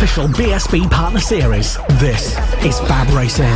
official BSB partner series. This is FAB-Racing.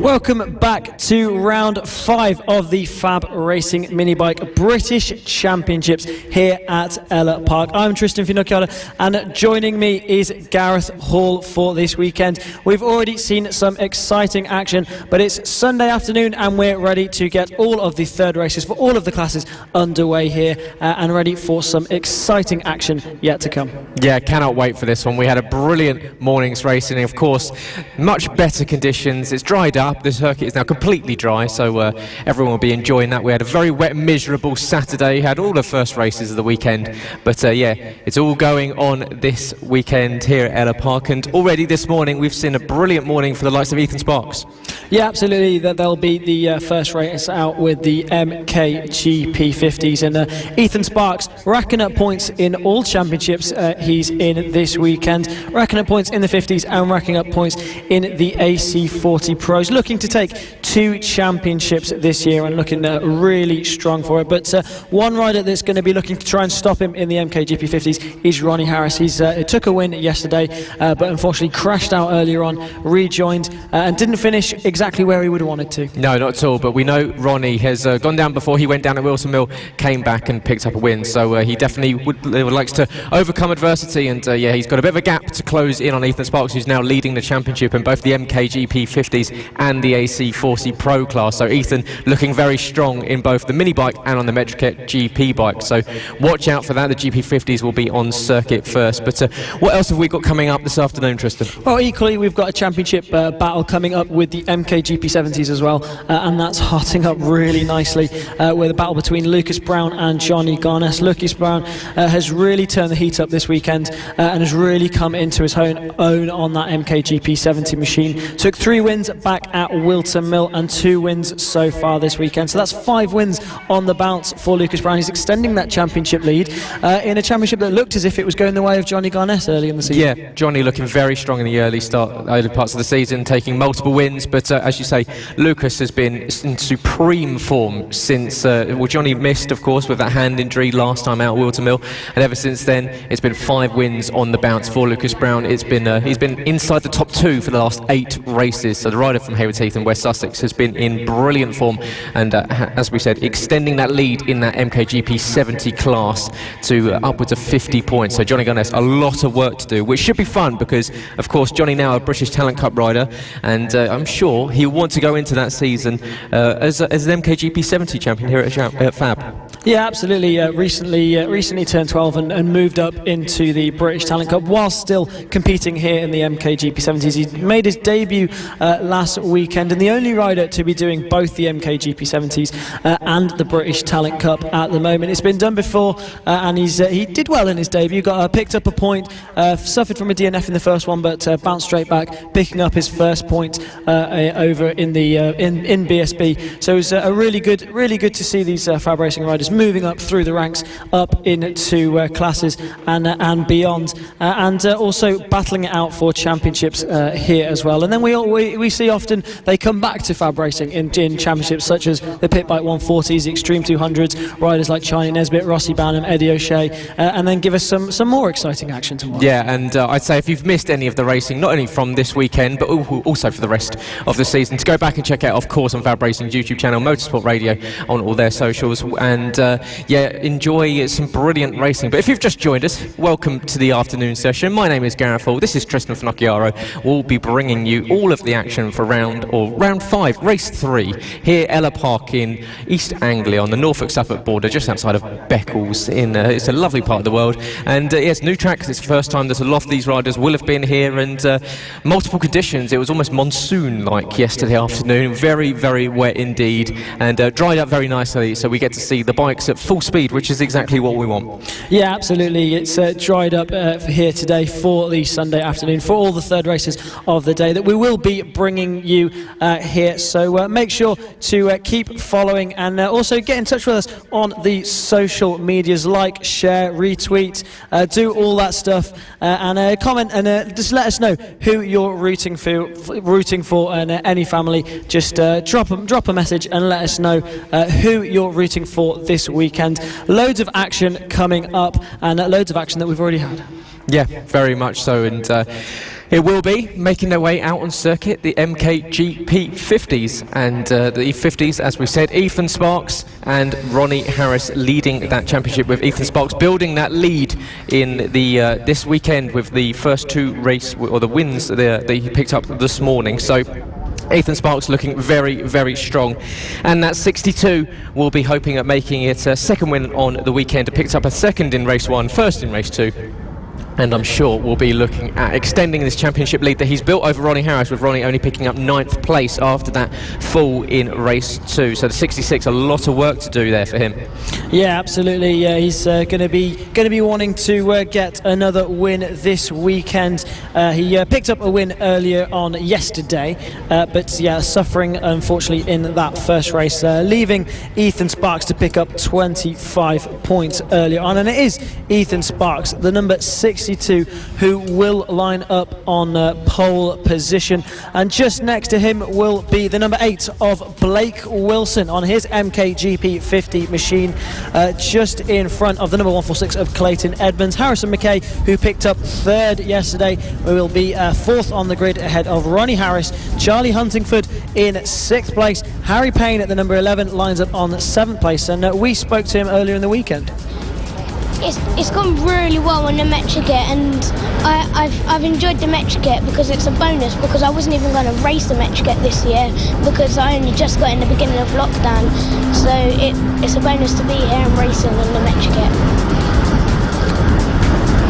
Welcome back to round 5 of the FAB-Racing minibike British Championships here at Ellough Park. I'm Trystan Finocchiaro, and joining me is Gareth Hall for this weekend. We've already seen some exciting action, but it's Sunday afternoon and we're ready to get all of the third races for all of the classes underway here and ready for some exciting action yet to come. Yeah, cannot wait for this one. We had a brilliant morning's racing, and of course much better conditions. It's dried up. The circuit is now completely dry, so everyone will be enjoying that. We had a very wet, miserable Saturday, had all the first races of the weekend, but yeah, it's all going on this weekend here at Ellough Park, and already this morning we've seen a brilliant morning for the likes of Ethan Sparks. Yeah, absolutely. There'll be the first race out with the MKGP 50s, and Ethan Sparks racking up points in all championships he's in this weekend, racking up points in the 50s and racking up points in the AC40 Pros, looking to take 2 championships this year and looking really strong for it. But one rider that's going to be looking to try and stop him in the MKGP 50s is Ronnie Harris. He took a win yesterday, but unfortunately crashed out earlier on, rejoined and didn't finish exactly where he would have wanted to. No, not at all, but we know Ronnie has gone down before. He went down at Wilson Mill, came back and picked up a win, so he definitely would likes to overcome adversity, and yeah, he's got a bit of a gap to close in on Ethan Sparks, who's now leading the championship in both the MKGP 50s and the AC40 Pro class. So Ethan looking very strong in both the mini bike and on the Metriket GP bike, so watch out for that. The GP50s will be on circuit first. But what else have we got coming up this afternoon, Trystan? Well, equally we've got a championship battle coming up with the MKGP 70s as well, and that's hotting up really nicely with a battle between Lucas Brown and Johnny Garness. Lucas Brown has really turned the heat up this weekend and has really come into his own on that MKGP 70 machine. Took 3 wins back at Wilton Mill and 2 wins so far this weekend, so that's 5 wins on the bounce for Lucas Brown. He's extending that championship lead in a championship that looked as if it was going the way of Johnny Garness early in the season. Yeah, Johnny looking very strong in the early parts of the season, taking multiple wins, but as you say, Lucas has been in supreme form since well, Johnny missed of course with that hand injury last time out at Wilton Mill, and ever since then it's been 5 wins on the bounce for Lucas Brown. It's been he's been inside the top 2 for the last 8 races, so the rider from Hayward Heath and West Sussex has been in brilliant form, and as we said, extending that lead in that MKGP 70 class to upwards of 50 points. So Johnny Garness, a lot of work to do, which should be fun because of course Johnny now a British Talent Cup rider, and I'm sure he'll want to go into that season as an MKGP 70 champion here at FAB. Yeah, absolutely. Recently turned 12 and moved up into the British Talent Cup while still competing here in the MKGP 70s. He made his debut last weekend, and the only rider to be doing both the MKGP 70s and the British Talent Cup at the moment. It's been done before, and he did well in his debut. Got picked up a point, suffered from a DNF in the first one, but bounced straight back, picking up his first point over in the in BSB. So it was really good to see these FAB-Racing riders moving up through the ranks, up into classes and beyond, and also battling it out for championships here as well. And then we see often they come back to FAB-Racing in championships such as the Pit Bike 140s, the Extreme 200s, riders like Charlie Nesbitt, Rossi Banham, Eddie O'Shea, and then give us some more exciting action tomorrow. Yeah, and I'd say if you've missed any of the racing, not only from this weekend but also for the rest of the season, to go back and check out, of course, on FAB-Racing's YouTube channel, Motorsport Radio, on all their socials, and yeah, enjoy some brilliant racing. But if you've just joined us, welcome to the afternoon session. My name is Gareth Hall. This is Trystan Finocchiaro. We'll be bringing you all of the action for round 5, race 3, here at Ellough Park in East Anglia on the Norfolk-Suffolk border, just outside of Beccles. It's a lovely part of the world, and yes, new track. It's the first time that a lot of these riders will have been here, and multiple conditions. It was almost monsoon-like yesterday afternoon, very, very wet indeed, and dried up very nicely, so we get to see the bikes at full speed, which is exactly what we want. Yeah, absolutely. It's dried up here today for the Sunday afternoon, for all the third races of the day that we will be bringing you here. So make sure to keep following, and also get in touch with us on the social medias, like, share, retweet, do all that stuff, and comment, and just let us know who you're rooting for, and any family. Just drop a message and let us know who you're rooting for this weekend. Loads of action coming up, and loads of action that we've already had. Yeah, very much so, and it will be making their way out on circuit, the MKGP 50s, and the 50s, as we said, Ethan Sparks and Ronnie Harris leading that championship, with Ethan Sparks building that lead in the this weekend with the first two the wins that he picked up this morning. So Ethan Sparks looking very, very strong, and that 62 will be hoping at making it a second win on the weekend. It picked up a second in race 1, first in race 2, and I'm sure we'll be looking at extending this championship lead that he's built over Ronnie Harris, with Ronnie only picking up 9th place after that fall in race 2. So the 66, a lot of work to do there for him. Yeah, absolutely. He's going to be wanting to get another win this weekend. He picked up a win earlier on yesterday, but yeah, suffering unfortunately in that first race, leaving Ethan Sparks to pick up 25 points earlier on. And it is Ethan Sparks, the number 62, who will line up on pole position, and just next to him will be the number 8 of Blake Wilson on his MKGP 50 machine, just in front of the number 146 of Clayton Edmonds. Harrison McKay, who picked up 3rd yesterday, will be 4th on the grid ahead of Ronnie Harris. Charlie Huntingford in 6th place. Harry Payne at the number 11 lines up on 7th place, and we spoke to him earlier in the weekend. It's gone really well on the Metric Kit, and I've enjoyed the Metric Kit because it's a bonus, because I wasn't even going to race the Metric Kit this year because I only just got in the beginning of lockdown, so it's a bonus to be here and racing on the Metric Kit.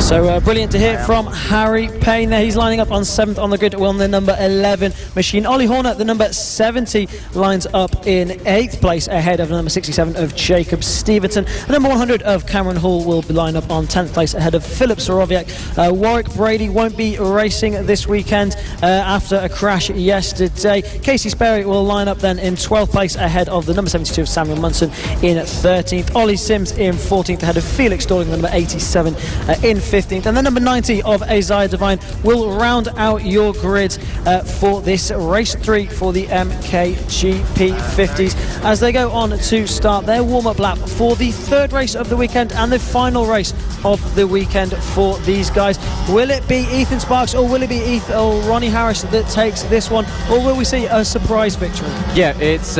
So brilliant to hear from Harry Payne there. He's lining up on 7th on the grid on the number 11 machine. Ollie Horner, the number 70, lines up in 8th place ahead of the number 67 of Jacob Stevenson. The number 100 of Cameron Hall will line up on 10th place ahead of Philip Sorowiak. Warwick Brady won't be racing this weekend after a crash yesterday. Casey Sperry will line up then in 12th place ahead of the number 72 of Samuel Munson in 13th. Ollie Sims in 14th ahead of Felix Stalling, the number 87 in 15th. And the number 90 of Isaiah Devine will round out your grid for this race 3 for the MKGP 50s, as they go on to start their warm-up lap for the 3rd race of the weekend and the final race of the weekend for these guys. Will it be Ethan Sparks, or will it be Ronnie Harris that takes this one, or will we see a surprise victory? Yeah, it's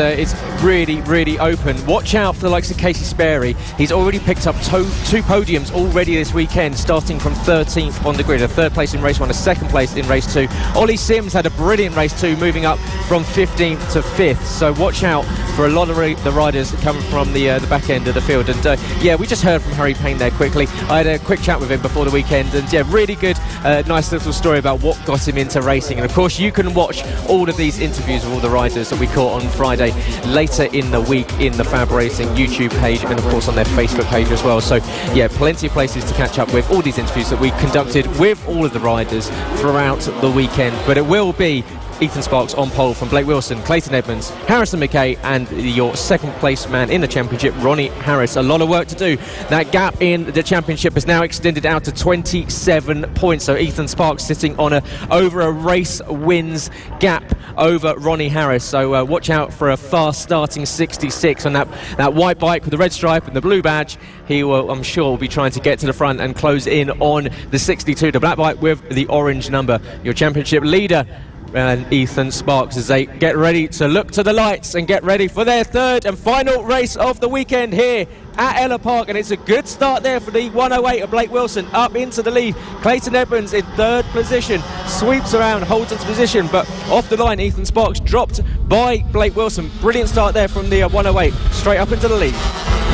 really, really open. Watch out for the likes of Casey Sperry. He's already picked up 2 podiums already this weekend, starting from 13th on the grid, a 3rd place in race 1, a 2nd place in race 2. Ollie Sims had a brilliant race 2, moving up from 15th to 5th. So watch out for a lot of the riders coming from the back end of the field. And yeah, we just heard from Harry Payne there quickly. I had a quick chat with him before the weekend, and yeah, really good, nice little story about what got him into racing. And of course, you can watch all of these interviews with all the riders that we caught on Friday later in the week in the FAB-Racing YouTube page, and of course on their Facebook page as well. So yeah, plenty of places to catch up with all these interviews that we conducted with all of the riders throughout the weekend. But it will be Ethan Sparks on pole from Blake Wilson, Clayton Edmonds, Harrison McKay, and your 2nd place man in the championship, Ronnie Harris. A lot of work to do. That gap in the championship is now extended out to 27 points. So Ethan Sparks sitting on over a race wins gap over Ronnie Harris. So watch out for a fast starting 66 on that white bike with the red stripe and the blue badge. He will, I'm sure, will be trying to get to the front and close in on the 62, the black bike with the orange number. Your championship leader, and Ethan Sparks, as they get ready to look to the lights and get ready for their 3rd and final race of the weekend here at Ellough Park. And it's a good start there for the 108 of Blake Wilson, up into the lead. Clayton Edmonds in 3rd position, sweeps around, holds into position, but off the line Ethan Sparks dropped by Blake Wilson. Brilliant start there from the 108, straight up into the lead.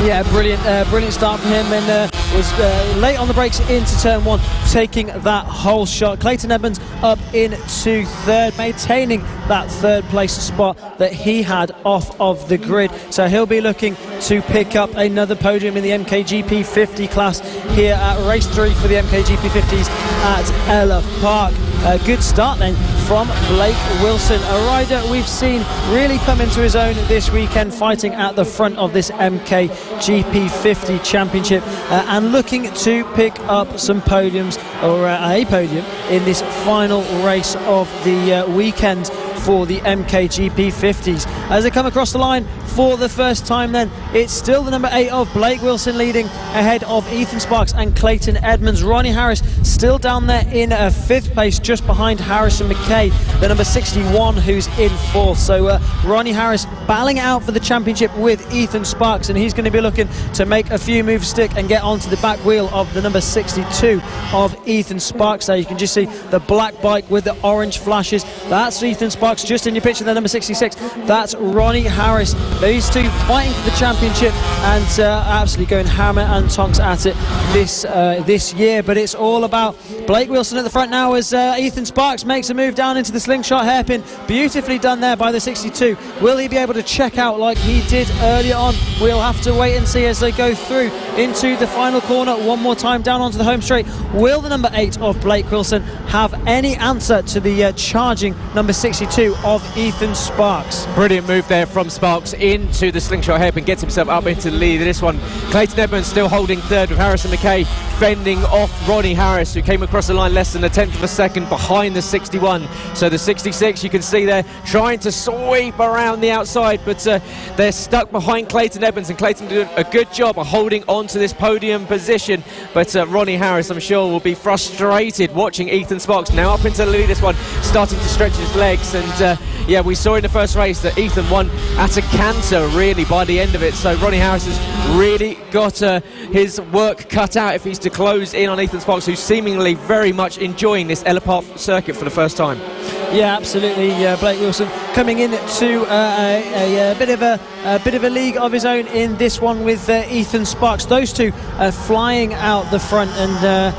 Yeah, brilliant start from him, and was late on the brakes into turn 1, taking that whole shot. Clayton Edmonds up into 3rd, maintaining that 3rd place spot that he had off of the grid. So he'll be looking to pick up another podium in the MKGP 50 class here at race 3 for the MKGP 50s at Ellough Park. A good start then from Blake Wilson, a rider we've seen really come into his own this weekend, fighting at the front of this MKGP 50 championship and looking to pick up some podiums, or a podium in this final race of the weekend for the MKGP 50s. As they come across the line for the first time then. It's still the number 8 of Blake Wilson leading ahead of Ethan Sparks and Clayton Edmonds. Ronnie Harris still down there in 5th place, just behind Harrison McKay, the number 61, who's in 4th. So Ronnie Harris battling it out for the championship with Ethan Sparks, and he's going to be looking to make a few moves stick and get onto the back wheel of the number 62 of Ethan Sparks. There you can just see the black bike with the orange flashes. That's Ethan Sparks. Just in your picture, the number 66, that's Ronnie Harris. These two fighting for the championship and absolutely going hammer and tongs at it this year. But it's all about Blake Wilson at the front now as Ethan Sparks makes a move down into the slingshot hairpin. Beautifully done there by the 62. Will he be able to check out like he did earlier on? We'll have to wait and see as they go through into the final corner one more time down onto the home straight. Will the number 8 of Blake Wilson have any answer to the charging number 62 of Ethan Sparks? Brilliant move there from Sparks into the slingshot hairpin, gets himself up into the lead of this one. Clayton Edmonds still holding 3rd with Harrison McKay fending off Ronnie Harris, who came across the line less than a tenth of a second behind the 61. So the 66, you can see there trying to sweep around the outside, but they're stuck behind Clayton Edmonds, and Clayton doing a good job of holding on to this podium position. But Ronnie Harris, I'm sure, will be frustrated watching Ethan Sparks now up into the lead. This one starting to stretch his legs, and yeah, we saw in the first race that Ethan won at a canter really by the end of it. So Ronnie Harris has really got his work cut out if he's to close in on Ethan Sparks, who's seemingly very much enjoying this Ellough circuit for the first time. Yeah, absolutely. Blake Wilson coming in to a bit of a league of his own in this one with Ethan Sparks. Those two flying out the front, and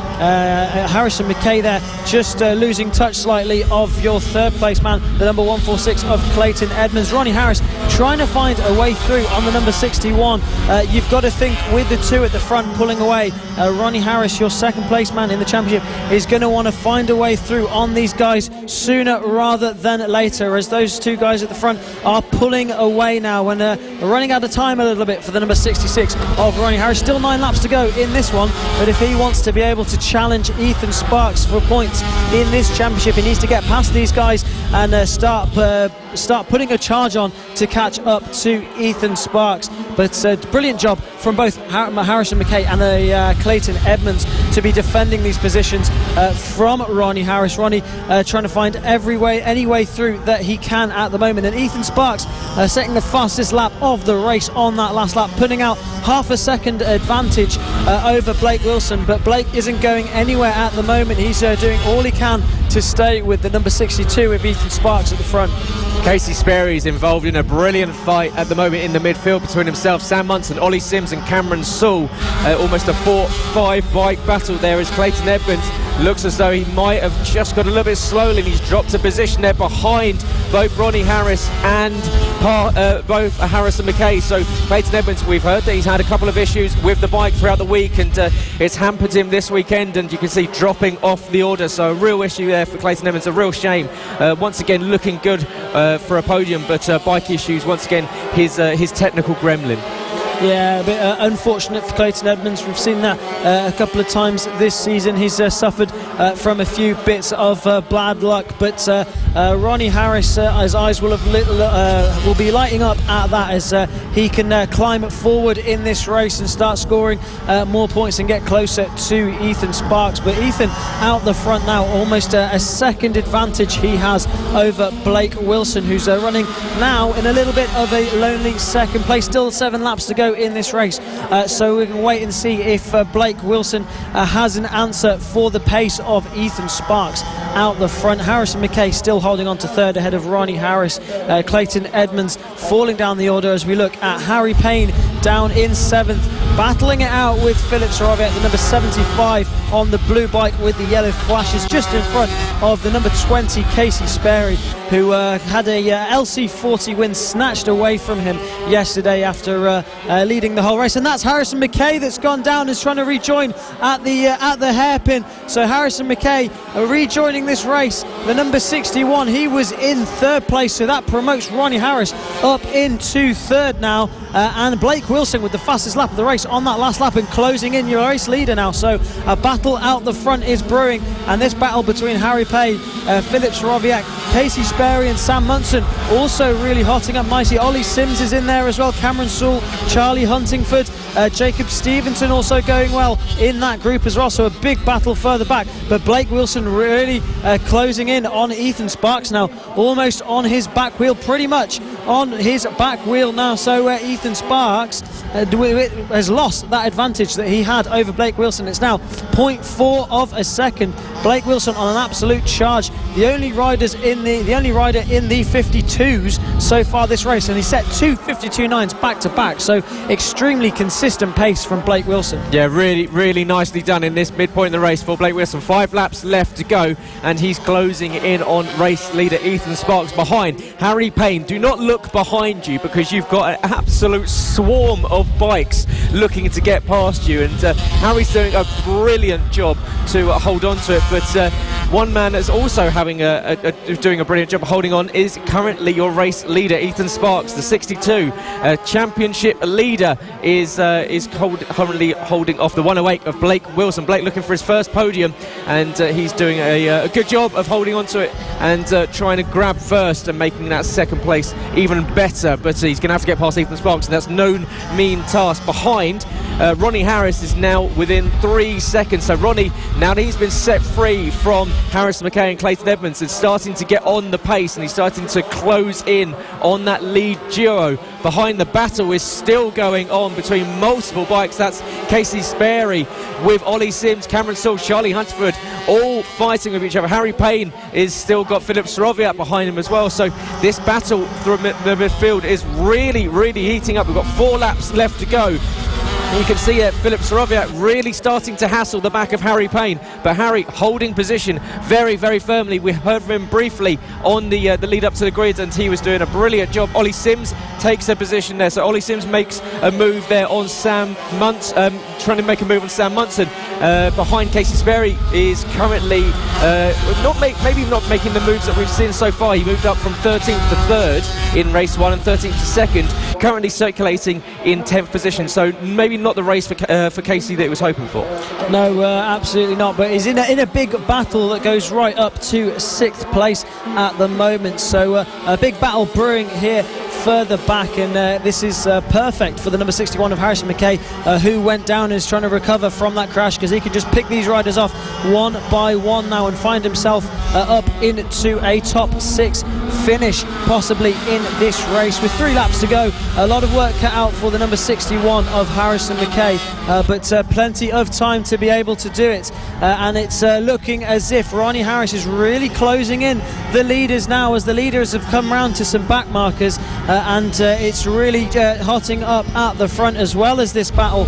Harrison McKay there just losing touch slightly of your 3rd place man, the number 146 of Clayton Edmonds. Ronnie Harris trying to find a way through on the number 61. You've got to think with the 2 at the front pulling away, Ronnie Harris, your 2nd place man in the championship, is going to want to find a way through on these guys sooner rather than later, as those 2 guys at the front are pulling away now and running out of time a little bit for the number 66 of Ronnie Harris. Still 9 laps to go in this one, but if he wants to be able to challenge Ethan Sparks for points in this championship, he needs to get past these guys and start putting a charge on to catch up to Ethan Sparks. But brilliant job from both Harrison McKay and Clayton Edmonds to be defending these positions from Ronnie Harris. Ronnie trying to find any way through that he can at the moment, and Ethan Sparks setting the fastest lap of the race on that last lap, putting out half a second advantage over Blake Wilson. But Blake isn't going anywhere at the moment. He's doing all he can to stay with the number 62 with Ethan Sparks at the front. Casey Sperry's involved in a brilliant fight at the moment in the midfield between himself, Sam Munson, Ollie Sims and Cameron Sewell. Almost a 4-5 bike battle there as Clayton Edmonds looks as though he might have just got a little bit slowly, and he's dropped a position there behind both Ronnie Harris and both Harrison McKay. So Clayton Edmonds, we've heard that he's had a couple of issues with the bike throughout the week, and it's hampered him this weekend, and you can see dropping off the order. So a real issue there for Clayton Edmonds, a real shame. Once again looking good for a podium, but bike issues once again, his technical gremlin. Yeah, a bit unfortunate for Clayton Edmonds. We've seen that a couple of times this season. He's suffered from a few bits of bad luck, but Ronnie Harris, his eyes will be lighting up at that as he can climb forward in this race and start scoring more points and get closer to Ethan Sparks. But Ethan out the front now, almost a second advantage he has over Blake Wilson, who's running now in a little bit of a lonely 2nd place. Still 7 laps to go in this race, so we can wait and see if Blake Wilson has an answer for the pace of Ethan Sparks out the front. Harrison McKay still holding on to 3rd ahead of Ronnie Harris. Clayton Edmonds falling down the order as we look at Harry Payne down in 7th, battling it out with Philip Sorovic, the number 75 on the blue bike with the yellow flashes, just in front of the number 20 Casey Sperry, who had a LC40 win snatched away from him yesterday after leading the whole race. And that's Harrison McKay that's gone down, is trying to rejoin at the hairpin. So Harrison McKay rejoining this race, the number 61. He was in 3rd place, so that promotes Ronnie Harris up into 3rd now, and Blake Wilson with the fastest lap of the race on that last lap and closing in your race leader now. So a battle out the front is brewing, and this battle between Harry Payne, Philip Sorowiak, Casey Sperry and Sam Munson also really hotting up nicely. Ollie Sims is in there as well, Cameron Sewell, Charlie Huntingford, Jacob Stevenson also going well in that group as well. So a big battle further back, but Blake Wilson really closing in on Ethan Sparks now, almost on his back wheel, pretty much on his back wheel now. So Ethan Sparks has lost that advantage that he had over Blake Wilson. It's now 0.4 of a second. Blake Wilson on an absolute charge, the only rider in the 52s so far this race, and he set 2 52.9s back to back, so extremely consistent pace from Blake Wilson. Yeah, really nicely done in this midpoint in the race for Blake Wilson. 5 laps left to go, and he's closing in on race leader Ethan Sparks behind Harry Payne. Do not look behind you, because you've got an absolute swarm of bikes looking to get past you, and Harry's doing a brilliant job to hold on to it. But one man that's also having doing a brilliant job holding on is currently your race leader Ethan Sparks, the 62 championship leader, is currently holding off the 108 of Blake Wilson. Blake looking for his first podium, and he's doing a good job of holding on to it and trying to grab first and making that second place even better. But he's going to have to get past Ethan Sparks, and that's no mean task. Behind, Ronnie Harris is now within 3 seconds. So Ronnie, now that he's been set free from Harrison McKay and Clayton Edmonds, is starting to get on the pace, and he's starting to close in on that lead duo. Behind, the battle is still going on between multiple bikes. That's Casey Sperry with Ollie Sims, Cameron Sewell, Charlie Huntingford, all fighting with each other. Harry Payne is still got Philip Sorowiak behind him as well. So this battle through the midfield is really heating up. We've got 4 laps left to go. You can see Philip Sorowiak really starting to hassle the back of Harry Payne, but Harry holding position very firmly. We heard from him briefly on the lead up to the grid, and he was doing a brilliant job. Ollie Sims takes a position there, so Ollie Sims makes a move there on Sam Munson, trying to make a move on Sam Munson. Behind, Casey Sperry is currently maybe not making the moves that we've seen so far. He moved up from 13th to 3rd in race 1 and 13th to 2nd, currently circulating in 10th position, so maybe not the race for Casey that he was hoping for. No, absolutely not, but he's in a big battle that goes right up to 6th place at the moment. So a big battle brewing here further back, and this is perfect for the number 61 of Harrison McKay, who went down and is trying to recover from that crash, because he can just pick these riders off one by one now and find himself up into a top 6 finish possibly in this race with 3 laps to go. A lot of work cut out for the number 61 of Harrison McKay, but plenty of time to be able to do it, and it's looking as if Ronnie Harris is really closing in the leaders now, as the leaders have come round to some back markers, and it's really hotting up at the front, as well as this battle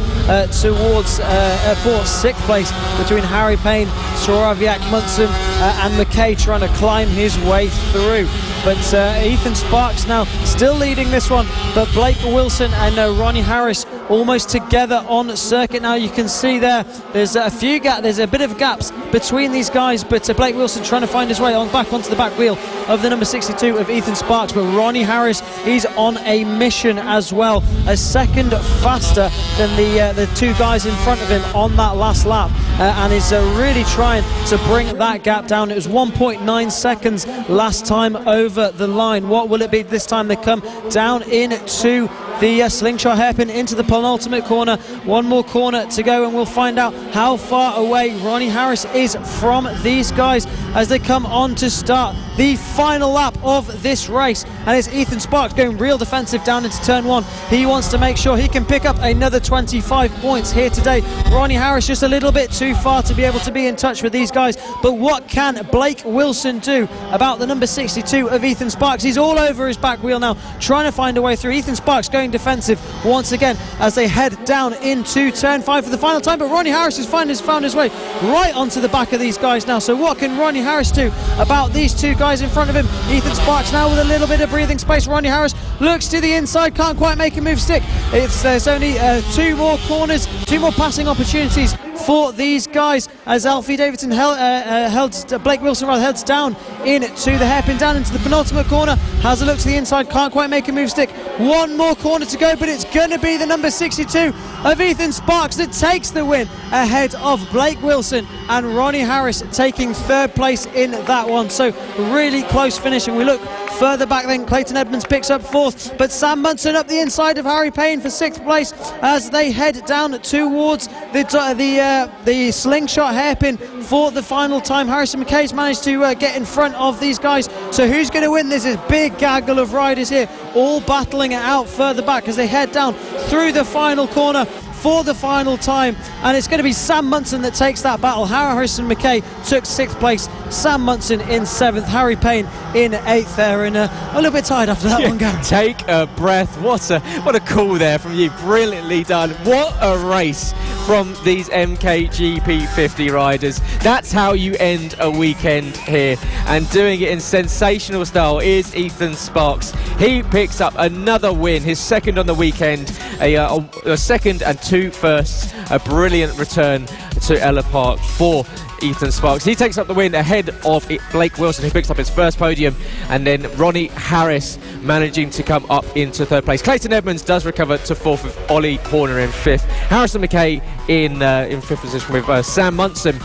towards for 6th place between Harry Payne, Sorowiak, Munson and McKay, trying to climb his way through. But Ethan Sparks now still leading this one, but Blake Wilson and Ronnie Harris almost together on circuit now. You can see there's a bit of gaps between these guys, but Blake Wilson trying to find his way back onto the back wheel of the number 62 of Ethan Sparks, but Ronnie Harris, he's on a mission as well, a second faster than the 2 guys in front of him on that last lap, and is really trying to bring that gap down. It was 1.9 seconds last time over the line. What will it be this time? They come down into the slingshot hairpin into the penultimate corner. One more corner to go, and we'll find out how far away Ronnie Harris is from these guys as they come on to start the final lap of this race. And it's Ethan Sparks going real defensive down into turn 1. He wants to make sure he can pick up another 25 points here today. Ronnie Harris just a little bit too far to be able to be in touch with these guys, but what can Blake Wilson do about the number 62 of Ethan Sparks? He's all over his back wheel now, trying to find a way through. Ethan Sparks going defensive once again as they head down into turn 5 for the final time, but Ronnie Harris has found his way right onto the back of these guys now. So what can Ronnie Harris do about these 2 guys in front of him? Ethan Sparks now with a little bit of breathing space. Ronnie Harris looks to the inside, can't quite make a move stick. There's only 2 more corners, 2 more passing opportunities for these guys as Alfie Davidson Blake Wilson heads down into the hairpin, down into the penultimate corner, has a look to the inside, can't quite make a move stick. One more corner to go, but it's going to be the number 62 of Ethan Sparks that takes the win ahead of Blake Wilson and Ronnie Harris taking third place in that one. So really close finish, and we look further back then, Clayton Edmonds picks up fourth, but Sam Munson up the inside of Harry Payne for sixth place as they head down towards the slingshot hairpin for the final time. Harrison McKay's managed to get in front of these guys. So who's going to win this? Is big gaggle of riders here, all battling it out further back as they head down through the final corner for the final time, and it's going to be Sam Munson that takes that battle. Harrison McKay took sixth place, Sam Munson in seventh, Harry Payne in eighth there, and a little bit tired after that one, Gareth. Take a breath. What a call there from you. Brilliantly done. What a race from these MKGP 50 riders. That's how you end a weekend here, and doing it in sensational style is Ethan Sparks. He picks up another win, his second on the weekend, a second and two firsts. A brilliant return to Ellough Park for Ethan Sparks. He takes up the win ahead of Blake Wilson, who picks up his first podium, and then Ronnie Harris managing to come up into third place. Clayton Edmonds does recover to fourth with Ollie Horner in fifth. Harrison McKay in fifth position with Sam Munson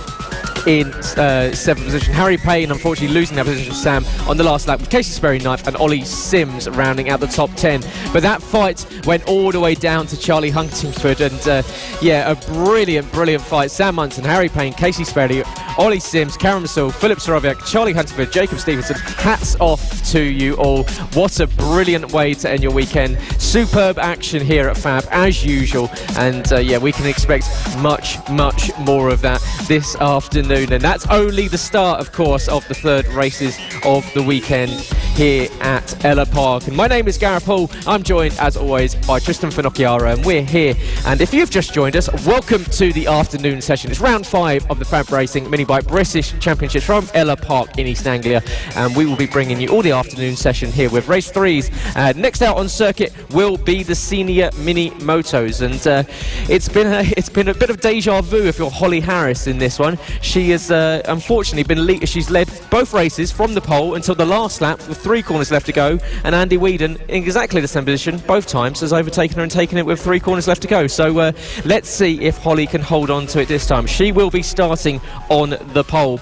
in seventh position. Harry Payne unfortunately losing that position to Sam on the last lap, with Casey Sperry ninth and Ollie Sims rounding out the top 10. But that fight went all the way down to Charlie Huntingford, and a brilliant fight. Sam Munson, Harry Payne, Casey Sperry, Ollie Sims, Karen Masul, Philip Soroviak, Charlie Huntingford, Jacob Stevenson. Hats off to you all. What a brilliant way to end your weekend. Superb action here at FAB as usual, and we can expect much more of that this afternoon. And that's only the start, of course, of the third races of the weekend here at Ellough Park. And my name is Gareth Hall. I'm joined, as always, by Trystan Finocchiaro, and we're here. And if you've just joined us, welcome to the afternoon session. It's round 5 of the FAB-Racing Mini Bike British Championships from Ellough Park in East Anglia, and we will be bringing you all the afternoon session here with race 3s. Next out on circuit will be the senior mini motos, and it's been a bit of deja vu if you're Holly Harris in this one. She has unfortunately she's led both races from the pole until the last lap with 3 corners left to go, and Andy Whedon in exactly the same position both times has overtaken her and taken it with 3 corners left to go. So let's see if Holly can hold on to it this time. She will be starting on the pole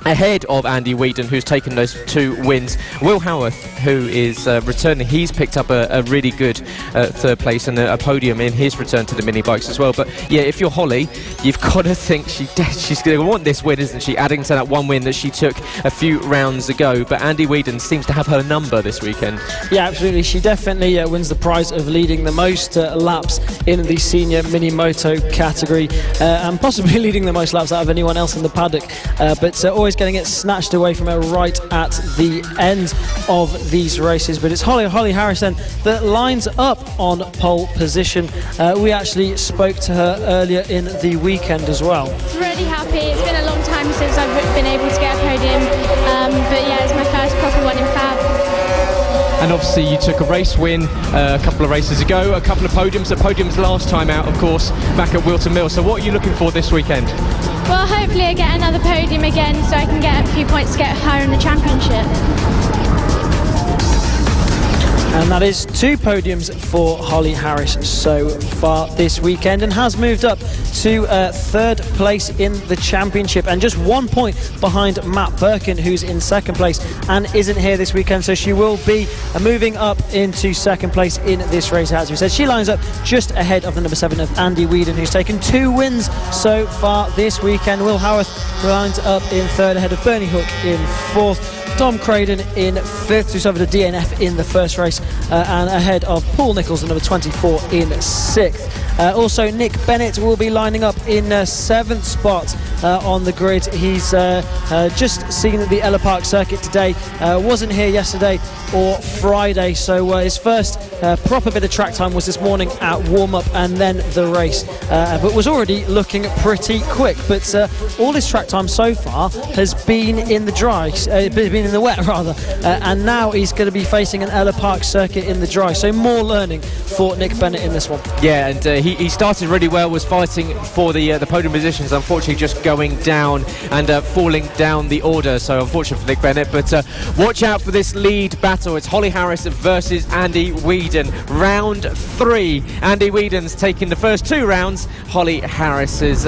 ahead of Andy Whedon, who's taken those 2 wins. Will Howarth, who is returning, he's picked up a really good third place and a podium in his return to the mini bikes as well. But yeah, if you're Holly, you've got to think she's going to want this win, isn't she? Adding to that one win that she took a few rounds ago. But Andy Whedon seems to have her number this weekend. Yeah, absolutely. She definitely wins the prize of leading the most laps in the senior mini moto category, and possibly leading the most laps out of anyone else in the paddock. But always getting it snatched away from her right at the end of these races. But it's Holly Harris then that lines up on pole position. We actually spoke to her earlier in the weekend as well. Really happy. It's been a long time since I've been able to get a podium, but yeah, it's my first proper one in FAB. And obviously you took a race win a couple of races ago, a couple of podiums last time out, of course, back at Wilton Mill. So what are you looking for this weekend? Well, hopefully I get another podium again so I can get a few points to get higher in the championship. And that is 2 podiums for Holly Harris so far this weekend, and has moved up to third place in the championship, and just 1 point behind Matt Birkin, who's in second place and isn't here this weekend. So she will be moving up into second place in this race. As we said, she lines up just ahead of the number 7 of Andy Whedon, who's taken 2 wins so far this weekend. Will Howarth lines up in third ahead of Bernie Hook in fourth. Dom Craden in 5th, who's over to DNF in the first race, and ahead of Paul Nichols, the number 24, in 6th. Also, Nick Bennett will be lining up in 7th spot on the grid. He's just seen the Ellough Park circuit today, wasn't here yesterday or Friday, so his first proper bit of track time was this morning at warm-up and then the race, but was already looking pretty quick. But all his track time so far has been in the dry, been been in the wet rather, and now he's going to be facing an Ellough Park circuit in the dry. So more learning for Nick Bennett in this one. Yeah, and he started really well, was fighting for the podium positions, unfortunately just going down and falling down the order, so unfortunate for Nick Bennett. But watch out for this lead battle. It's Holly Harris versus Andy Whedon. Round 3. Andy Whedon's taking the first 2 rounds. Holly Harris has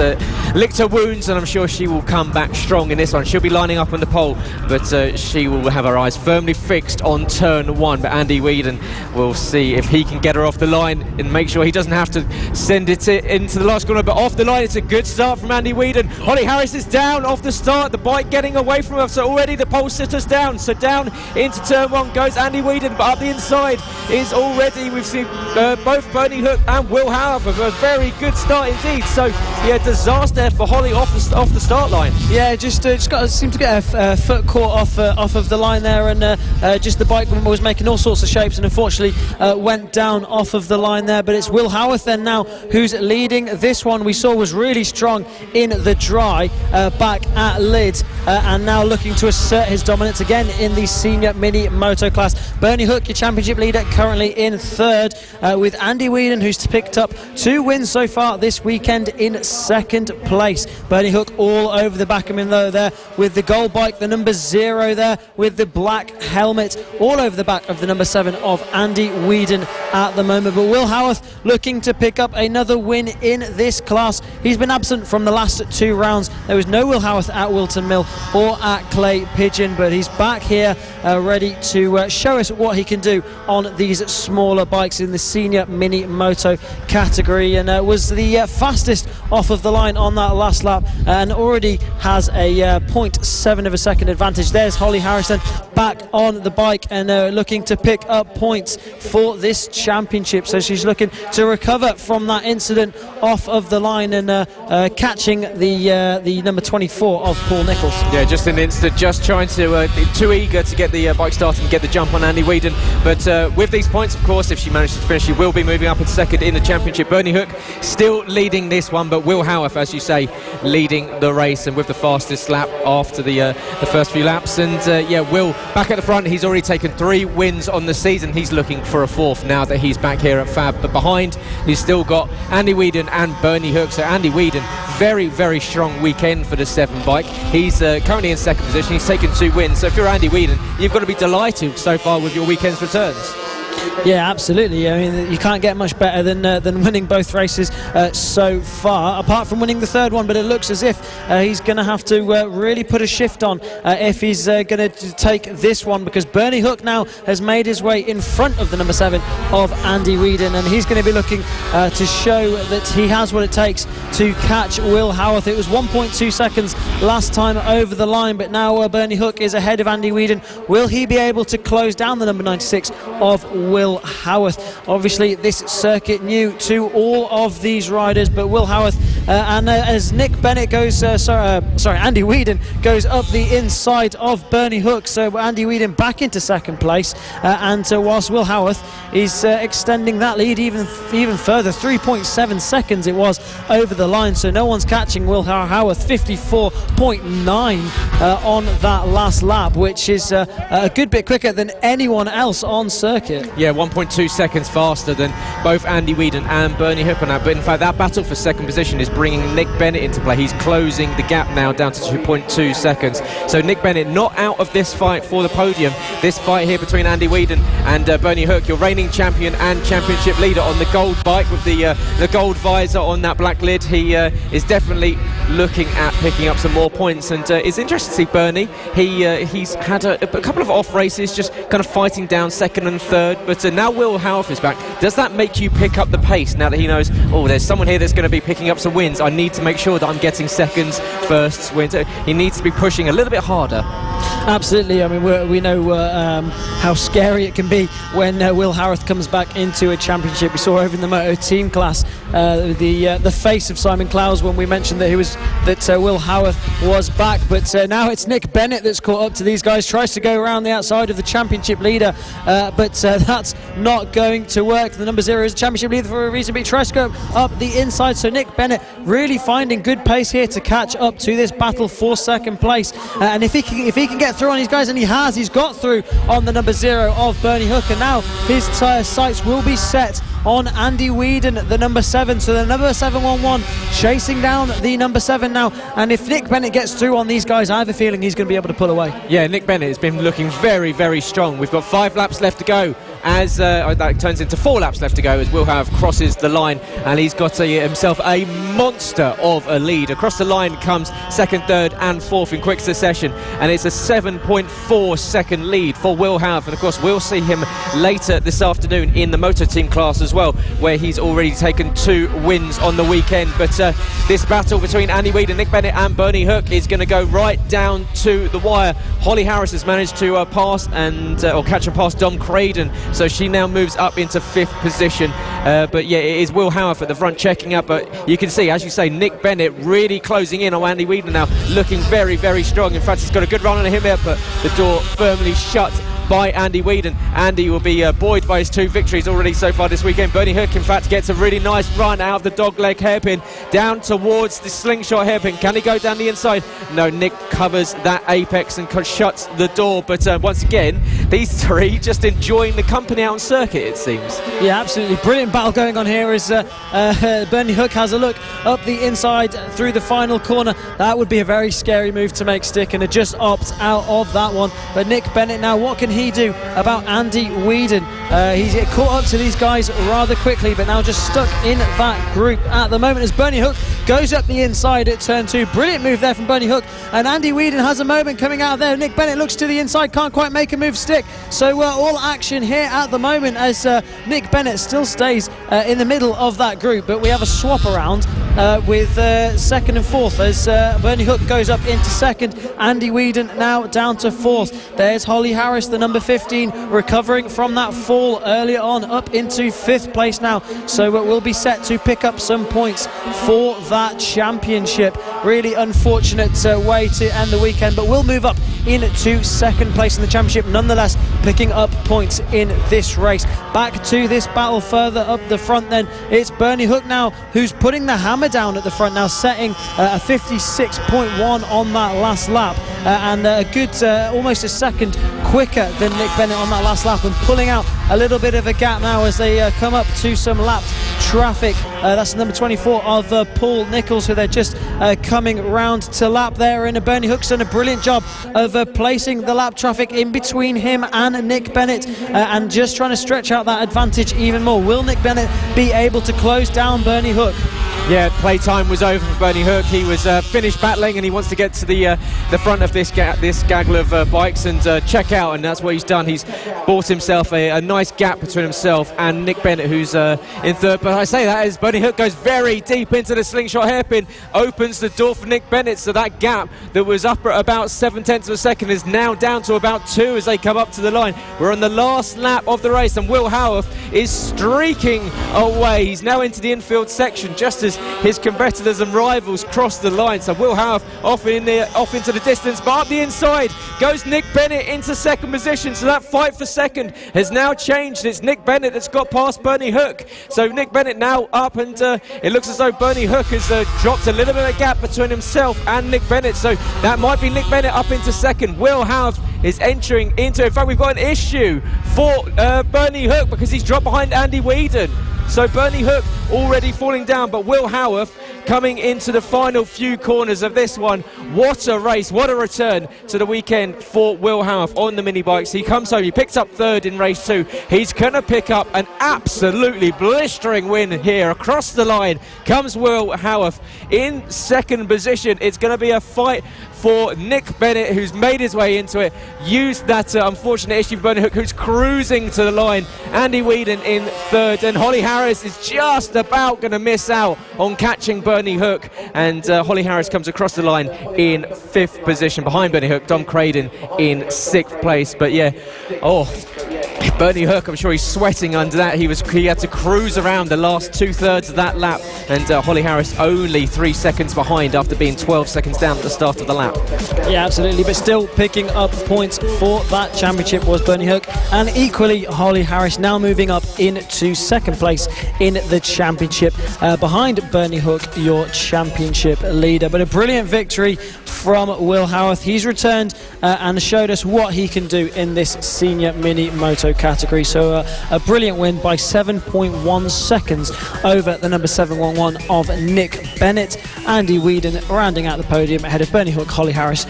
licked her wounds, and I'm sure she will come back strong in this one. She'll be lining up on the pole, but she will have her eyes firmly fixed on turn 1. But Andy Whedon will see if he can get her off the line and make sure he doesn't have to send it into the last corner. But off the line, it's a good start from Andy Whedon. Holly Harris is down off the start, the bike getting away from her, so already the pole sitter's down. So down into turn 1 goes Andy Whedon, but up the inside is already, we've seen both Bernie Hook and Will Howard with a very good start indeed. So yeah, disaster for Holly off the start line. Yeah, just seemed to get a foot caught off of the line there, and just the bike was making all sorts of shapes, and unfortunately went down off of the line there. But it's Will Howarth then now who's leading this one. We saw was really strong in the dry back at Lid, and now looking to assert his dominance again in the senior mini moto class. Bernie Hook, your championship leader, currently in 3rd, with Andy Whedon, who's picked up 2 wins so far this weekend, in 2nd place. Bernie Hook all over the back of him though there, with the gold bike, the number 0 there, with the black helmet all over the back of the number 7 of Andy Whedon at the moment. But Will Howarth looking to pick up another win in this class. He's been absent from the last 2 rounds. There was no Will Howarth at Wilton Mill or at Clay Pigeon, but he's back here ready to show us what he can do on these smaller bikes in the senior mini moto category, and was the fastest off of the line on that last lap, and already has a 0.7 of a second advantage. There's Holly Harrison back on the bike and looking to pick up points for this championship. So she's looking to recover from that incident off of the line, and catching the number 24 of Paul Nichols. Yeah, just an instant, just trying to too eager to get the bike started and get the jump on Andy Whedon. But with these points, of course, if she manages to finish, she will be moving up in 2nd in the championship. Bernie Hook still leading this one, but Will Howarth, as you say, leading the race and with the fastest lap after the first few laps. And yeah, Will back at the front. He's already taken 3 wins on the season. He's looking for a 4th now that he's back here at FAB. But behind, he's still got Andy Whedon and Bernie Hook. So Andy Whedon, very, very strong weekend for the 7 bike. He's currently in 2nd position. He's taken 2 wins. So if you're Andy Whedon, you've got to be delighted so far with your weekend's returns. Yeah, absolutely. I mean, you can't get much better than winning both races so far, apart from winning the 3rd one. But it looks as if he's going to have to really put a shift on if he's going to take this one, because Bernie Hook now has made his way in front of the number 7 of Andy Whedon, and he's going to be looking to show that he has what it takes to catch Will Howarth. It was 1.2 seconds last time over the line, but now Bernie Hook is ahead of Andy Whedon. Will he be able to close down the number 96 of Will Howarth? Obviously this circuit new to all of these riders, but Will Howarth and as Nick Bennett goes Andy Whedon goes up the inside of Bernie Hook, so Andy Whedon back into 2nd place, and whilst Will Howarth is extending that lead even further, 3.7 seconds it was over the line, so no one's catching Will Howarth. 54.9 on that last lap, which is a good bit quicker than anyone else on circuit. Yeah, 1.2 seconds faster than both Andy Whedon and Bernie Hook on that. But in fact, that battle for 2nd position is bringing Nick Bennett into play. He's closing the gap now down to 2.2 seconds. So Nick Bennett not out of this fight for the podium. This fight here between Andy Whedon and Bernie Hook, your reigning champion and championship leader on the gold bike with the gold visor on that black lid. He is definitely looking at picking up some more points, and it's interesting to see Bernie. He's had a couple of off races, just kind of fighting down 2nd and 3rd, but now Will Howarth is back. Does that make you pick up the pace now that he knows, oh, there's someone here that's going to be picking up some wins? I need to make sure that I'm getting 2nds, 1sts, wins. He needs to be pushing a little bit harder. Absolutely. I mean, we know how scary it can be when Will Howarth comes back into a championship. We saw over in the Moto team class the face of Simon Clowes when we mentioned that he was news that Will Howarth was back, but now it's Nick Bennett that's caught up to these guys, tries to go around the outside of the championship leader, but that's not going to work. The number 0 is the championship leader for a reason, but he tries to go up the inside, so Nick Bennett really finding good pace here to catch up to this battle for second place, and if he can get through on these guys, and he's got through on the number 0 of Bernie Hook, and now his sights will be set on Andy Whedon, the number 7. So the number 711 chasing down the number 7 now, and if Nick Bennett gets through on these guys, I have a feeling he's going to be able to pull away. Yeah, Nick Bennett has been looking very, very strong. We've got 5 laps left to go, as that turns into 4 laps left to go as Will Howarth crosses the line, and he's got himself a monster of a lead. Across the line comes 2nd, 3rd and 4th in quick succession, and it's a 7.4 second lead for Will Howarth, and of course we'll see him later this afternoon in the motor team class as well, where he's already taken 2 wins on the weekend. But this battle between Andy Whedon, Nick Bennett and Bernie Hook is going to go right down to the wire. Holly Harris has managed to pass or catch and pass Dom Craden, so she now moves up into 5th position. But yeah, it is Will Howarth at the front checking up, but you can see, as you say, Nick Bennett really closing in on Andy Whedon now, looking very, very strong. In fact, he's got a good run on him here, but the door firmly shut by Andy Whedon. Andy will be buoyed by his 2 victories already so far this weekend. Bernie Hook, in fact, gets a really nice run out of the dogleg hairpin down towards the slingshot hairpin. Can he go down the inside? No, Nick covers that apex and shuts the door. But once again, these 3 just enjoying the company out on circuit, it seems. Yeah, absolutely brilliant battle going on here as Bernie Hook has a look up the inside through the final corner. That would be a very scary move to make stick, and it just opts out of that one. But Nick Bennett now, what can he do about Andy Whedon? He's caught up to these guys rather quickly, but now just stuck in that group at the moment as Bernie Hook goes up the inside at turn 2. Brilliant move there from Bernie Hook, and Andy Whedon has a moment coming out there. Nick Bennett looks to the inside, can't quite make a move stick, so all action here at the moment as Nick Bennett still stays in the middle of that group, but we have a swap around with 2nd and 4th as Bernie Hook goes up into 2nd, Andy Whedon now down to 4th. There's Holly Harris, the number 15, recovering from that fall earlier on, up into 5th place now, so we'll be set to pick up some points for that championship. Really unfortunate way to end the weekend, but we'll move up into 2nd place in the championship nonetheless, picking up points in this race. Back to this battle further up the front then, it's Bernie Hook now who's putting the hammer down at the front now, setting a 56.1 on that last lap, and a good almost a second quicker than Nick Bennett on that last lap, and pulling out a little bit of a gap now as they come up to some lapped traffic. That's number 24 of Paul Nichols, who they're just coming round to lap there, and Bernie Hook's done a brilliant job of placing the lap traffic in between him and Nick Bennett, and just trying to stretch out that advantage even more. Will Nick Bennett be able to close down Bernie Hook? Yeah, playtime was over for Bernie Hook. He was finished battling, and he wants to get to the front of this gaggle of bikes and check out, and that's what he's done. He's bought himself a nice gap between himself and Nick Bennett, who's in 3rd. But I say that as Bernie Hook goes very deep into the slingshot hairpin, opens the door for Nick Bennett, so that gap that was up at about 0.7 of a second is now down to about 2 as they come up to the line. We're on the last lap of the race, and Will Howarth is streaking away. He's now into the infield section just as his competitors and rivals cross the line. So Will Howarth off into the distance, but up the inside goes Nick Bennett into 2nd position. So that fight for 2nd has now changed. It's Nick Bennett that's got past Bernie Hook. So Nick Bennett now up, and it looks as though Bernie Hook has dropped a little bit of a gap between himself and Nick Bennett. So that might be Nick Bennett up into 2nd. Will Howarth is entering into, in fact, we've got an issue for Bernie Hook because he's dropped behind Andy Whedon. So Bernie Hook already falling down, but Will Howarth coming into the final few corners of this one. What a race, what a return to the weekend for Will Howarth on the mini bikes. He comes home, he picks up 3rd in race 2. He's going to pick up an absolutely blistering win here. Across the line comes Will Howarth in 2nd position. It's going to be a fight for Nick Bennett, who's made his way into it, used that unfortunate issue for Bernie Hook, who's cruising to the line. Andy Whedon in 3rd, and Holly Harris is just about going to miss out on catching Bernie Hook, and Holly Harris comes across the line in 5th position behind Bernie Hook. Dom Craden in 6th place. But yeah, Bernie Hook, I'm sure he's sweating under that. He had to cruise around the last 2/3 of that lap, and Holly Harris only 3 seconds behind after being 12 seconds down at the start of the lap. Yeah, absolutely, but still picking up points for that championship was Bernie Hook, and equally Holly Harris now moving up into second place in the championship, behind Bernie Hook, your championship leader. But a brilliant victory from Will Howarth. He's returned and showed us what he can do in this senior mini moto category. So a brilliant win by 7.1 seconds over the number 711 of Nick Bennett. Andy Whedon rounding out the podium ahead of Bernie Hook, Holly Harris,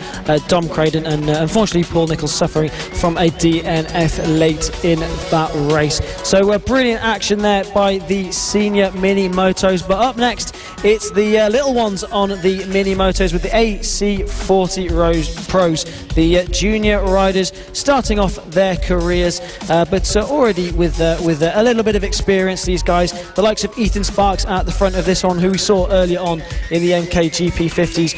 Dom Craden, and unfortunately Paul Nichols suffering from a DNF late in that race. So brilliant action there by the senior mini motos. But up next, it's the little ones on the mini motos with the AC40 Pros, the junior riders starting off their careers, but already with a little bit of experience. These guys, the likes of Ethan Sparks at the front of this one, who we saw earlier on in the MKGP 50s,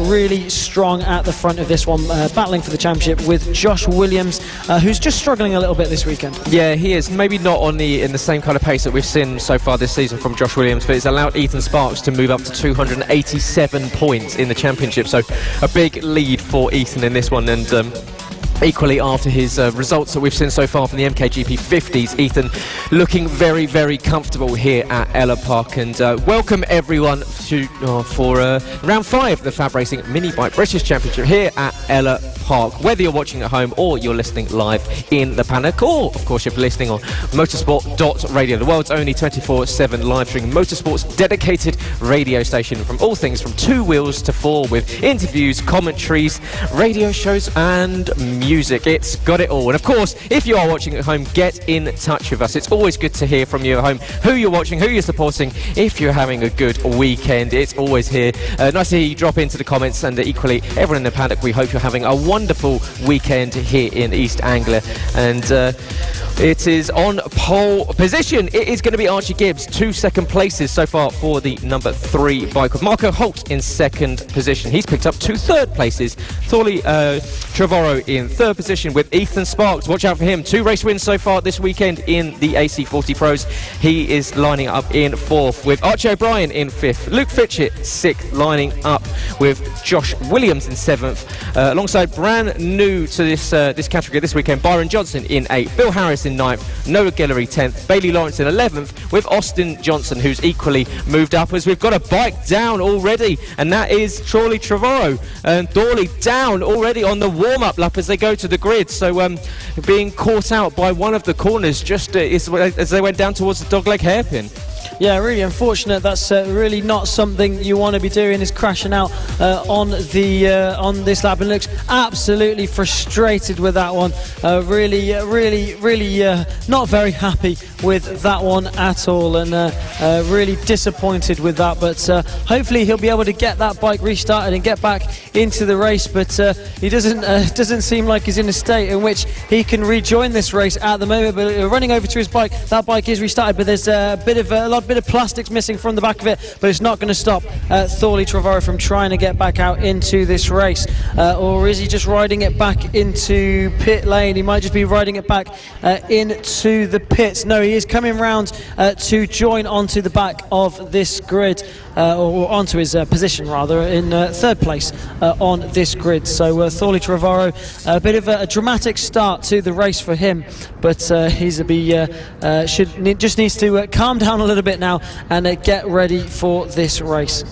really strong at the front of this one, battling for the championship with Josh Williams, who's just struggling a little bit this weekend. Yeah, he is. Maybe not in the same kind of pace that we've seen so far this season from Josh Williams, but it's allowed Ethan Sparks to move up to 287 points in the championship. So a big lead for Ethan in this one, and equally after his results that we've seen so far from the MKGP 50s, Ethan looking very, very comfortable here at Ellough Park. And welcome everyone for round 5 of the Fab Racing Mini Bike British Championship here at Ellough Park. Whether you're watching at home or you're listening live in the paddock, or of course you're listening on motorsport.radio, the world's only 24/7 live streaming motorsports dedicated radio station, from all things from 2 wheels to 4, with interviews, commentaries, radio shows and music. It's got it all. And of course, if you are watching at home, get in touch with us. It's always good to hear from you at home, who you're watching, who you're supporting. If you're having a good weekend, it's always here. Nice to hear you drop into the comments, and equally everyone in the paddock, we hope you're having a wonderful weekend here in East Anglia. And it is on pole position. It is going to be Archie Gibbs, 2 second places so far for the number 3 bike, with Marco Holt in second position. He's picked up 2 third places. Thorley Trevorrow in third position, with Ethan Sparks. Watch out for him. 2 race wins so far this weekend in the AC40 Pros. He is lining up in 4th, with Archie O'Brien in 5th. Luke Fitchett 6th, lining up with Josh Williams in 7th. Alongside brand new to this category this weekend, Byron Johnson in 8th. Bill Harris in 9th. Noah Guillory 10th. Bailey Lawrence in 11th, with Austin Johnson, who's equally moved up, as we've got a bike down already, and that is Thorley Trevorrow. And Thorley down already on the warm-up lap as they go to the grid. So being caught out by one of the corners just as they went down towards the dogleg hairpin. Yeah, really unfortunate. That's really not something you want to be doing, is crashing out on this lap, and looks absolutely frustrated with that one. Really not very happy with that one at all, and really disappointed with that. But hopefully he'll be able to get that bike restarted and get back into the race. But he doesn't seem like he's in a state in which he can rejoin this race at the moment. But running over to his bike, that bike is restarted, but there's a bit of plastics missing from the back of it, but it's not going to stop Thorley Trevorrow from trying to get back out into this race. Or is he just riding it back into pit lane? He might just be riding it back into the pits. No, he is coming round to join onto the back of this grid, or onto his position rather, in 3rd place on this grid. So Thorley Trevorrow, a bit of a dramatic start to the race for him, but just needs to calm down a little bit now and get ready for this race.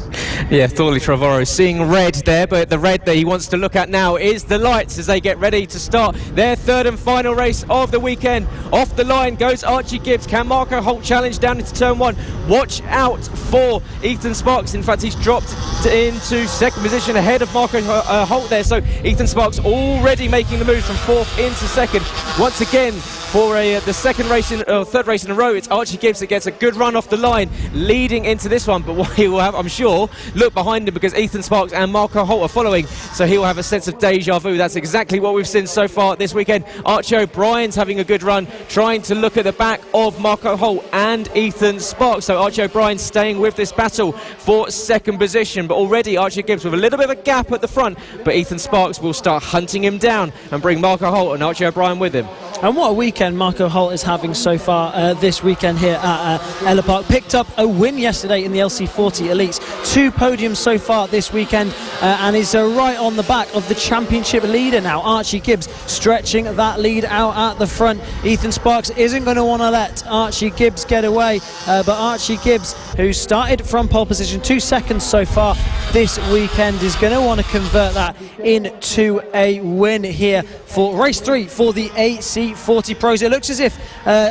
Yeah, Thorley Trevorrow seeing red there, but the red that he wants to look at now is the lights as they get ready to start their 3rd and final race of the weekend. Off the line goes Archie Gibbs. Can Marco Holt challenge down into turn 1? Watch out for Ethan Sparks. In fact, he's dropped into 2nd position ahead of Marco Holt there. So Ethan Sparks already making the move from 4th into 2nd. Once again, for the 3rd race in a row, it's Archie Gibbs that gets a good run off the line leading into this one. But what he will have, I'm sure, look behind him, because Ethan Sparks and Marco Holt are following, so he will have a sense of deja vu. That's exactly what we've seen so far this weekend. Archie O'Brien's having a good run, trying to look at the back of Marco Holt and Ethan Sparks. So Archie O'Brien staying with this battle for 2nd position, but already Archie Gibbs with a little bit of a gap at the front, but Ethan Sparks will start hunting him down and bring Marco Holt and Archie O'Brien with him. And what a weekend Marco Holt is having so far this weekend here at Ellough Park. Picked up a win yesterday in the LC40 Elites. 2 podiums so far this weekend and is right on the back of the championship leader now. Archie Gibbs stretching that lead out at the front. Ethan Sparks isn't going to want to let Archie Gibbs get away, but Archie Gibbs, who started from pole position 2 seconds so far this weekend, is going to want to convert that into a win here for race 3 for the AC40 Pros. It looks as if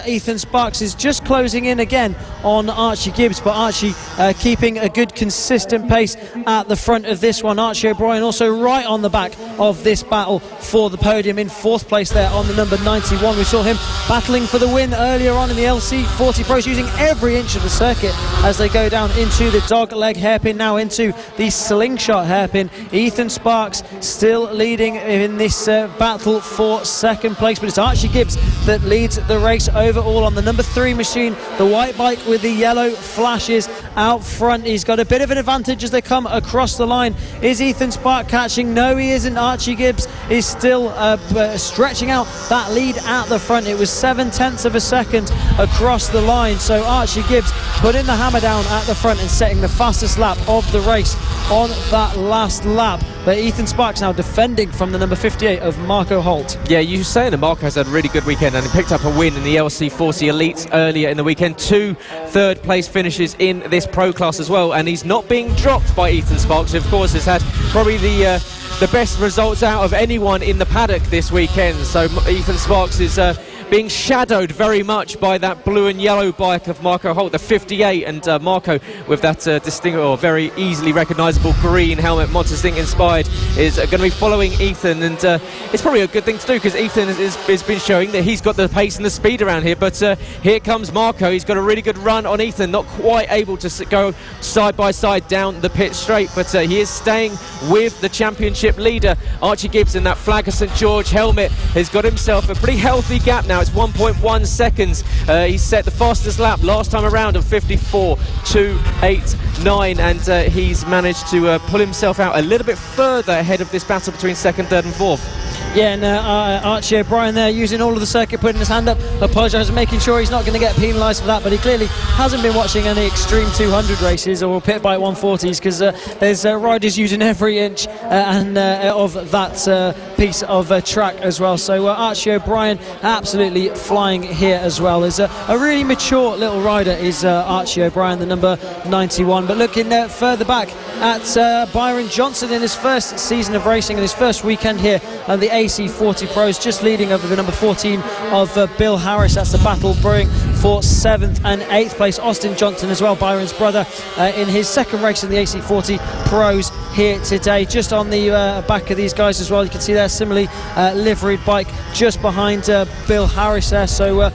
Ethan Sparks is just closing in again on Archie Gibbs, but Archie keeping a good consistent pace at the front of this one. Archie O'Brien also right on the back of this battle for the podium in 4th place there on the number 91. We saw him battling for the win earlier on in the LC40 Pros, using every inch of the circuit as they go down into the dog leg hairpin, now into the slingshot hairpin. Ethan Sparks still leading in this battle for 2nd place, but it's Archie Gibbs that leads the race overall on the number 3 machine, the white bike with the yellow flashes out front. He's got a bit of an advantage as they come across the line. Is Ethan Sparks catching? No, he isn't. Archie Gibbs is still stretching out that lead at the front. It was 7/10 of a second across the line, so Archie Gibbs putting the hammer down at the front and setting the fastest lap of the race on that last lap. But Ethan Sparks now defending from the number 58 of Marco Holt. Yeah, you were saying that Marco has had a really good weekend, and he picked up a win in the LC40 Elites earlier in the weekend. 2 third-place finishes in this pro class as well, and he's not being dropped by Ethan Sparks, who of course has had probably the best results out of anyone in the paddock this weekend. So Ethan Sparks is being shadowed very much by that blue and yellow bike of Marco Holt, the 58, and Marco with that distinct or very easily recognisable green helmet, Montesting inspired, is going to be following Ethan, and it's probably a good thing to do because Ethan has been showing that he's got the pace and the speed around here. But here comes Marco. He's got a really good run on Ethan, not quite able to go side by side down the pit straight, but he is staying with the championship leader. Archie Gibbs in that Flag of St George helmet has got himself a pretty healthy gap now. It's 1.1 seconds. He set the fastest lap last time around of 54.289, and he's managed to pull himself out a little bit further ahead of this battle between 2nd, 3rd and 4th. Yeah, and Archie O'Brien there using all of the circuit, putting his hand up, apologising, making sure he's not going to get penalised for that, but he clearly hasn't been watching any Extreme 200 races or Pit Bike 140s, because there's riders using every inch of that piece of track as well. So Archie O'Brien absolutely flying here as well. Is a really mature little rider is Archie O'Brien, the number 91. But looking further back at Byron Johnson in his first season of racing and his first weekend here at the AC40 Pros, just leading over the number 14 of Bill Harris. That's the battle brewing for 7th and 8th place. Austin Johnson as well, Byron's brother, in his 2nd race in the AC40 Pros here today. Just on the back of these guys as well, you can see their similarly liveried bike just behind Bill Harris there. So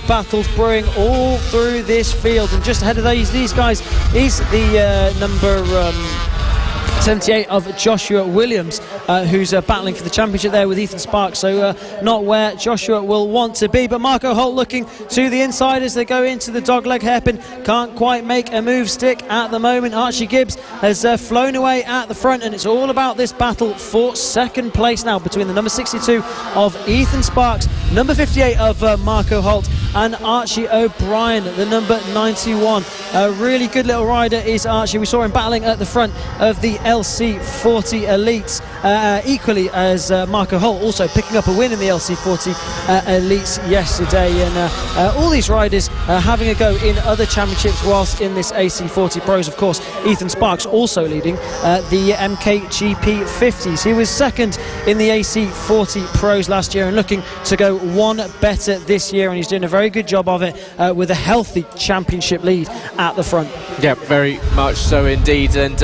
battles brewing all through this field, and just ahead of these guys is the number 78 of Joshua Williams, who's battling for the championship there with Ethan Sparks, so not where Joshua will want to be. But Marco Holt looking to the inside as they go into the dogleg hairpin, can't quite make a move stick at the moment. Archie Gibbs has flown away at the front, and it's all about this battle for 2nd place now between the number 62 of Ethan Sparks, number 58 of Marco Holt, and Archie O'Brien, the number 91. A really good little rider is Archie. We saw him battling at the front of the LC40 Elites, equally as Marco Holt, also picking up a win in the LC40 Elites yesterday. And all these riders having a go in other championships whilst in this AC40 Pros. Of course, Ethan Sparks also leading the MKGP 50s. He was 2nd in the AC40 Pros last year and looking to go one better this year, and he's doing a very good job of it with a healthy championship lead at the front. Yeah, very much so indeed, and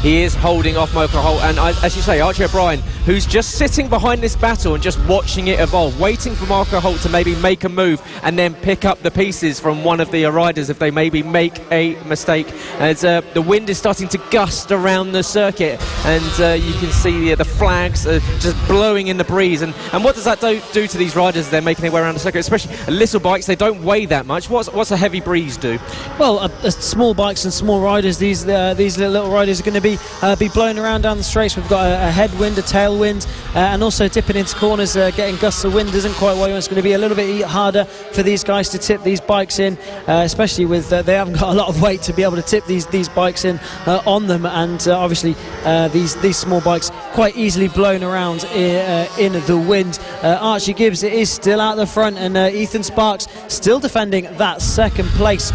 he is holding off Marco Holt, and as you say, Archie O'Brien, who's just sitting behind this battle and just watching it evolve, waiting for Marco Holt to maybe make a move and then pick up the pieces from one of the riders if they maybe make a mistake. As the wind is starting to gust around the circuit, and you can see the flags just blowing in the breeze, and what does that do to these riders as they're making their way around the circuit, especially a little bike bikes, they don't weigh that much. What's a heavy breeze do? Well, small bikes and small riders, these little riders are going to be blown around down the straights. We've got a headwind, a tailwind, and also dipping into corners, getting gusts of wind isn't quite what you want. It's going to be a little bit harder for these guys to tip these bikes in, especially with they haven't got a lot of weight to be able to tip these bikes in on them, and obviously these small bikes quite easily blown around in the wind. Archie Gibbs is still out the front, and Ethan Sparks still defending that second place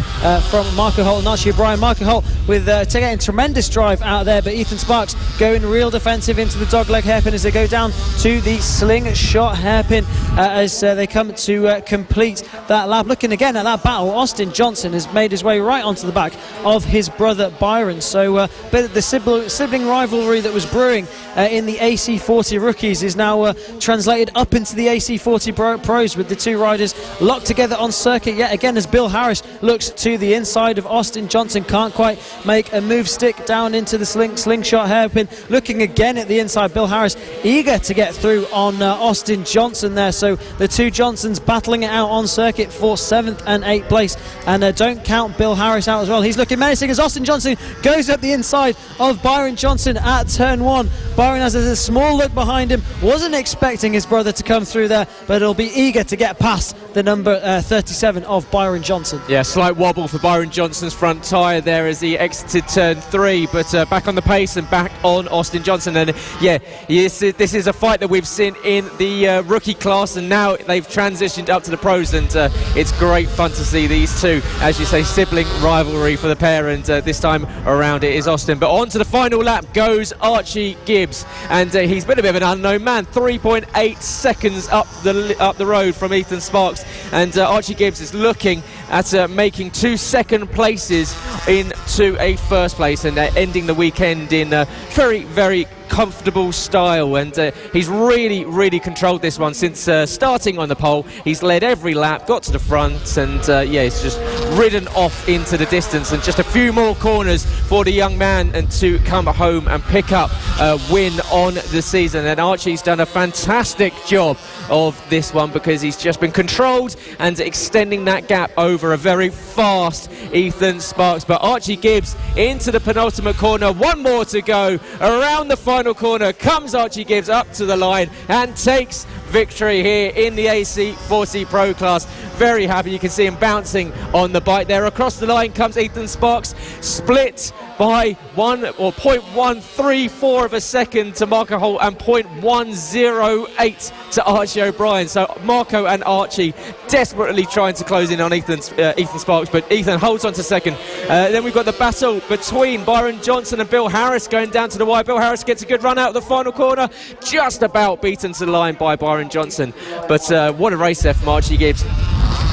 from Marco Holt and Archie O'Brien. Marco Holt with getting tremendous drive out there, but Ethan Sparks going real defensive into the dogleg hairpin as they go down to the slingshot hairpin as they come to complete that lap. Looking again at that battle, Austin Johnson has made his way right onto the back of his brother Byron. So but the sibling rivalry that was brewing in the AC40 rookies is now translated up into the AC40 pros, with the two riders locked together on circuit yet again as Bill Harris looks to the inside of Austin Johnson. Can't quite make a move stick down into the slingshot hairpin. Looking again at the inside, Bill Harris eager to get through on Austin Johnson there. So the two Johnsons battling it out on circuit for 7th and 8th place, and don't count Bill Harris out as well. He's looking menacing as Austin Johnson goes up the inside of Byron Johnson at turn 1. Byron has a small look behind him, wasn't expecting his brother to come through there, but he'll be eager to get past the number 37 of Byron Johnson. Yeah, slight wobble for Byron Johnson's front tyre there as he exited turn 3, but back on the pace and back on Austin Johnson. And yeah, this is a fight that we've seen in the rookie class, and now they've transitioned up to the pros, and it's great fun to see these two, as you say, sibling rivalry for the pair, and this time around it is Austin. But on to the final lap goes Archie Gibbs, and he's been a bit of an unknown man. 3.8 seconds up the road from Ethan Sparks, and Archie Gibbs is looking at making 2 second places into a first place, and ending the weekend in very, very comfortable style. And he's really controlled this one since starting on the pole. He's led every lap, got to the front, and yeah, he's just ridden off into the distance, and just a few more corners for the young man and to come home and pick up a win on the season. And Archie's done a fantastic job of this one, because he's just been controlled and extending that gap over a very fast Ethan Sparks. But Archie Gibbs into the penultimate corner, one more to go. Around the final corner comes Archie Gibbs up to the line and takes victory here in the AC40 Pro class. Very happy. You can see him bouncing on the bike there. Across the line comes Ethan Sparks, split by 0.134 of a second to Marco Holt and 0.108 to Archie O'Brien. So Marco and Archie desperately trying to close in on Ethan Sparks, but Ethan holds on to second. Then we've got the battle between Byron Johnson and Bill Harris going down to the wire. Bill Harris gets a good run out of the final corner, just about beaten to the line by Byron Johnson. But what a race there from Archie Gibbs.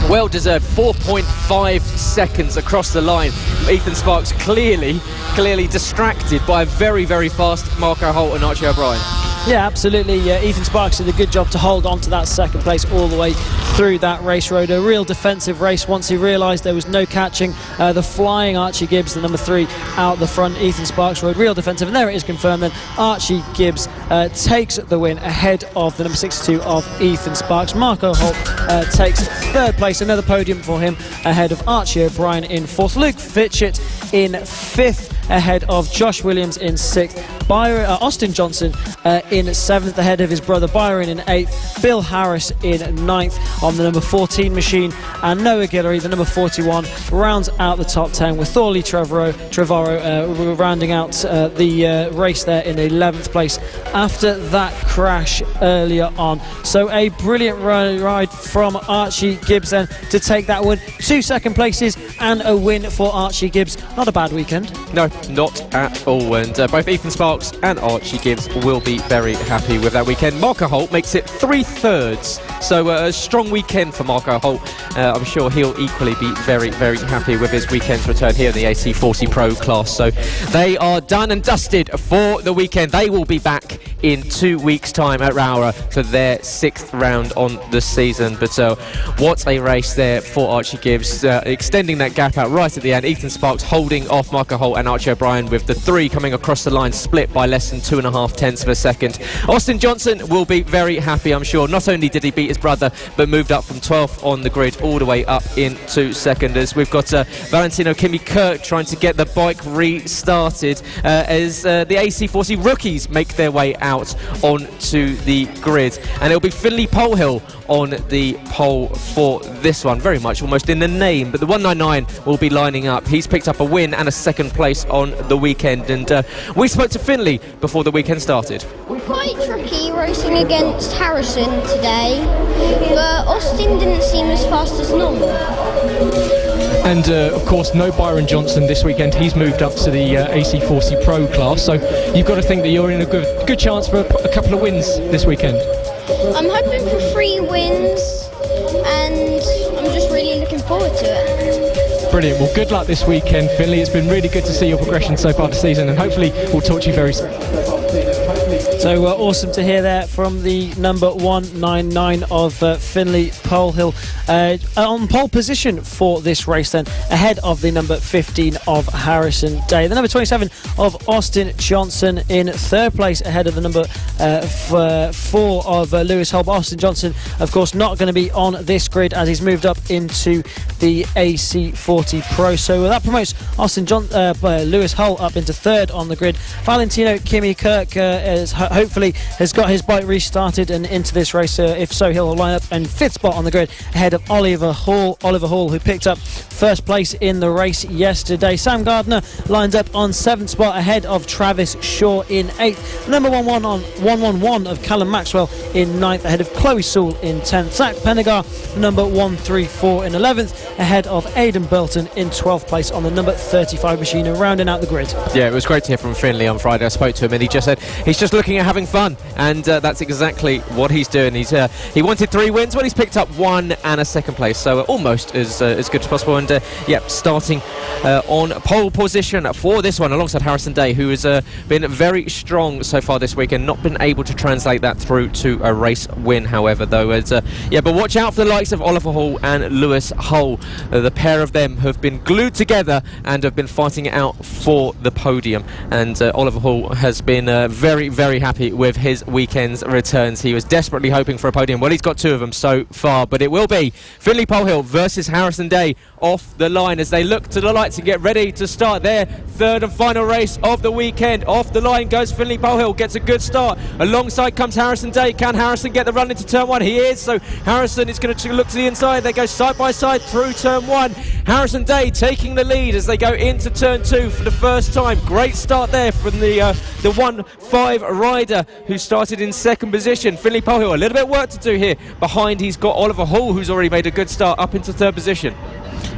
Well deserved. 4.5 seconds across the line. Ethan Sparks clearly distracted by a very, very fast Marco Holt and Archie O'Brien. Yeah, absolutely. Ethan Sparks did a good job to hold on to that second place all the way through that race road. A real defensive race once he realised there was no catching the flying Archie Gibbs, the number 3 out the front. Ethan Sparks rode real defensive, and there it is confirmed then. Archie Gibbs takes the win ahead of the number 62 of Ethan Sparks. Marco Holt takes 3rd place, another podium for him ahead of Archie O'Brien in 4th. Luke Fitchett in 5th ahead of Josh Williams in 6th. Austin Johnson in 7th ahead of his brother Byron in 8th. Bill Harris in 9th on the number 14 machine, and Noah Guillory, the number 41, rounds out the top 10, with Thorley Trevorrow rounding out the race there in 11th place after that crash earlier on. So a brilliant ride from Archie Gibbs then to take that win. 2 second places and a win for Archie Gibbs. Not a bad weekend. No, not at all, and both Ethan Sparks and Archie Gibbs will be very happy with that weekend. Marco Holt makes it 3/3, so a strong weekend for Marco Holt. I'm sure he'll equally be very, very happy with his weekend's return here in the AC40 Pro class. So they are done and dusted for the weekend. They will be back in 2 weeks' time at Rowra for their 6th round on the season. But what a race there for Archie Gibbs, extending that gap out right at the end. Ethan Sparks holding off Marco Holt and Archie O'Brien, with the 3 coming across the line split split by less than 2.5 tenths of a second. Austin Johnson will be very happy, I'm sure. Not only did he beat his brother, but moved up from 12th on the grid all the way up into second. As we've got Valentino Kimi-Kirk trying to get the bike restarted as the AC40 rookies make their way out onto the grid. And it'll be Finley Polhill on the pole for this one, very much almost in the name, but the 199 will be lining up. He's picked up a win and a second place on the weekend, and we spoke to Finley before the weekend started. Quite tricky racing against Harrison today, but Austin didn't seem as fast as normal. And of course no Byron Johnson this weekend. He's moved up to the AC40 Pro class, so you've got to think that you're in a good chance for a couple of wins this weekend. I'm hoping for 3 wins, and I'm just really looking forward to it. Brilliant. Well, good luck this weekend, Finley. It's been really good to see your progression so far this season, and hopefully we'll talk to you very soon. So awesome to hear that from the number 199 of Finley Polhill on pole position for this race, then ahead of the number 15 of Harrison Day. The number 27 of Austin Johnson in third place, ahead of the number 4 of Lewis Hull. Austin Johnson, of course, not going to be on this grid as he's moved up into the AC40 Pro. So that promotes Lewis Hull up into third on the grid. Valentino Kimi-Kirk hopefully has got his bike restarted and into this race. If so, he'll line up in fifth spot on the grid ahead of Oliver Hall, who picked up first place in the race yesterday. Sam Gardner lines up on 7th spot ahead of Travis Shaw in 8th. Number 111 of Callum Maxwell in 9th, ahead of Chloe Sewell in 10th. Zach Pennegar, number 134 in 11th, ahead of Aidan Burton in 12th place on the number 35 machine, and rounding out the grid. Yeah, it was great to hear from Finley on Friday. I spoke to him and he just said he's just looking at having fun, and that's exactly what he's doing. He wanted 3 wins, well, he's picked up 1 and a second place, so almost as good as possible. And starting on pole position for this one alongside Harrison Day, who has been very strong so far this weekend. Not been able to translate that through to a race win, however, though. But watch out for the likes of Oliver Hall and Lewis Hull. The pair of them have been glued together and have been fighting it out for the podium. And Oliver Hall has been very, very happy with his weekend's returns. He was desperately hoping for a podium. Well, he's got 2 of them so far, but it will be Finley Polhill versus Harrison Day off the line as they look to the lights and get ready to start their third and final race of the weekend. Off the line goes Finley Polhill, gets a good start. Alongside comes Harrison Day. Can Harrison get the run into turn 1? He is. So Harrison is going to look to the inside. They go side by side through turn 1. Harrison Day taking the lead as they go into turn 2 for the first time. Great start there from the 1-5 rider who started in second position. Finley Polhill, a little bit of work to do here. Behind he's got Oliver Hall, who's already made a good start up into third position.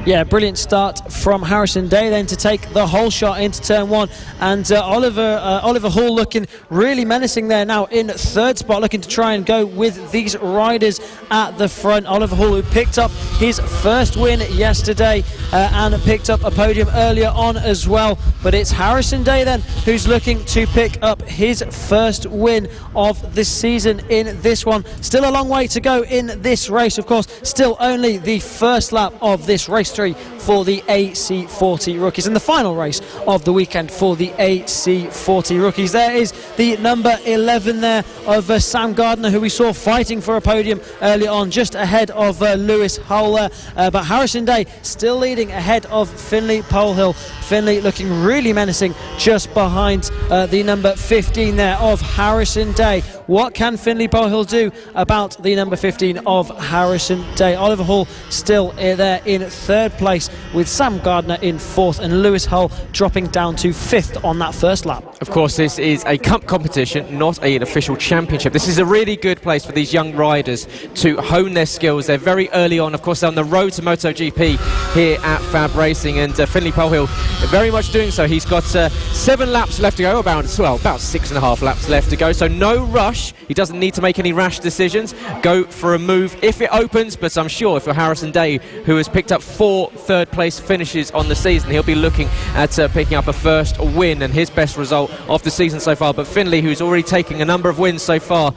Yeah, brilliant start from Harrison Day then to take the whole shot into turn 1, and Oliver Hall looking really menacing there now in third spot, looking to try and go with these riders at the front. Oliver Hall, who picked up his first win yesterday and picked up a podium earlier on as well, but it's Harrison Day then who's looking to pick up his first win of the season in this one. Still a long way to go in this race, of course, still only the first lap of this race 3 for the AC40 rookies, and the final race of the weekend for the AC40 rookies. There is the number 11 there of Sam Gardner, who we saw fighting for a podium early on, just ahead of Lewis Hull, but Harrison Day still leading ahead of Finley Polhill. Finley looking really menacing just behind the number 15 there of Harrison Day. What can Finley Polhill do about the number 15 of Harrison Day? Oliver Hall still there in third place, with Sam Gardner in 4th and Lewis Hull dropping down to 5th on that first lap. Of course, this is a cup competition, not an official championship. This is a really good place for these young riders to hone their skills. They're very early on, of course, they're on the road to MotoGP here at FAB-Racing, and Finley Polhill very much doing so. He's got 7 laps left to go, about 6.5 laps left to go, so no rush. rush. He doesn't need to make any rash decisions. Go for a move if it opens, but I'm sure for Harrison Day, who has picked up 4 third-place finishes on the season, he'll be looking at picking up a first win and his best result of the season so far. But Finley, who's already taking a number of wins so far,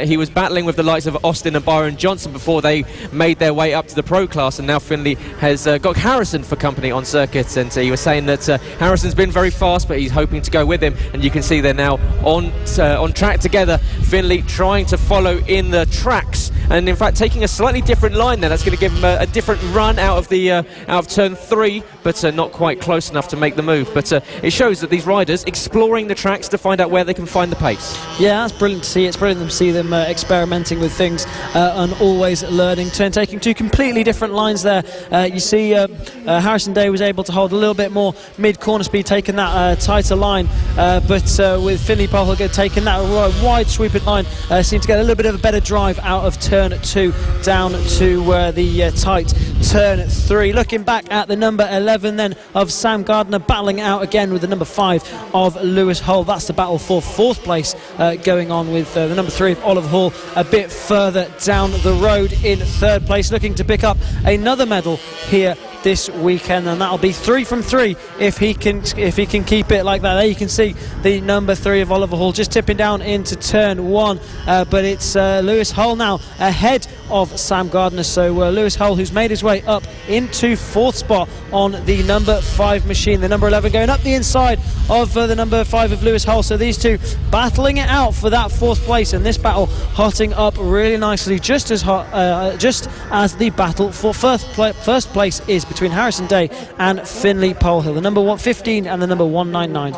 he was battling with the likes of Austin and Byron Johnson before they made their way up to the pro class, and now Finley has got Harrison for company on circuit, and he was saying that Harrison's been very fast, but he's hoping to go with him, and you can see they're now on track together. Finley trying to follow in the tracks, and in fact taking a slightly different line there. That's going to give him a different run out of turn 3, but not quite close enough to make the move. But it shows that these riders exploring the tracks to find out where they can find the pace. Yeah, that's brilliant to see. It's brilliant to see them experimenting with things and always learning, taking 2 completely different lines there. You see Harrison Day was able to hold a little bit more mid-corner speed, taking that tighter line, but with Finley Polhill taking that wide sweeping line, seemed to get a little bit of a better drive out of turn 2 down to the tight turn 3. Looking back at the number 11 then of Sam Gardner, battling out again with the number 5 of Lewis Hull. That's the battle for 4th place going on, with the number 3 of Oliver Hall a bit further down the road in 3rd place, looking to pick up another medal here this weekend, and that'll be 3 from 3 if he can keep it like that. There you can see the number 3 of Oliver Hall just tipping down into turn 1, but it's Lewis Hull now ahead of Sam Gardner. So Lewis Hull, who's made his way up into 4th spot on the number 5 machine, the number 11 going up the inside of the number 5 of Lewis Hull. So these two battling it out for that 4th place, and this battle hotting up really nicely, just as hot, just as the battle for first place is between Harrison Day and Finley Polhill, the number 15 and the number 199.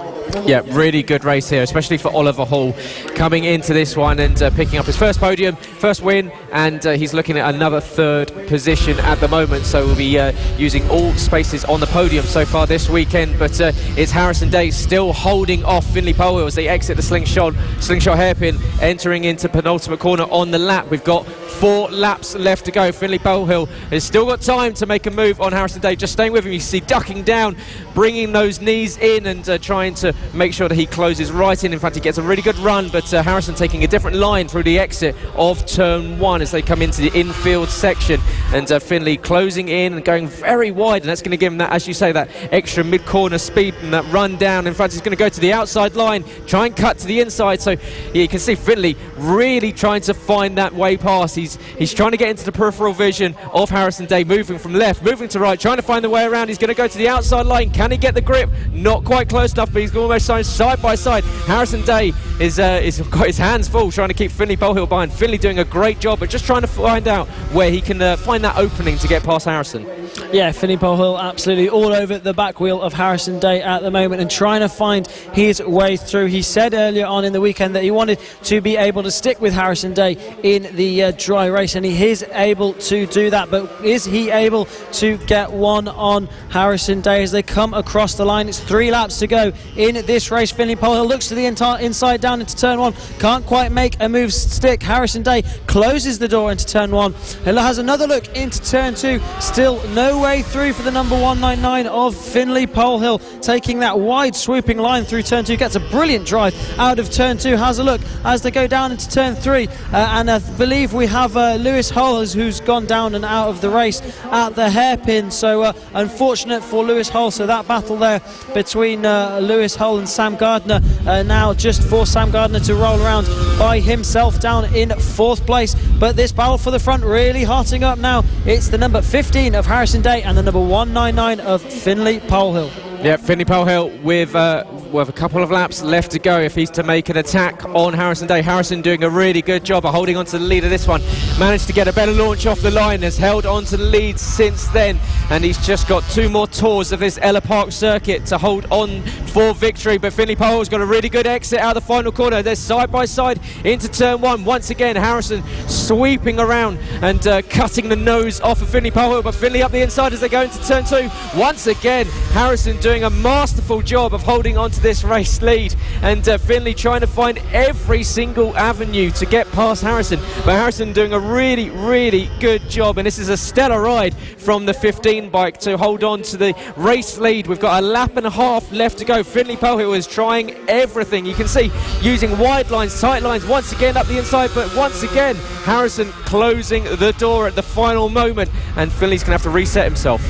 Yeah, really good race here, especially for Oliver Hall coming into this one and picking up his first podium, first win, and he's looking at another 3rd position at the moment, so we'll be using all spaces on the podium so far this weekend. But it's Harrison Day still holding off Finley Polhill as they exit the slingshot hairpin, entering into penultimate corner on the lap. We've got 4 laps left to go. Finley Polhill has still got time to make a move on Harrison Day, just staying with him. You see ducking down, bringing those knees in and trying to make sure that he closes right in. In fact, he gets a really good run, but Harrison taking a different line through the exit of turn 1 as they come into the infield section, and Finley closing in and going very wide, and that's going to give him that, as you say, that extra mid-corner speed and that run down. In fact, he's going to go to the outside line, try and cut to the inside. So yeah, you can see Finley really trying to find that way past. He's trying to get into the peripheral vision of Harrison Day, moving from left, moving to right, trying to find the way around. He's going to go to the outside line. Can he get the grip? Not quite close enough, but he's almost side by side. Harrison Day is got his hands full trying to keep Finley Polhill behind. Finley doing a great job, but just trying to find out where he can find that opening to get past Harrison. Yeah, Finley Polhill absolutely all over the back wheel of Harrison Day at the moment and trying to find his way through. He said earlier on in the weekend that he wanted to be able to stick with Harrison Day in the dry race, and he is able to do that. But is he able to get one on Harrison Day as they come across the line? It's 3 laps to go in this race. Finley Polhill looks to the inside down into turn 1, can't quite make a move stick. Harrison Day closes the door into turn 1. Ellough has another look into turn 2, still no way through for the number 199 of Finley Polhill, taking that wide swooping line through turn 2, gets a brilliant drive out of turn 2. Has a look as they go down into turn 3, and I believe we have Lewis Hull who's gone down and out of the race at the hairpin. So unfortunate for Lewis Hull. So that battle there between Lewis Hull and Sam Gardner, now just for Sam Gardner to roll around by himself down in 4th place. But this battle for the front really hotting up now. It's the number 15 of Harrison Day and the number 199 of Finley Polhill. Yeah, Finley Polhill with a couple of laps left to go if he's to make an attack on Harrison Day. Harrison doing a really good job of holding on to the lead of this one. Managed to get a better launch off the line, has held on to the lead since then, and he's just got 2 more tours of this Ellough Park circuit to hold on for victory. But Finley Polhill's got a really good exit out of the final corner. They're side by side into turn 1. Once again, Harrison sweeping around and cutting the nose off of Finley Polhill, but Finley up the inside as they go into turn 2. Once again, Harrison doing doing a masterful job of holding on to this race lead, and Finley trying to find every single avenue to get past Harrison, but Harrison doing a really, really good job, and this is a stellar ride from the 15 bike to hold on to the race lead. We've got a lap and a half left to go. Finley Polehill is trying everything. You can see using wide lines, tight lines, once again up the inside, but once again Harrison closing the door at the final moment, and Finley's going to have to reset himself.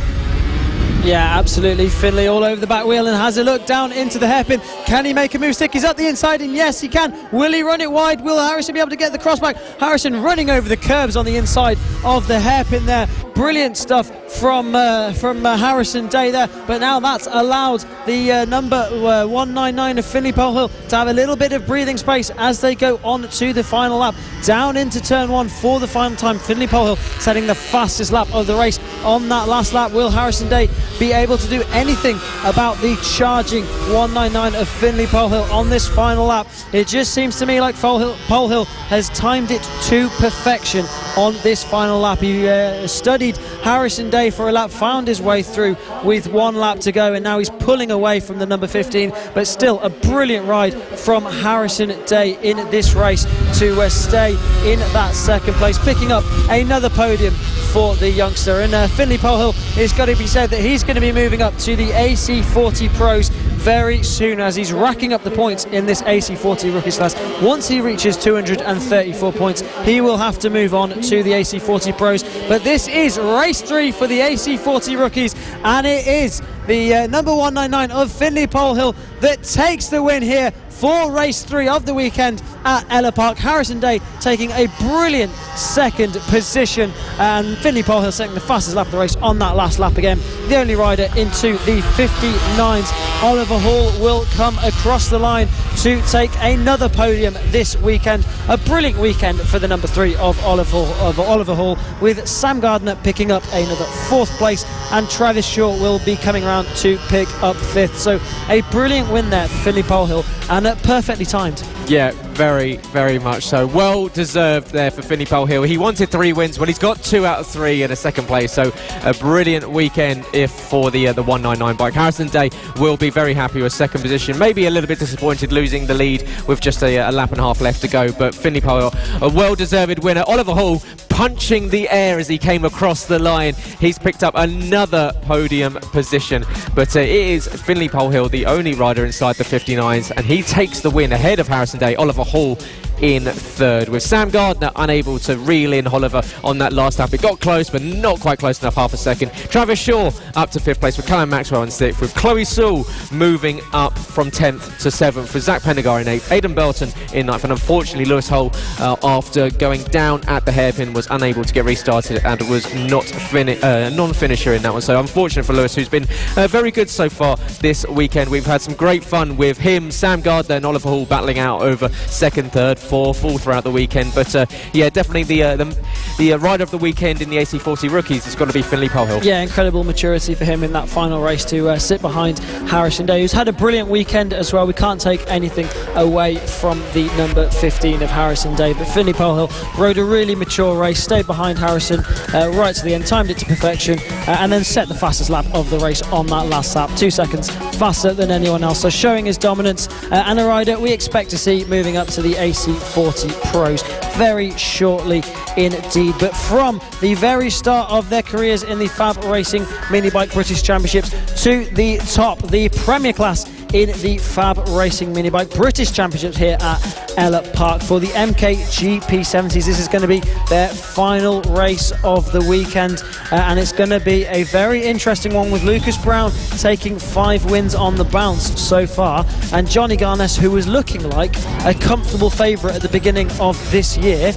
Yeah, absolutely. Finley all over the back wheel and has a look down into the hairpin. Can he make a move stick? He's up the inside, and yes, he can. Will he run it wide? Will Harrison be able to get the crossback? Harrison running over the curbs on the inside of the hairpin there. Brilliant stuff from Harrison Day there, but now that's allowed the number 199 of Finley Polehill to have a little bit of breathing space as they go on to the final lap. Down into turn 1 for the final time. Finley Polehill setting the fastest lap of the race on that last lap. Will Harrison Day be able to do anything about the charging 199 of Finley Polehill on this final lap? It just seems to me like Polehill has timed it to perfection on this final lap. He studied Harrison Day for a lap, found his way through with 1 lap to go, and now he's pulling away from the number 15, but still a brilliant ride from Harrison Day in this race to stay in that second place, picking up another podium for the youngster. And Finley Polehill, it's got to be said that he's going to be moving up to the AC40 Pros very soon, as he's racking up the points in this AC40 Rookies class. Once he reaches 234 points, he will have to move on to the AC40 Pros. But this is race 3 for the AC40 Rookies, and it is the number 199 of Finley Polehill that takes the win here for race 3 of the weekend at Ellough Park. Harrison Day taking a brilliant second position, and Finley Polehill setting the fastest lap of the race on that last lap again. The only rider into the 59s. Oliver Hall will come across the line to take another podium this weekend. A brilliant weekend for the number 3 of Oliver Hall, with Sam Gardner picking up another 4th place, and Travis Shaw will be coming around to pick up 5th. So a brilliant win there for Finley Polehill, and perfectly timed. Yeah, very, very much so. Well deserved there for Finley Polehill. He wanted 3 wins, well, he's got 2 out of 3 in a second place, so a brilliant weekend for the 199 bike. Harrison Day will be very happy with second position, maybe a little bit disappointed losing the lead with just a lap and a half left to go, but Finley Polehill, a well-deserved winner. Oliver Hall punching the air as he came across the line. He's picked up another podium position, but it is Finley Polehill, the only rider inside the 59s, and he takes the win ahead of Harrison Day. Oliver Hall in 3rd, with Sam Gardner unable to reel in Oliver on that last lap. It got close, but not quite close enough, half a second. Travis Shaw up to 5th place, with Callum Maxwell in 6th, with Chloe Sewell moving up from 10th to 7th, with Zach Pendergar in 8th, Aidan Belton in 9th, and unfortunately Lewis Hull, after going down at the hairpin, was unable to get restarted and was not non-finisher in that one. So unfortunate for Lewis, who's been very good so far this weekend. We've had some great fun with him, Sam Gardner and Oliver Hall battling out over 2nd, 3rd, 4th all throughout the weekend. But yeah, definitely the rider of the weekend in the AC40 Rookies has got to be Finley Polehill. Yeah, incredible maturity for him in that final race to sit behind Harrison Day, who's had a brilliant weekend as well. We can't take anything away from the number 15 of Harrison Day, but Finley Polehill rode a really mature race, stayed behind Harrison right to the end, timed it to perfection, and then set the fastest lap of the race on that last lap, 2 seconds faster than anyone else, so showing his dominance, and a rider we expect to see moving up to the AC40 Pros very shortly indeed. But from the very start of their careers in the FAB-Racing Mini Bike British Championships to the top, the Premier Class in the FAB-Racing Mini Bike British Championships here at Ellough Park for the MKGP70s. This is going to be their final race of the weekend, and it's going to be a very interesting one, with Lucas Brown taking 5 wins on the bounce so far, and Johnny Garness, who was looking like a comfortable favourite at the beginning of this year,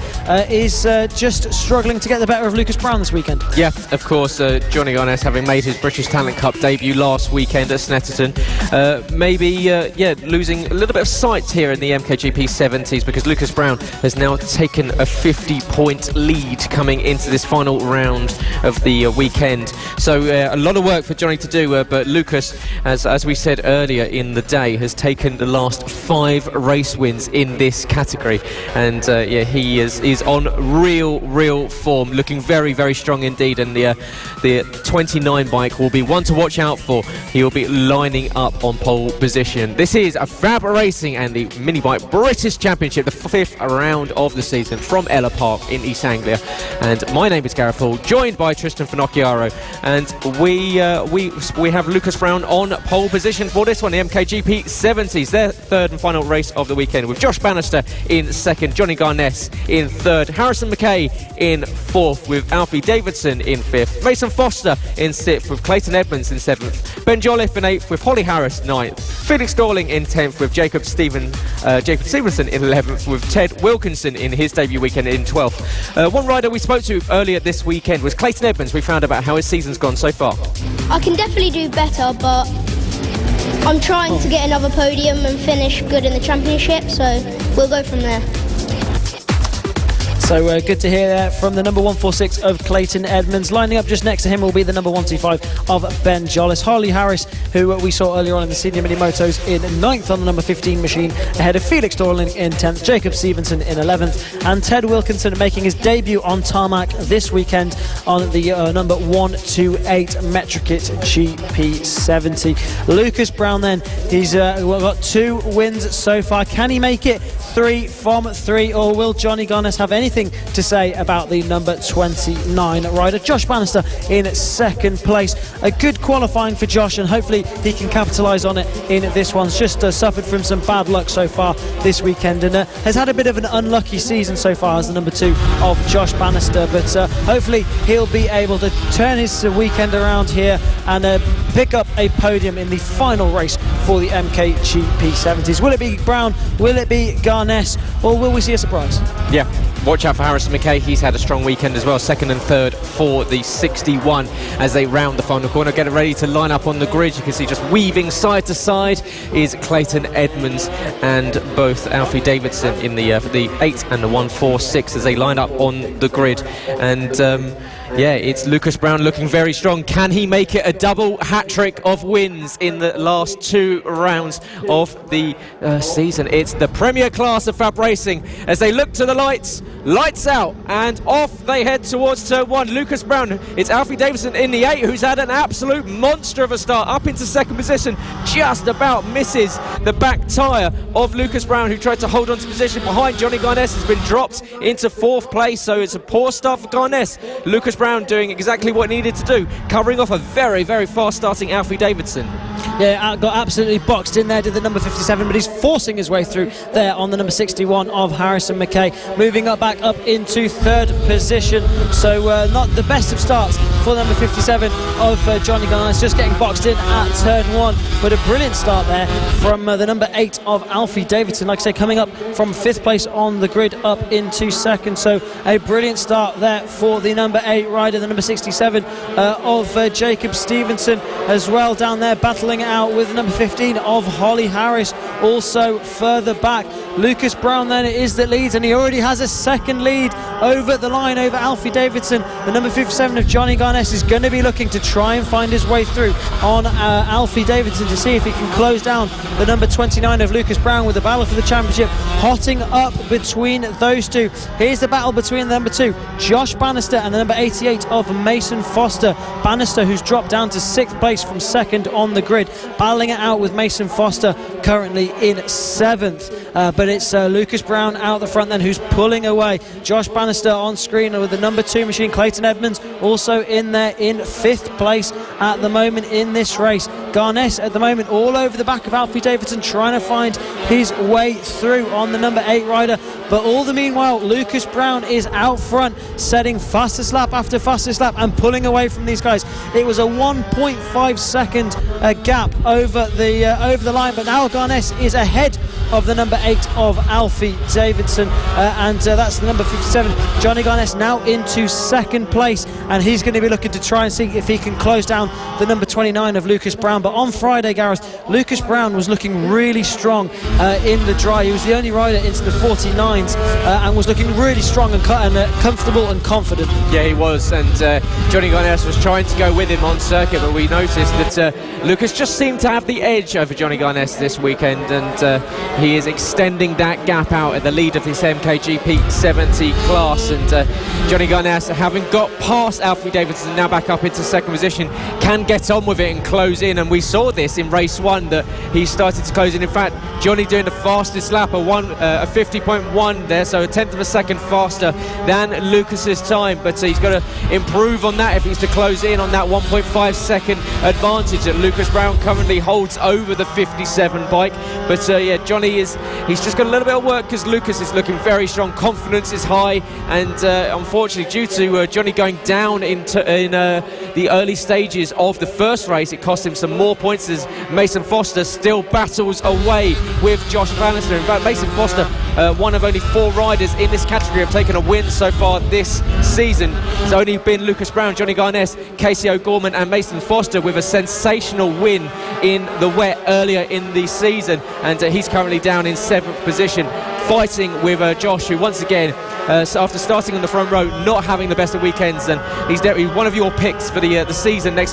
is just struggling to get the better of Lucas Brown this weekend. Yeah, of course, Johnny Garness, having made his British Talent Cup debut last weekend at Snetterton, maybe losing a little bit of sight here in the MKGP 70s, because Lucas Brown has now taken a 50-point lead coming into this final round of the weekend. So a lot of work for Johnny to do, but Lucas, as we said earlier in the day, has taken the last 5 race wins in this category, and yeah, he is on real form, looking very, very strong indeed, and the 29 bike will be one to watch out therefore he will be lining up on pole position. This is a FAB-Racing and the Mini Bike British Championship, the 5th round of the season from Ellough Park in East Anglia. And my name is Gareth, joined by Trystan Finocchiaro, and we have Lucas Brown on pole position for this one, the MKGP 70s, their third and final race of the weekend, with Josh Bannister in second, Johnny Garness in third, Harrison McKay in fourth, with Alfie Davidson in fifth, Mason Foster in sixth, with Clayton Edmonds in seventh, Ben Jolliffe in eighth, with Holly Harris ninth, Felix Dorling in 10th, with Jacob Stevenson in 11th, with Ted Wilkinson in his debut weekend in 12th. One rider we spoke to earlier this weekend was Clayton Edmonds. We found out how his season's gone so far. I can definitely do better, but I'm trying to get another podium and finish good in the championship, so we'll go from there. So good to hear that from the number 146 of Clayton Edmonds. Lining up just next to him will be the number 125 of Ben Jolliffe. Harley Harris, who we saw earlier on in the senior mini motos, in 9th on the number 15 machine, ahead of Felix Dorling in 10th, Jacob Stevenson in 11th, and Ted Wilkinson making his debut on tarmac this weekend on the number 128 Metrokit GP70. Lucas Brown then, he's got 2 wins so far. Can he make it 3 from 3, or will Johnny Garness have anything to say about the number 29 rider? Josh Bannister in second place. A good qualifying for Josh, and hopefully he can capitalise on it in this one. He's just suffered from some bad luck so far this weekend, and has had a bit of an unlucky season so far as the number 2 of Josh Bannister, but hopefully he'll be able to turn his weekend around here and pick up a podium in the final race for the MKGP 70s. Will it be Brown? Will it be Garness? Or will we see a surprise? Yeah, watch out for Harrison McKay. He's had a strong weekend as well, second and third for the 61 as they round the final corner. Get ready to line up on the grid. You can see just weaving side to side is Clayton Edmonds and both Alfie Davidson in the 8 and the 146 as they line up on the grid. And yeah, it's Lucas Brown looking very strong. Can he make it a double hat-trick of wins in the last 2 rounds of the season? It's the premier class of FAB-Racing as they look to the lights out, and off they head towards turn 1. Lucas Brown, it's Alfie Davidson in the 8, who's had an absolute monster of a start, up into second position, just about misses the back tyre of Lucas Brown, who tried to hold on to position behind Johnny Garness. Has been dropped into 4th place, so it's a poor start for Garness. Lucas Brown doing exactly what he needed to do, covering off a very, very fast starting Alfie Davidson. Yeah, got absolutely boxed in there, did the number 57, but he's forcing his way through there on the number 61 of Harrison McKay, moving back up into 3rd position. So not the best of starts for the number 57 of Johnny Garness, just getting boxed in at turn 1, but a brilliant start there from the number 8 of Alfie Davidson, like I say, coming up from 5th place on the grid up into 2nd. So a brilliant start there for the number 8 rider, the number 67 of Jacob Stevenson as well, down there battling it out with number 15 of Holly Harris also further back. Lucas Brown then it is that leads, and he already has a second lead over the line over Alfie Davidson. The number 57 of Johnny Garness is going to be looking to try and find his way through on Alfie Davidson to see if he can close down the number 29 of Lucas Brown, with the battle for the championship hotting up between those two. Here's the battle between the number 2 Josh Bannister and the number 88 of Mason Foster. Bannister, who's dropped down to 6th place from 2nd on the grid, battling it out with Mason Foster currently in 7th, but it's Lucas Brown out the front then who's pulling away. Josh Bannister on screen with the number 2 machine. Clayton Edmonds also in there in 5th place at the moment in this race. Garness at the moment all over the back of Alfie Davidson, trying to find his way through on the number 8 rider, but all the meanwhile Lucas Brown is out front, setting fastest lap after fastest lap and pulling away from these guys. It was a 1.5 second gap over the line, but now Garness is ahead of the number 8 of Alfie Davidson, and that's the number 57 Johnny Garness now into 2nd place, and he's going to be looking to try and see if he can close down the number 29 of Lucas Brown. But on Friday, Gareth, Lucas Brown was looking really strong in the dry. He was the only rider into the 49s and was looking really strong and comfortable and confident. Yeah, he was, and Johnny Garnett was trying to go with him on circuit, but we noticed that Lucas just seemed to have the edge over Johnny Garnett this weekend, and he is extending that gap out at the lead of this MKGP 70 class. And Johnny Garnett, having got past Alfie Davidson, now back up into second position, can get on with it and close in. And we saw this in race 1 that he started to close in. In fact, Johnny doing the fastest lap, a 50.1 there, so a tenth of a second faster than Lucas's time. But he's got to improve on that if he's to close in on that 1.5 second advantage that Lucas Brown currently holds over the 57 bike. But yeah, Johnny he's just got a little bit of work because Lucas is looking very strong, confidence is high, and unfortunately due to Johnny going down in the early stages of the first race, it cost him some more points as Mason Foster still battles away with Josh Bannister. In fact, Mason Foster, one of only 4 riders in this category, have taken a win so far this season. It's only been Lucas Brown, Johnny Garnett, Casey O'Gorman and Mason Foster with a sensational win in the wet earlier in the season, and he's currently down in 7th position, fighting with Josh, who once again, so after starting on the front row, not having the best of weekends, and he's one of your picks for the season next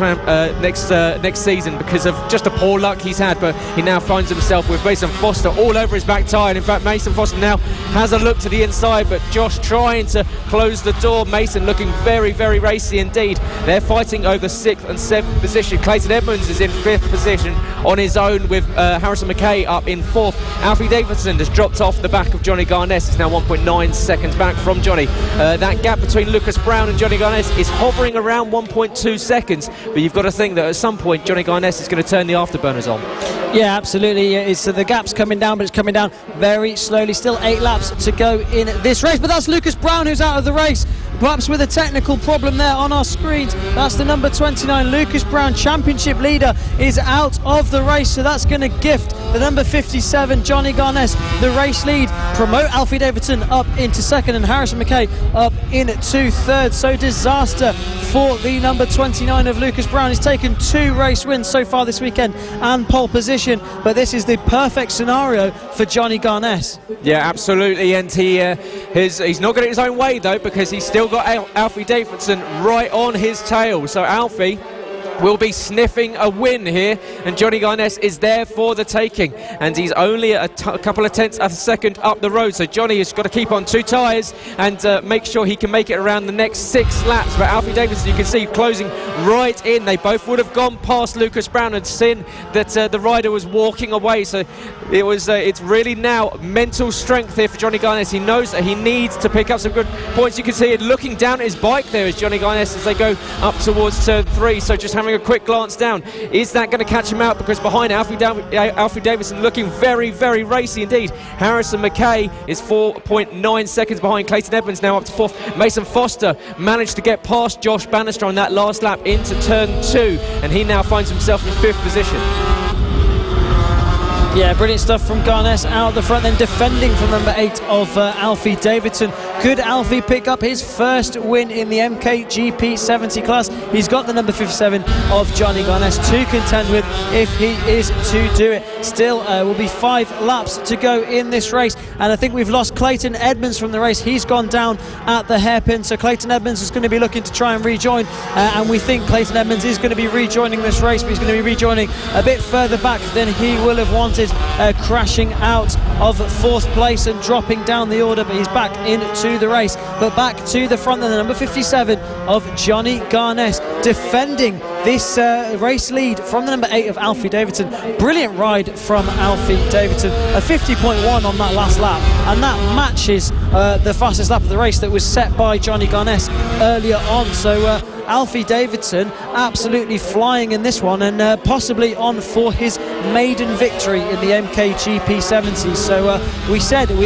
season because of just the poor luck he's had. But he now finds himself with Mason Foster all over his back tyre. And in fact, Mason Foster now has a look to the inside, but Josh trying to close the door. Mason looking very, very racy indeed. They're fighting over 6th and 7th position. Clayton Edmonds is in 5th position on his own with Harrison McKay up in 4th. Alfie Davidson has dropped off the back of Johnny Garnett. It's now 1.9 seconds back from Johnny. That gap between Lucas Brown and Johnny Garnett is hovering around 1.2 seconds, but you've got to think that at some point Johnny Garnett is going to turn the afterburners on. Yeah, absolutely. The gap's coming down, but it's coming down very slowly. Still 8 laps to go in this race, but that's Lucas Brown who's out of the race, perhaps with a technical problem there on our screens. That's the number 29, Lucas Brown, championship leader, is out of the race, so that's going to gift the number 57, Johnny Garnett, the race lead, promote Alfie Davidson up into 2nd and Harrison McKay up into 3rd. So disaster for the number 29 of Lucas Brown. He's taken 2 race wins so far this weekend and pole position, but this is the perfect scenario for Johnny Garnett. Yeah, absolutely, and he's not getting his own way though, because he's still got Alfie Davidson right on his tail. So Alfie will be sniffing a win here, and Johnny Garnett is there for the taking, and he's only a couple of tenths of a second up the road. So Johnny has got to keep on 2 tyres and make sure he can make it around the next 6 laps. But Alfie Davidson, you can see, closing right in. They both would have gone past Lucas Brown and seen that the rider was walking away. So it's really now mental strength here for Johnny Garnett. He knows that he needs to pick up some good points. You can see it looking down at his bike there as Johnny Garnett as they go up towards turn 3. So just having a quick glance down, is that going to catch him out? Because behind Alfie Davidson looking very, very racy indeed. Harrison McKay is 4.9 seconds behind. Clayton Edmonds now up to 4th. Mason Foster managed to get past Josh Bannister on that last lap into turn 2, and he now finds himself in 5th position. Yeah, brilliant stuff from Garnett out the front, then defending from number 8 of Alfie Davidson. Could Alfie pick up his first win in the MKGP 70 class? He's got the number 57 of Johnny Garnett to contend with if he is to do it. Still will be 5 laps to go in this race, and I think we've lost Clayton Edmonds from the race. He's gone down at the hairpin, so Clayton Edmonds is going to be looking to try and rejoin, and we think Clayton Edmonds is going to be rejoining this race, but he's going to be rejoining a bit further back than he will have wanted, crashing out of 4th place and dropping down the order, but he's back into the race. But back to the front then, the number 57 of Johnny Garnett, defending this race lead from the number 8 of Alfie Davidson. Brilliant ride from Alfie Davidson, a 50.1 on that last lap, and that matches the fastest lap of the race that was set by Johnny Garnett earlier on. So Alfie Davidson absolutely flying in this one, and possibly on for his maiden victory in the MKGP 70. So we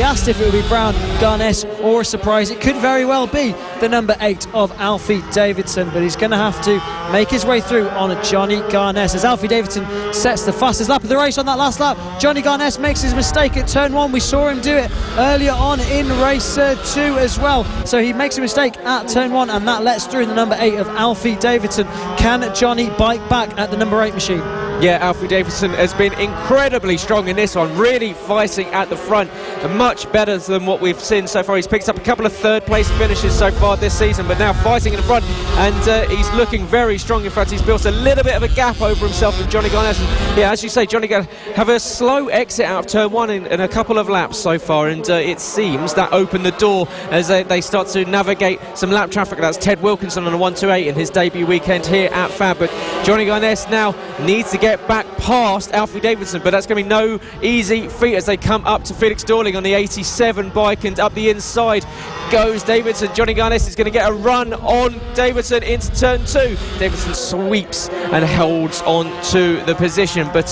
asked if it would be Brown, Garnett or a surprise. It could very well be the number 8 of Alfie Davidson, but he's going to have to make his way through on a Johnny Garnett as Alfie Davidson sets the fastest lap of the race on that last lap. Johnny Garnett makes his mistake at turn 1. We saw him do it earlier on in race 2 as well. So he makes a mistake at turn 1, and that lets through the number 8 of Alfie Davidson. Can Johnny bike back at the number 8 machine? Yeah, Alfie Davidson has been incredibly strong in this one, really fighting at the front, much better than what we've seen so far. He's picked up a couple of third-place finishes so far this season, but now fighting in the front, and he's looking very strong. In fact, he's built a little bit of a gap over himself and Johnny Garnett. Yeah, as you say, Johnny Garnett have a slow exit out of turn one in a couple of laps so far, and it seems that opened the door as they start to navigate some lap traffic. That's Ted Wilkinson on a 128 in his debut weekend here at FAB, but Johnny Garnett now needs to get back past Alfie Davidson, but that's going to be no easy feat as they come up to Felix Dorling on the 87 bike, and up the inside goes Davidson. Johnny Garnett is going to get a run on Davidson into turn two. Davidson sweeps and holds on to the position, but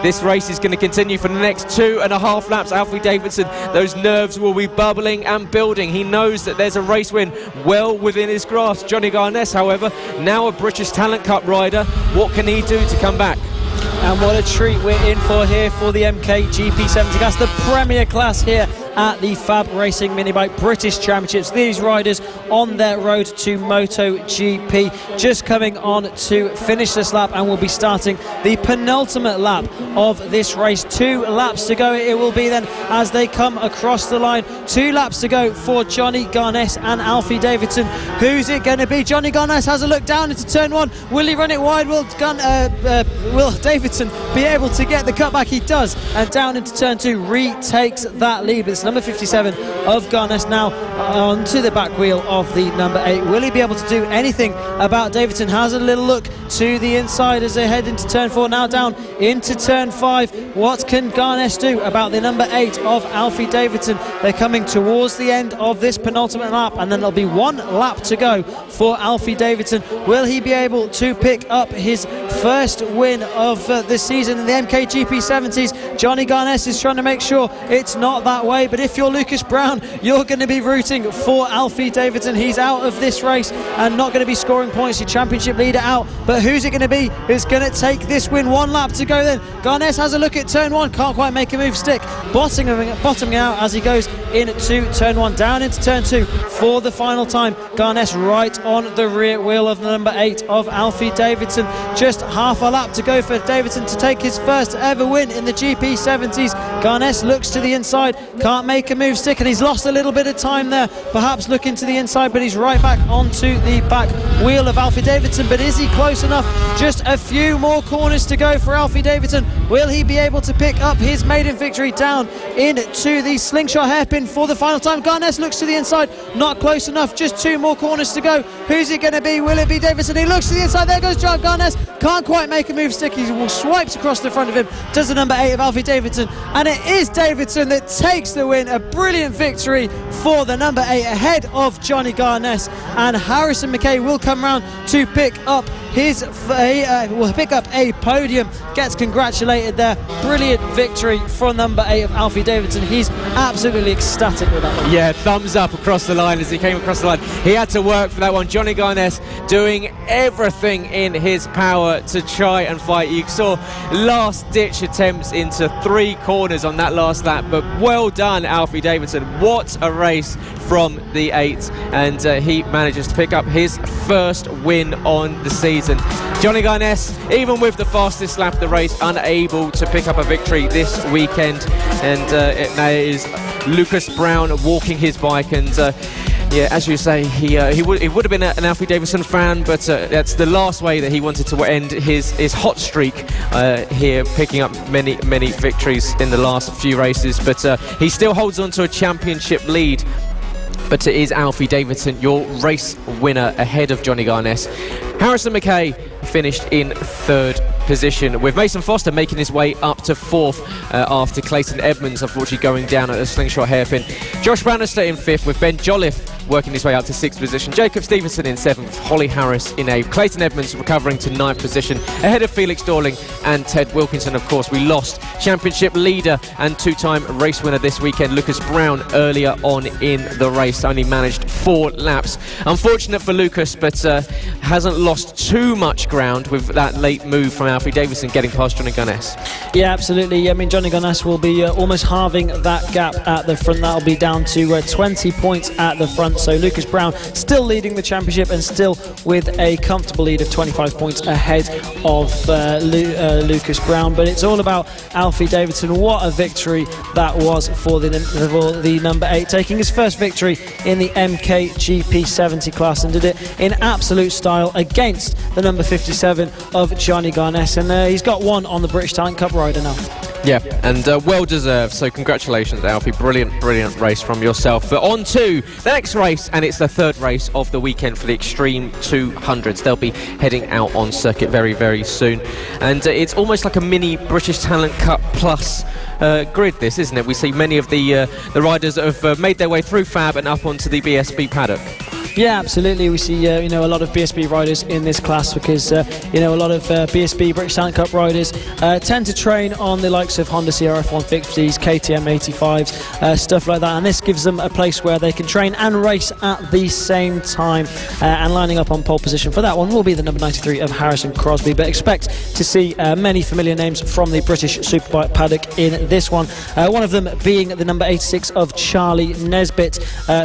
this race is going to continue for the next 2.5 laps. Alfie Davidson, those nerves will be bubbling and building. He knows that there's a race win well within his grasp. Johnny Garnett, however, now a British Talent Cup rider, what can he do to come back? And what a treat we're in for here for the MKGP70 class, the premier class here at the FAB-Racing Minibike British Championships. These riders on their road to MotoGP, just coming on to finish this lap, and will be starting the penultimate lap of this race. 2 laps to go it will be then as they come across the line. 2 laps to go for Johnny Garnett and Alfie Davidson. Who's it going to be? Johnny Garnett has a look down into turn 1. Will he run it wide? Will Davidson be able to get the cutback? He does, and down into turn 2 retakes that lead. It's number 57 of Garnett now onto the back wheel of the number 8. Will he be able to do anything about Davidson? Has a little look to the inside as they head into turn 4, now down into turn 5. What can Garnett do about the number 8 of Alfie Davidson? They're coming towards the end of this penultimate lap, and then there'll be 1 lap to go for Alfie Davidson. Will he be able to pick up his first win of the season in the MKGP 70s? Johnny Garnett is trying to make sure it's not that way, but if you're Lucas Brown, you're going to be rooting for Alfie Davidson. He's out of this race and not going to be scoring points. Your championship leader out, but who's it going to be who's going to take this win? 1 lap to go then. Garnett has a look at turn 1, can't quite make a move stick, bottoming out as he goes into turn 1, down into turn 2 for the final time. Garnett right on the rear wheel of the number 8 of Alfie Davidson. Just half a lap to go for Davidson to take his first ever win in the GP70s. Garnett looks to the inside, can't make a move stick, and he's lost a little bit of time there, perhaps looking to the inside, but he's right back onto the back wheel of Alfie Davidson. But is he close enough? Just a few more corners to go for Alfie Davidson. Will he be able to pick up his maiden victory down into the slingshot hairpin for the final time? Garnett looks to the inside, not close enough, just 2 more corners to go. Who's it going to be? Will it be Davidson? He looks to the inside, there goes John Garnett, can't quite make a move stick. He swipes across the front of him, does the number 8 of Alfie Davidson, and it is Davidson that takes the win. A brilliant victory for the number 8 ahead of Johnny Garnett, and Harrison McKay will come round to pick up a podium. Gets congratulated there. Brilliant victory for number 8 of Alfie Davidson. He's absolutely ecstatic with that one. Yeah, thumbs up across the line as he came across the line. He had to work for that one. Johnny Garnett doing everything in his power to try and fight. You saw last ditch attempts into 3 corners on that last lap, but well done Alfie Davidson. What a race from the 8, and he manages to pick up his first win on the season. Johnny Garnett, even with the fastest lap of the race, unable to pick up a victory this weekend, and it now is Lucas Brown walking his bike, and yeah, as you say, he would have been an Alfie Davidson fan, but that's the last way that he wanted to end his hot streak here, picking up many victories in the last few races, but he still holds on to a championship lead. But it is Alfie Davidson, your race winner, ahead of Johnny Garnett. Harrison McKay finished in 3rd position, with Mason Foster making his way up to 4th after Clayton Edmonds unfortunately going down at a slingshot hairpin. Josh Bannister in 5th, with Ben Jolliffe working his way up to 6th position. Jacob Stevenson in 7th, Holly Harris in 8th. Clayton Edmonds recovering to 9th position, ahead of Felix Dorling and Ted Wilkinson. Of course, we lost championship leader and 2-time race winner this weekend, Lucas Brown, earlier on in the race. Only managed 4 laps. Unfortunate for Lucas, but hasn't lost too much ground with that late move from Alfie Davidson getting past Johnny Garnett. Yeah, absolutely. I mean, Johnny Garnett will be almost halving that gap at the front. That'll be down to 20 points at the front. front. So Lucas Brown still leading the championship and still with a comfortable lead of 25 points ahead of Lucas Brown. But it's all about Alfie Davidson. What a victory that was for the number 8, taking his first victory in the MKGP 70 class, and did it in absolute style against the number 57 of Johnny Garness. And he's got one on the British Talent Cup rider now. Yeah, and well deserved, so congratulations, Alfie. Brilliant race from yourself. But on to the next race, and it's the third race of the weekend for the Extreme 200s. They'll be heading out on circuit very, very soon. And it's almost like a mini British Talent Cup plus grid, this, isn't it? We see many of the riders that have made their way through FAB and up onto the BSB paddock. Yeah, absolutely. We see a lot of BSB riders in this class because a lot of BSB British Talent Cup riders tend to train on the likes of Honda CRF 150s, KTM 85s, stuff like that, and this gives them a place where they can train and race at the same time. And lining up on pole position for that one will be the number 93 of Harrison Crosby, but expect to see many familiar names from the British Superbike paddock in this one. One of them being the number 86 of Charlie Nesbitt,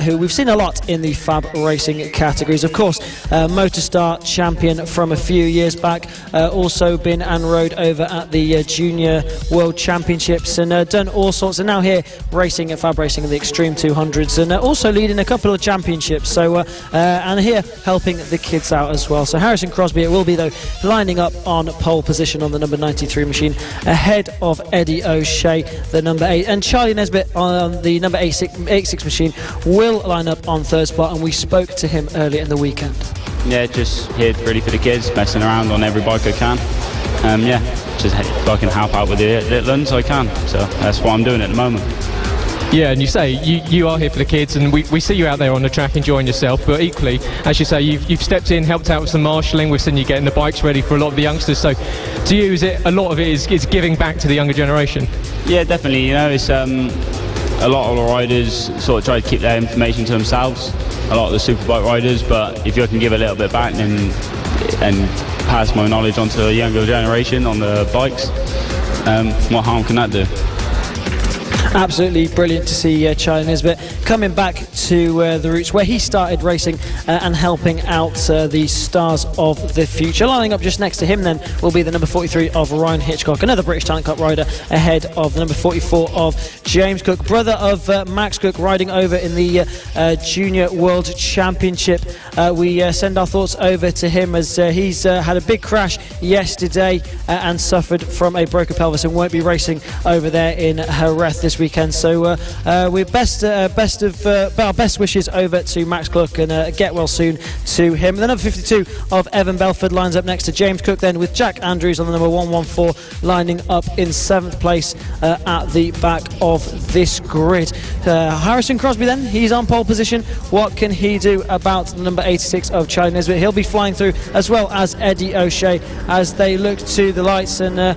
who we've seen a lot in the FAB Racing categories. Of course, Motorstar champion from a few years back, also been and rode over at the Junior World Championships and done all sorts, and now here racing at FAB Racing in the Extreme 200s, and also leading a couple of championships, so and here helping the kids out as well. So Harrison Crosby, it will be though, lining up on pole position on the number 93 machine ahead of Eddie O'Shea, the number 8, and Charlie Nesbitt on the number 86 machine will line up on third spot, and we spoke to him earlier in the weekend. Yeah, just here really for the kids, messing around on every bike I can. Just if I can help out with the little ones I can, so that's what I'm doing at the moment. Yeah, and you say you are here for the kids, and we see you out there on the track enjoying yourself, but equally, as you say, you've stepped in, helped out with some marshalling. We've seen you getting the bikes ready for a lot of the youngsters, so to you, is it a lot of it is giving back to the younger generation? Yeah, definitely. It's a lot of the riders sort of try to keep their information to themselves, a lot of the superbike riders, but if you can give a little bit back and pass my knowledge onto the younger generation on the bikes, what harm can that do? Absolutely brilliant to see Charlie Nesbitt coming back to the roots where he started racing and helping out the stars of the future. Lining up just next to him then will be the number 43 of Ryan Hitchcock, another British Talent Cup rider, ahead of the number 44 of James Cook, brother of Max Cook, riding over in the Junior World Championship. We send our thoughts over to him as he's had a big crash yesterday and suffered from a broken pelvis and won't be racing over there in Jerez this weekend. So we're our best wishes over to Max Cook and get well soon to him. The number 52 of Evan Belford lines up next to James Cook then, with Jack Andrews on the number 114 lining up in 7th place at the back of this grid. Harrison Crosby then, he's on pole position. What can he do about the number 86 of Charlie Nesbitt? He'll be flying through, as well as Eddie O'Shea, as they look to the lights, and a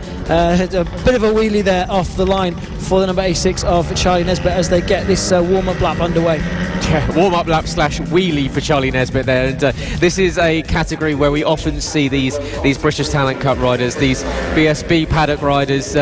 bit of a wheelie there off the line for the number 86 of Charlie Nesbitt as they get this warm-up lap underway. Yeah, warm-up lap / wheelie for Charlie Nesbitt there, and this is a category where we often see these British Talent Cup riders, these BSB paddock riders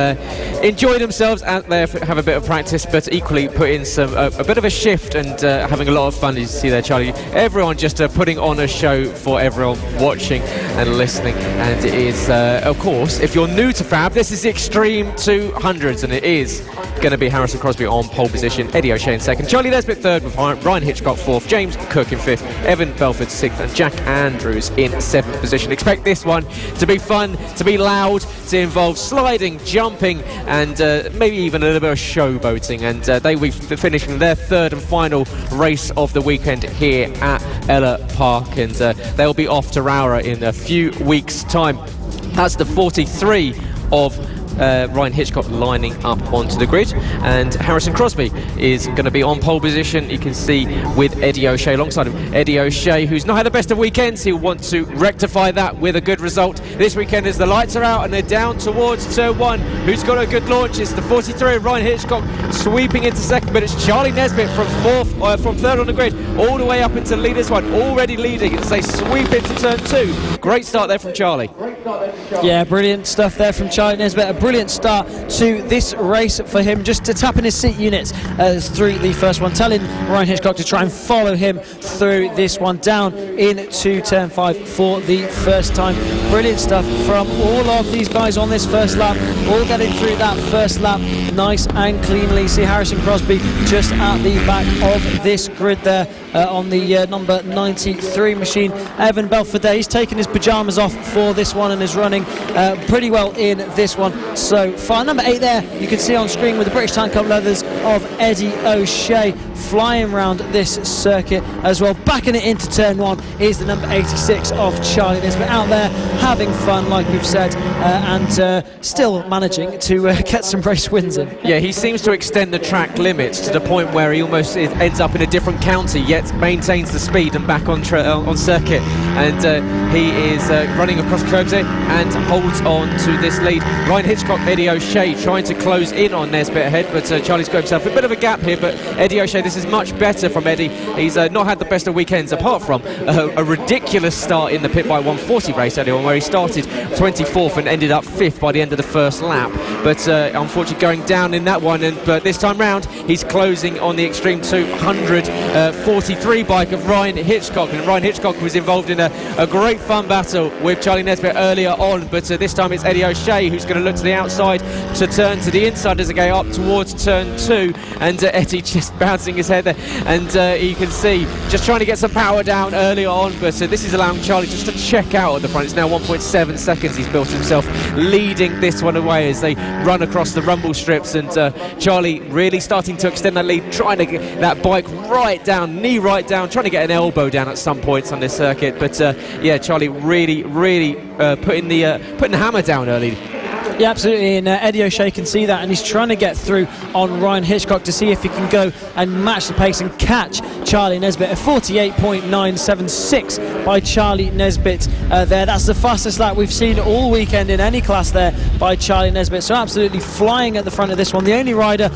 enjoy themselves out there, have a bit of practice, but equally put in a bit of a shift and having a lot of fun. As you see there, Charlie, everyone just putting on a show for everyone watching and listening. And it is, of course, if you're new to FAB, this is Extreme 200s, and it is going to be Harrison Crosby on pole position, Eddie O'Shea in 2nd, Charlie Nesbitt 3rd, with Ryan Hitchcock 4th, James Cook in 5th, Evan Belford 6th, and Jack Andrews in 7th position. Expect this one to be fun, to be loud, to involve sliding, jumping, and maybe even a little bit of showboating. And they will be finishing their 3rd and final race of the weekend here at Ellough Park, and they'll be off to Rowrah in a few weeks' time. That's the 43 of Ryan Hitchcock lining up onto the grid, and Harrison Crosby is going to be on pole position. You can see with Eddie O'Shea alongside him. Eddie O'Shea, who's not had the best of weekends, he'll want to rectify that with a good result this weekend as the lights are out and they're down towards turn 1. Who's got a good launch? It's the 43 of Ryan Hitchcock sweeping into 2nd, but it's Charlie Nesbitt from 3rd on the grid all the way up into leaders 1, already leading as they sweep into turn 2. Great start there from Charlie. Yeah, brilliant stuff there from Charlie Nesbitt. brilliant start to this race for him, just to tap in his seat units through the first one, telling Ryan Hitchcock to try and follow him through this one, down into turn 5 for the first time. Brilliant stuff from all of these guys on this first lap, all getting through that first lap nice and cleanly. See Harrison Crosby just at the back of this grid there on the number 93 machine. Evan Belford there, he's taken his pyjamas off for this one and is running pretty well in this one so far. Number 8 there, you can see on screen with the British Talent Cup leathers of Eddie O'Shea, flying round this circuit as well. Backing it into turn 1 is the number 86 of Charlie Nisbet, out there having fun, like we've said, and still managing to get some race wins in. Yeah, he seems to extend the track limits to the point where he almost ends up in a different county, yet maintains the speed and back on circuit. And he is running across curbs here and holds on to this lead. Ryan Hitchcock, Eddie O'Shea trying to close in on Nesbitt ahead, but Charlie's got himself a bit of a gap here. But Eddie O'Shea, this is much better from Eddie. He's not had the best of weekends, apart from a ridiculous start in the Pit Bike 140 race earlier on, where he started 24th and ended up 5th by the end of the first lap. But unfortunately going down in that one, but this time round he's closing on the Extreme 200 43 bike of Ryan Hitchcock, and Ryan Hitchcock was involved in a great fun battle with Charlie Nesbitt earlier on, but this time it's Eddie O'Shea who's going to look to the outside to turn to the inside as they go up towards turn 2, and Eddie just bouncing his head there, and you can see just trying to get some power down earlier on, but this is allowing Charlie just to check out at the front. It's now 1.7 seconds he's built himself, leading this one away as they run across the rumble strips, and Charlie really starting to extend that lead, trying to get that bike right down, knee right down, trying to get an elbow down at some points on this circuit. But yeah, Charlie really putting the hammer down early. Yeah, absolutely, and Eddie O'Shea can see that, and he's trying to get through on Ryan Hitchcock to see if he can go and match the pace and catch Charlie Nesbitt. A 48.976 by Charlie Nesbitt there. That's the fastest lap we've seen all weekend in any class there by Charlie Nesbitt, so absolutely flying at the front of this one. The only rider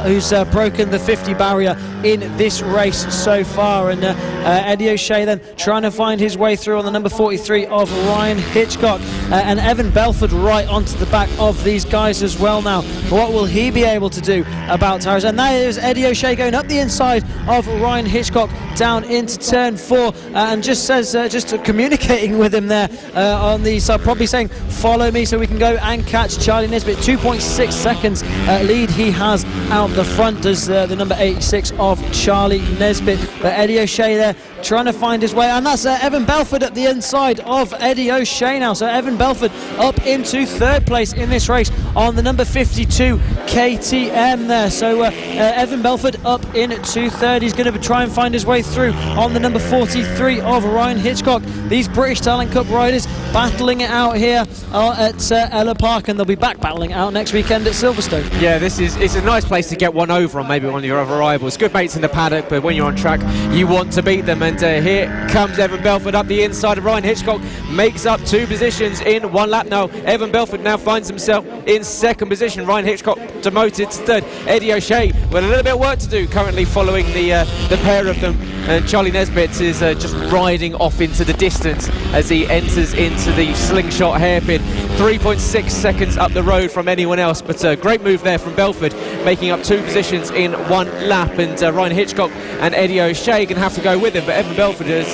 who's broken the 50 barrier in this race so far, and Eddie O'Shea then trying to find his way through on the number 43 of Ryan Hitchcock, and Evan Belford right onto the back of these guys as well now. What will he be able to do about Tyrus? And there is Eddie O'Shea going up the inside of Ryan Hitchcock down into turn 4, and just says, just communicating with him there on the side, probably saying follow me so we can go and catch Charlie Nesbitt. 2.6 seconds lead he has out the front, does the number 86 of Charlie Nesbitt. But Eddie O'Shea there trying to find his way, and that's Evan Belford at the inside of Eddie O'Shea now. So Evan Belford up into 3rd place in this race on the number 52 KTM there. So Evan Belford up into 3rd. He's going to try and find his way through on the number 43 of Ryan Hitchcock. These British Talent Cup riders battling it out here at Ellough Park, and they'll be back battling it out next weekend at Silverstone. Yeah, it's a nice place to get one over on maybe one of your other rivals. Good mates in the paddock, but when you're on track you want to beat them, and here comes Evan Belford up the inside of Ryan Hitchcock, makes up 2 positions in 1 lap now. Evan Belford now finds himself in 2nd position. Ryan Hitchcock demoted to 3rd. Eddie O'Shea with a little bit of work to do currently following the pair of them, and Charlie Nesbitt is just riding off into the distance as he enters into the slingshot hairpin. 3.6 seconds up the road from anyone else, but a great move there from Belford, making up 2 positions in 1 lap, and Ryan Hitchcock and Eddie O'Shea can have to go with him, but Evan Belford is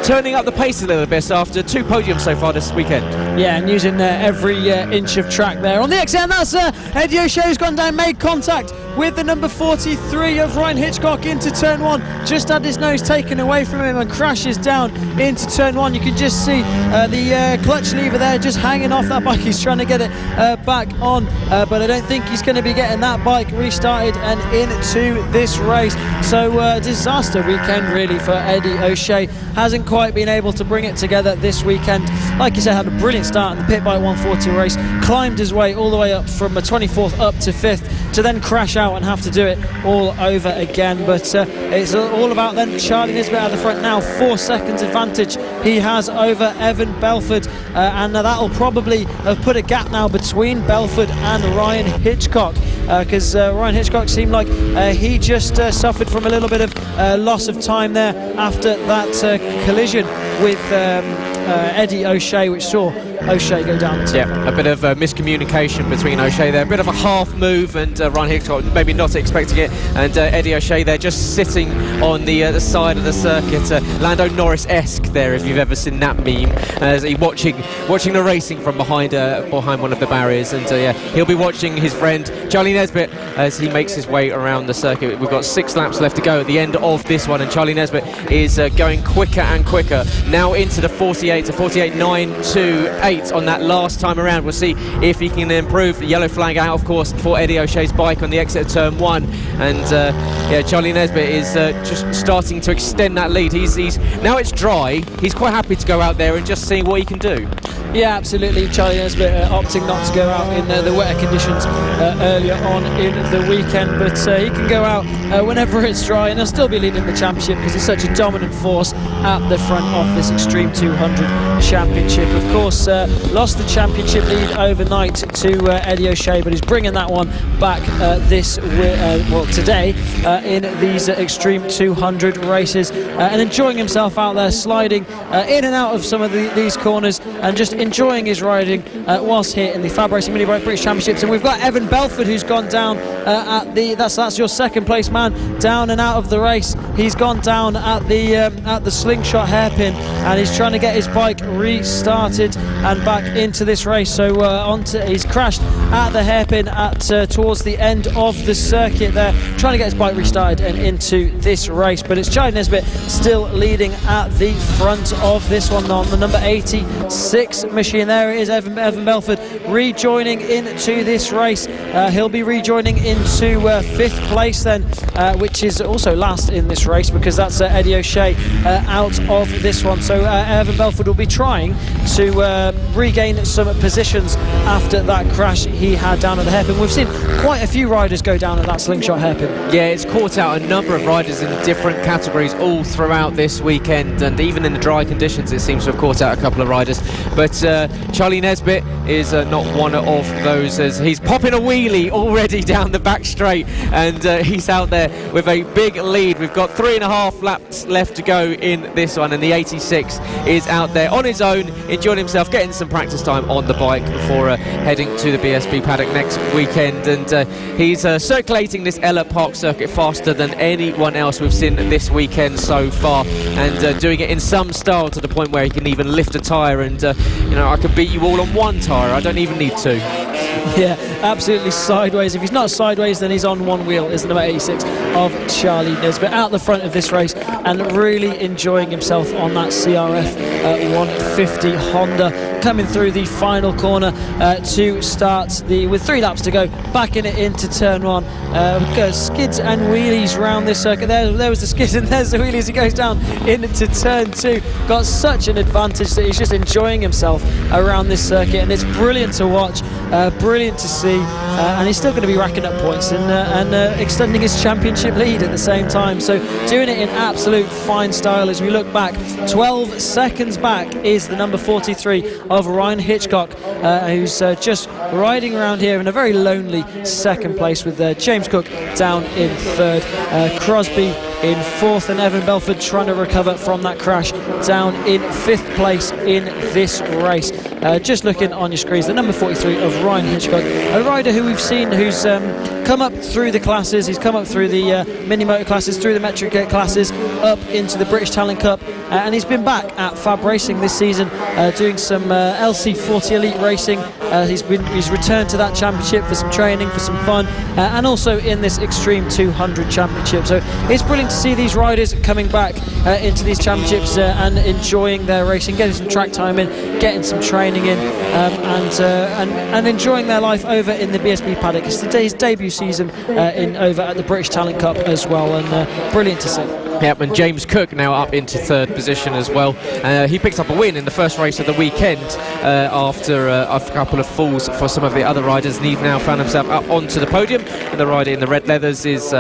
turning up the pace a little bit after 2 podiums so far this weekend. Yeah, and using every inch of track there. On the XM, that's Eddie O'Shea who's gone down, made contact with the number 43 of Ryan Hitchcock into turn 1, just had his nose taken away from him and crashes down into turn 1. You can just see the clutch lever there just hanging off that bike. He's trying to get it back on, but I don't think he's going to be getting that bike restarted and into this race. So disaster weekend really for Eddie O'Shea. Hasn't quite been able to bring it together this weekend. Like you said, had a brilliant start in the Pit Bike 140 race, climbed his way all the way up from 24th up to 5th, to then crash out and have to do it all over again. But it's all about then Charlie Nisbet at the front now. 4 seconds advantage he has over Evan Belford, and that'll probably have put a gap now between Belford and Ryan Hitchcock, because Ryan Hitchcock seemed like he just suffered from a little bit of loss of time there after that collision with Eddie O'Shea, which saw O'Shea go down. Yeah, a bit of miscommunication between O'Shea there, a bit of a half move, and Ryan Hitchcock maybe not expecting it, and Eddie O'Shea there just sitting on the side of the circuit, Lando Norris-esque there, if you've ever seen that meme, as he watching the racing from behind one of the barriers, and he'll be watching his friend Charlie Nesbitt as he makes his way around the circuit. We've got 6 laps left to go at the end of this one, and Charlie Nesbitt is going quicker and quicker now into the 48 to 48.928 on that last time around. We'll see if he can improve. The yellow flag out, of course, for Eddie O'Shea's bike on the exit of turn 1, and Charlie Nesbitt is just starting to extend that lead. He's now it's dry. He's quite happy to go out there and just see what he can do. Yeah, absolutely. Charlie Nesbitt opting not to go out in the wetter conditions earlier on in the weekend, but he can go out whenever it's dry, and he'll still be leading the championship because he's such a dominant force at the front of this Extreme 200 championship. Of course, lost the championship lead overnight to Eddie O'Shea, but he's bringing that one back today in these Extreme 200 races, and enjoying himself out there, sliding in and out of some of these corners, and just enjoying his riding whilst here in the FAB-Racing Mini Bike British Championships. And we've got Evan Belford, who's gone down that's your second place man, down and out of the race. He's gone down at the slingshot hairpin, and he's trying to get his bike restarted and back into this race. So he's crashed at the hairpin towards the end of the circuit there, trying to get his bike restarted and into this race. But it's Charlie Nesbitt still leading at the front of this one on the number 86 machine. There it is, Evan Belford rejoining into this race. He'll be rejoining into 5th place then, which is also last in this race, because that's Eddie O'Shea out of this one. So Evan Belford will be trying to regain some positions after that crash he had down at the hairpin. We've seen quite a few riders go down at that slingshot hairpin. Yeah, it's caught out a number of riders in different categories all throughout this weekend, and even in the dry conditions it seems to have caught out a couple of riders. But Charlie Nesbitt is not one of those, as he's popping a wheelie already down the back straight, and he's out there with a big lead. We've got 3.5 laps left to go in this one, and the 86 is out there on his own, enjoying himself, getting some practice time on the bike before heading to the BSB paddock next weekend. And he's circulating this Ellough Park circuit faster than anyone else we've seen this weekend so far, and doing it in some style to the point where he can even lift a tyre, and I could beat you all on one tyre, I don't even need 2. Yeah, absolutely sideways. If he's not sideways, then he's on one wheel, is the number 86 of Charlie Nesbitt out the front of this race, and really enjoying himself on that CRF 150 Honda, coming through the final corner to start with 3 laps to go, backing it into turn 1. Skids and wheelies round this circuit. There was the skids, and there's the wheelies. He goes down into turn 2. Got such an advantage that he's just enjoying himself around this circuit, and it's brilliant to watch, brilliant to see, and he's still going to be racking up points and extending his championship lead at the same time. So doing it in absolute fine style. As we look back, 12 seconds back is the number 43 of Ryan Hitchcock, who's just riding around here in a very lonely second place, with James Cook down in 3rd, Crosby in 4th, and Evan Belford trying to recover from that crash down in 5th place in this race. Just looking on your screens, the number 43 of Ryan Hitchcock, a rider who we've seen who's come up through the classes. He's come up through the mini motor classes, through the metric classes, up into the British Talent Cup, and he's been back at FAB-Racing this season, doing some LC40 Elite racing. He's returned to that championship for some training, for some fun, and also in this Extreme 200 championship. So it's brilliant to see these riders coming back into these championships and enjoying their racing, getting some track time in, getting some training in, and enjoying their life over in the BSB paddock. It's his debut season over at the British Talent Cup as well, and brilliant to see. Yep, and James Cook now up into 3rd position as well. He picked up a win in the first race of the weekend after a couple of falls for some of the other riders, and he's now found himself up onto the podium. And the rider in the red leathers is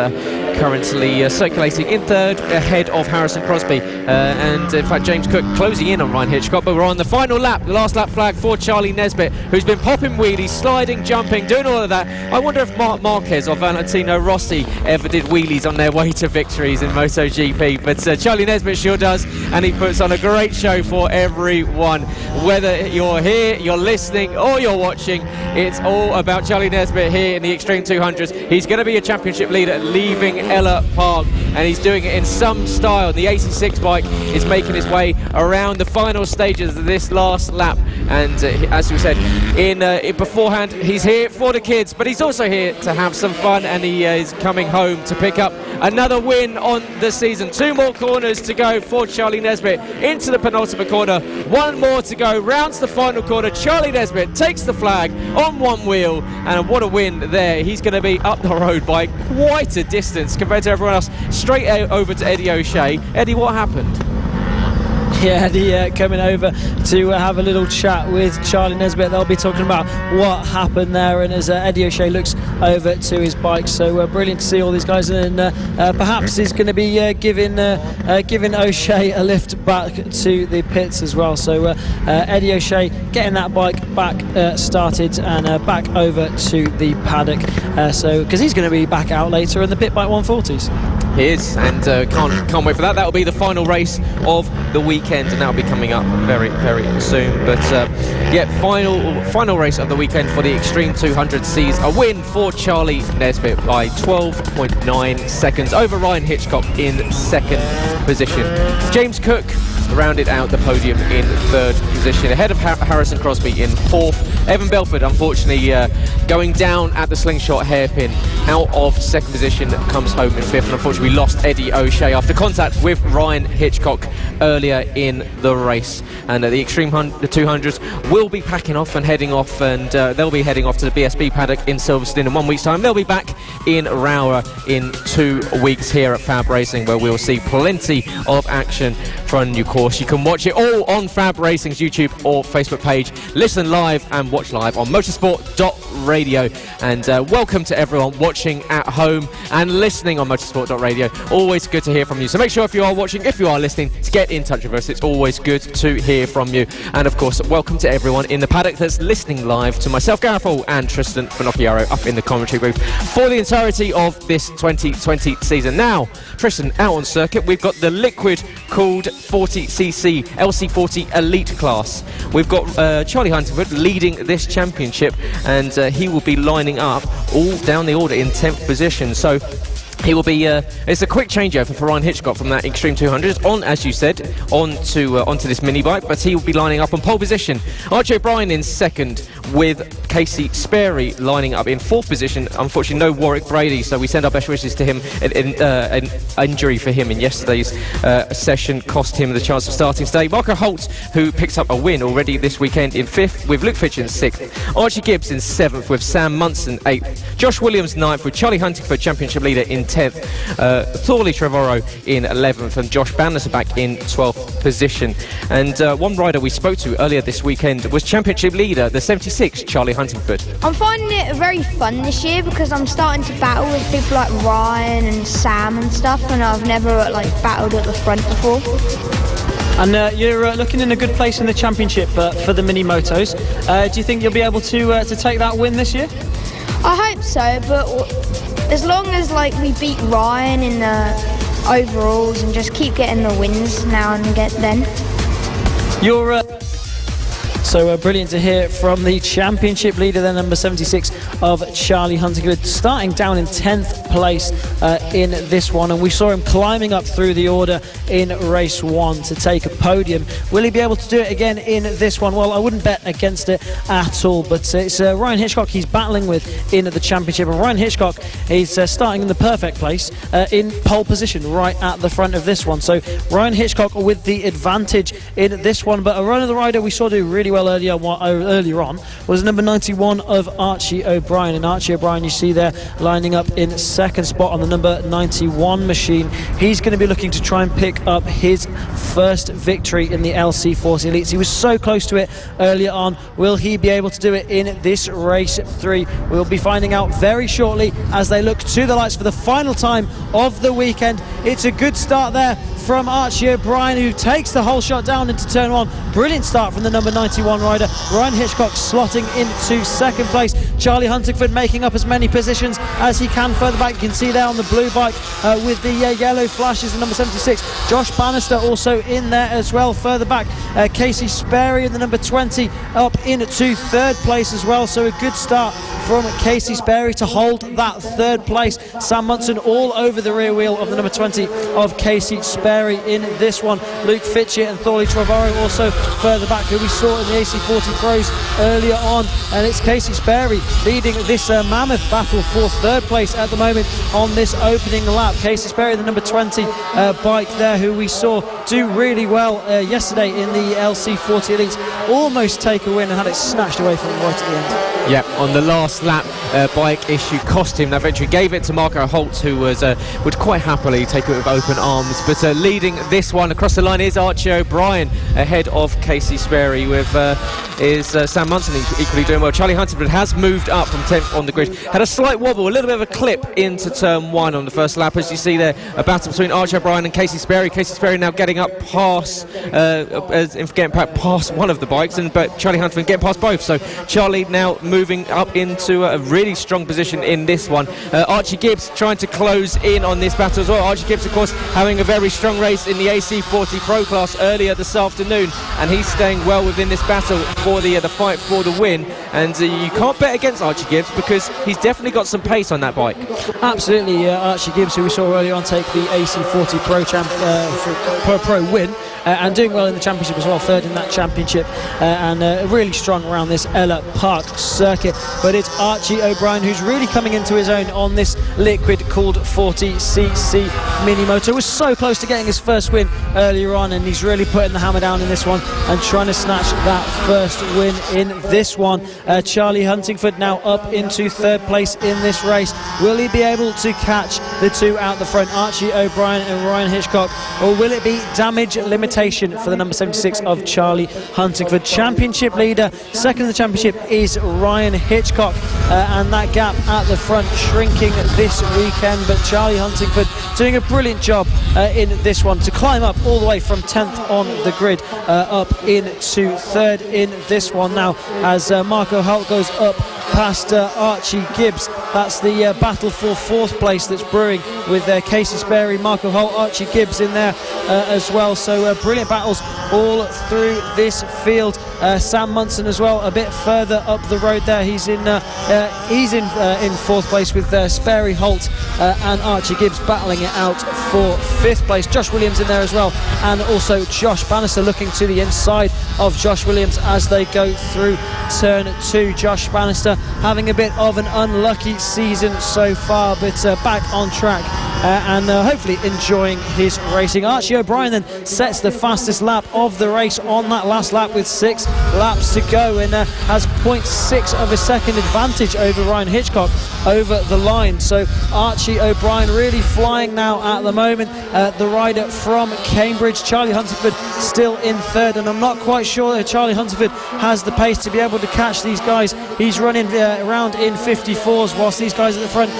currently circulating in third ahead of Harrison Crosby, and in fact James Cook closing in on Ryan Hitchcock. But we're on the final lap, the last lap flag for Charlie Nesbitt, who's been popping wheelies, sliding, jumping, doing all of that. I wonder if Marc Marquez or Valentino Rossi ever did wheelies on their way to victories in MotoGP, but Charlie Nesbitt sure does, and he puts on a great show for everyone. Whether you're here, you're listening or you're watching, it's all about Charlie Nesbitt here in the Extreme 200s. He's going to be a championship leader leaving Ellough Park, and he's doing it in some style. The 86 bike is making his way around the final stages of this last lap, and as we said in beforehand, he's here for the kids, but he's also here to have some fun, and he is coming home to pick up another win on the season. 2 more corners to go for Charlie Nesbitt into the penultimate corner. 1 more to go, rounds the final corner. Charlie Nesbitt takes the flag on 1 wheel, and what a win there. He's going to be up the road by quite a distance compared to everyone else. Straight over to Eddie O'Shea. Eddie, what happened? Yeah, Eddie coming over to have a little chat with Charlie Nesbitt. They'll be talking about what happened there, and as Eddie O'Shea looks over to his bike, so brilliant to see all these guys, and perhaps he's going to be giving O'Shea a lift back to the pits as well. So Eddie O'Shea getting that bike back started and back over to the paddock, so because he's going to be back out later in the pit bike 140s. He is, and can't wait for that. That will be the final race of the weekend, and that will be coming up very, very soon. But yeah, final race of the weekend for the Extreme 200 sees a win for Charlie Nesbitt by 12.9 seconds over Ryan Hitchcock in 2nd position. James Cook rounded out the podium in 3rd position ahead of Harrison Crosby in 4th. Evan Belford, unfortunately, going down at the slingshot hairpin out of 2nd position, comes home in 5th, and unfortunately we lost Eddie O'Shea after contact with Ryan Hitchcock earlier in the race. And the Extreme 200s will be packing off and heading off, and they'll be heading off to the BSB paddock in Silverstone in 1 week's time. They'll be back in Rower in 2 weeks here at FAB-Racing, where we'll see plenty of action for a new course. You can watch it all on FAB-Racing's YouTube or Facebook page. Listen live and watch live on motorsport.radio. And welcome to everyone watching at home and listening on motorsport.radio. Always good to hear from you. So make sure if you are watching, if you are listening, to get in touch with us. It's always good to hear from you. And of course, welcome to everyone in the paddock that's listening live to myself, Gareth, and Trystan Finocchiaro up in the commentary booth for the entirety of this 2020 season. Now, Trystan, out on circuit, we've got the liquid cooled 40cc LC40 Elite class. We've got Charlie Huntingford leading this championship, and he will be lining up all down the order in 10th position. So he will be. It's a quick changeover for Ryan Hitchcock from that Extreme 200 on, as you said, onto this mini bike. But he will be lining up on pole position. Archie O'Brien in 2nd, with Casey Sperry lining up in 4th position. Unfortunately, no Warwick Brady, so we send our best wishes to him. An injury for him in yesterday's session cost him the chance of starting today. Marco Holt, who picked up a win already this weekend, in 5th, with Luke Fitch in 6th. Archie Gibbs in 7th, with Sam Munson 8th. Josh Williams 9th, with Charlie Huntingford, championship leader, in 10th. Thorley Trevorrow in 11th, and Josh Bannisterback in 12th position. And one rider we spoke to earlier this weekend was championship leader, the 76, Charlie Huntingford. I'm finding it very fun this year because I'm starting to battle with people like Ryan and Sam and stuff, and I've never battled at the front before. And you're looking in a good place in the championship for the mini motos. Do you think you'll be able to take that win this year? I hope so, but as long as we beat Ryan in the overalls and just keep getting the wins now and then. You're so brilliant to hear from the championship leader, then number 76 of Charlie Huntingford, starting down in 10th place in this one, and we saw him climbing up through the order in race 1 to take a podium. Will he be able to do it again in this one? Well, I wouldn't bet against it at all, but it's Ryan Hitchcock he's battling with in the championship, and Ryan Hitchcock is starting in the perfect place in pole position right at the front of this one. So Ryan Hitchcock with the advantage in this one, but a run of the rider we saw do really well well earlier on was number 91 of Archie O'Brien. And Archie O'Brien, you see there lining up in second spot on the number 91 machine. He's going to be looking to try and pick up his first victory in the LC40 Elites. He was so close to it earlier on. Will he be able to do it in this race 3? We'll be finding out very shortly as they look to the lights for the final time of the weekend. It's a good start there from Archie O'Brien, who takes the whole shot down into turn 1. Brilliant start from the number 91 rider. Ryan Hitchcock slotting into second place. Charlie Huntingford making up as many positions as he can further back. You can see there on the blue bike with the yellow flashes, the number 76. Josh Bannister also in there as well. Further back, Casey Sperry in the number 20 up into third place as well. So a good start from Casey Sperry to hold that third place. Sam Munson all over the rear wheel of the number 20 of Casey Sperry in this one. Luke Fitchett and Thorley Trevorrow also further back, who we saw in the AC40 Pros earlier on. And it's Casey Sperry leading this mammoth battle for third place at the moment on this opening lap. Casey Sperry, the number 20 bike there, who we saw do really well yesterday in the LC40 Elites, almost take a win and had it snatched away from him right at the end. Yeah, on the last lap, bike issue cost him that victory. Gave it to Marco Holt, who would quite happily take it with open arms. But leading this one across the line is Archie O'Brien, ahead of Casey Sperry, with Sam Munson equally doing well. Charlie Huntingford has moved up from 10th on the grid. Had a slight wobble, a little bit of a clip into turn 1 on the first lap. As you see there, a battle between Archie O'Brien and Casey Sperry. Casey Sperry now getting up past one of the bikes, but Charlie Huntingford getting past both. So Charlie now moving up into a really strong position in this one. Archie Gibbs trying to close in on this battle as well. Archie Gibbs, of course, having a very strong race in the AC40 Pro class earlier this afternoon, and he's staying well within this battle for the fight for the win. And you can't bet against Archie Gibbs, because he's definitely got some pace on that bike. Absolutely, Archie Gibbs, who we saw earlier on take the AC40 Pro win, and doing well in the championship as well, third in that championship, and really strong around this Ellough Park circuit. But it's Archie O'Brien who's really coming into his own on this liquid cooled 40cc mini motor. Was so close to getting his first win earlier on, and he's really putting the hammer down in this one and trying to snatch that first win in this one. Charlie Huntingford now up into third place in this race. Will he be able to catch the two out the front, Archie O'Brien and Ryan Hitchcock, or will it be damage limitation for the number 76 of Charlie Huntingford? Championship leader, second in the championship, is Ryan Hitchcock, and that gap at the front shrinking this weekend. But Charlie Huntingford doing a brilliant job in this one to climb up all the way from 10th on the grid up into third in this one now, as Marco Holt goes up past Archie Gibbs. That's the battle for fourth place that's brewing, with Casey Sperry, Marco Holt, Archie Gibbs in there as well. So brilliant battles all through this field. Sam Munson as well, a bit further up the road there. He's in fourth place, with Sperry, Holt and Archie Gibbs battling it out for fifth place. Josh Williams in there as well, and also Josh Bannister looking to the inside of Josh Williams as they go through turn 2. Josh Bannister having a bit of an unlucky season so far, but back on track and hopefully enjoying his racing. Archie O'Brien then sets the fastest lap of the race on that last lap with 6 laps to go, and has 0.6 of a second advantage over Ryan Hitchcock over the line. So Archie O'Brien really flying now at the moment. The rider from Cambridge, Charlie Huntingford, still in third, and I'm not quite sure that Charlie Huntingford has the pace to be able to catch these guys. He's running around in 54s, whilst these guys at the front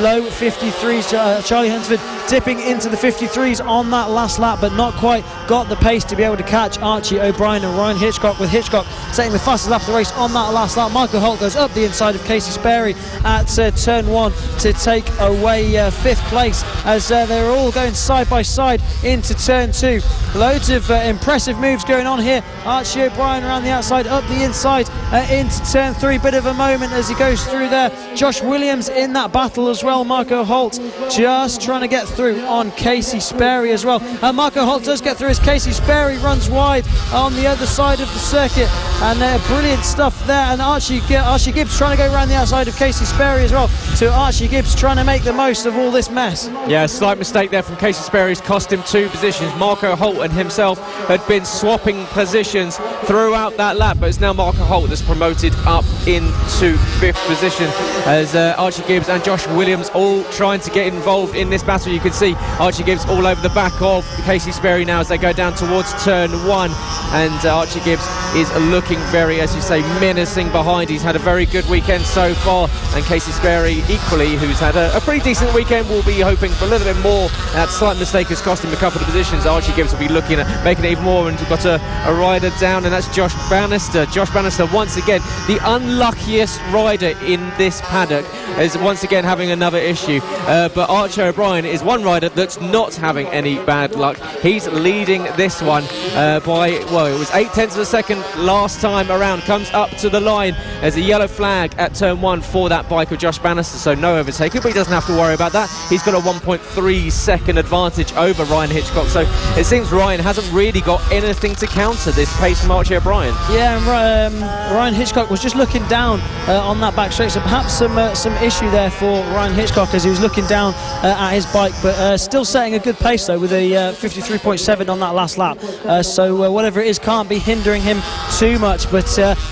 low 53s. Charlie Huntingford dipping into the 53s on that last lap, but not quite got the pace to be able to catch Archie O'Brien and Ryan Hitchcock, with Hitchcock setting the fastest lap of the race on that last lap. Michael Holt goes up the inside of Casey Sperry at turn 1 to take away fifth place, as they're all going side by side into turn 2. Loads of impressive moves going on here. Archie O'Brien around the outside, up the inside into turn 3. Bit of a moment as he goes through there. Josh Williams in that battle as well. Marco Holt just just trying to get through on Casey Sperry as well. Marco Holt does get through as Casey Sperry runs wide on the other side of the circuit, and brilliant stuff there. And Archie Gibbs trying to go around the outside of Casey Sperry as well. So Archie Gibbs trying to make the most of all this mess. Yeah, a slight mistake there from Casey Sperry's cost him 2 positions. Marco Holt and himself had been swapping positions throughout that lap, but it's now Marco Holt that's promoted up into 5th position as Archie Gibbs and Josh Williams all trying to get involved in this battle. You can see Archie Gibbs all over the back of Casey Sperry now as they go down towards turn 1, and Archie Gibbs is looking very, as you say, menacing behind. He's had a very good weekend so far, and Casey Sperry equally, who's had a pretty decent weekend, will be hoping for a little bit more. That slight mistake has cost him a couple of positions. Archie Gibbs will be looking at making it even more, and we've got a rider down, and that's Josh Bannister. Josh Bannister, once again the unluckiest rider in this paddock, is once again having another issue, but Archie O'Brien is one rider that's not having any bad luck. He's leading this one by, well, it was 0.8 of a second last time around. Comes up to the line. There's a yellow flag at turn 1 for that bike of Josh Bannister, so no overtaking, but he doesn't have to worry about that. He's got a 1.3 second advantage over Ryan Hitchcock, so it seems Ryan hasn't really got anything to counter this pace from Archie O'Brien. Yeah, and Ryan Hitchcock was just looking down on that back straight, so perhaps some issue there for Ryan Hitchcock as he was looking down at his bike, but still setting a good pace though with a 53.7 on that last lap, so whatever it is can't be hindering him too much, but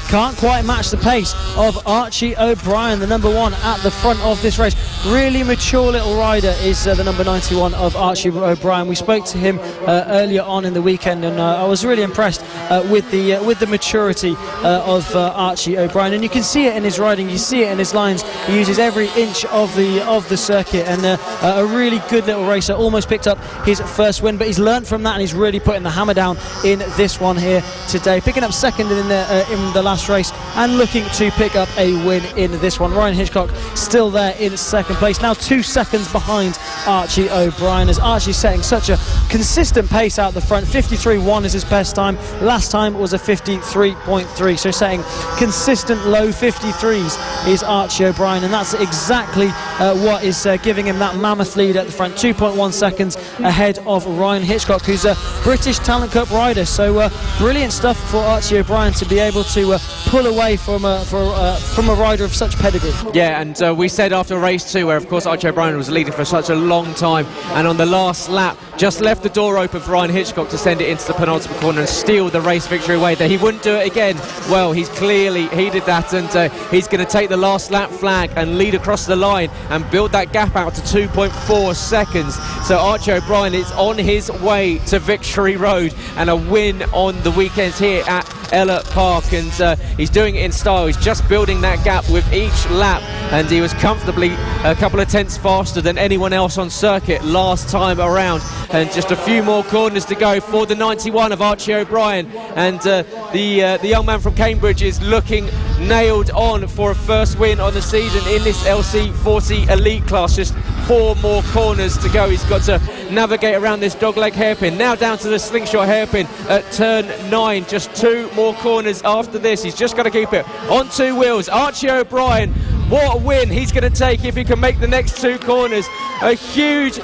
can't quite match the pace of Archie O'Brien, the number 1 at the front of this race. Really mature little rider is the number 91 of Archie O'Brien. We spoke to him earlier on in the weekend, and I was really impressed with the maturity of Archie O'Brien, and you can see it in his riding, you see it in his lines. He uses every inch of the circuit, and a really good little racer. Almost picked up his first win, but he's learnt from that, and he's really putting the hammer down in this one here today, picking up second in the last race and looking to pick up a win in this one. Ryan Hitchcock still there in second place, now 2 seconds behind Archie O'Brien, as Archie's setting such a consistent pace out the front. 53.1 is his best time. Last time was a 53.3, so setting consistent low 53s is Archie O'Brien, and that's exactly what is giving him that mammoth lead at the front, 2.1 seconds ahead of Ryan Hitchcock, who's a British Talent Cup rider. So brilliant stuff for Archie O'Brien to be able to pull away from a rider of such pedigree. Yeah, and we said after race 2, where of course Archie O'Brien was leading for such a long time, and on the last lap just left the door open for Ryan Hitchcock to send it into the penultimate corner and steal the race victory away, that he wouldn't do it again. Well, he's clearly heeded that, and he's going to take the last lap flag and lead across the line and build that gap out to 2.4 seconds. So Archie O'Brien is on his way to Victory Road and a win on the weekends here at Ellough Park, and he's doing it in style. He's just building that gap with each lap, and he was comfortably a couple of tenths faster than anyone else on circuit last time around, and just a few more corners to go for the 91 of Archie O'Brien, and the young man from Cambridge is looking nailed on for a first win on the season in this LC40 elite class. Just 4 more corners to go. He's got to navigate around this dogleg hairpin, now down to the slingshot hairpin at turn 9. Just 2 more corners after this. He's just got to keep it on 2 wheels. Archie O'Brien, what a win he's going to take if he can make the next 2 corners. A huge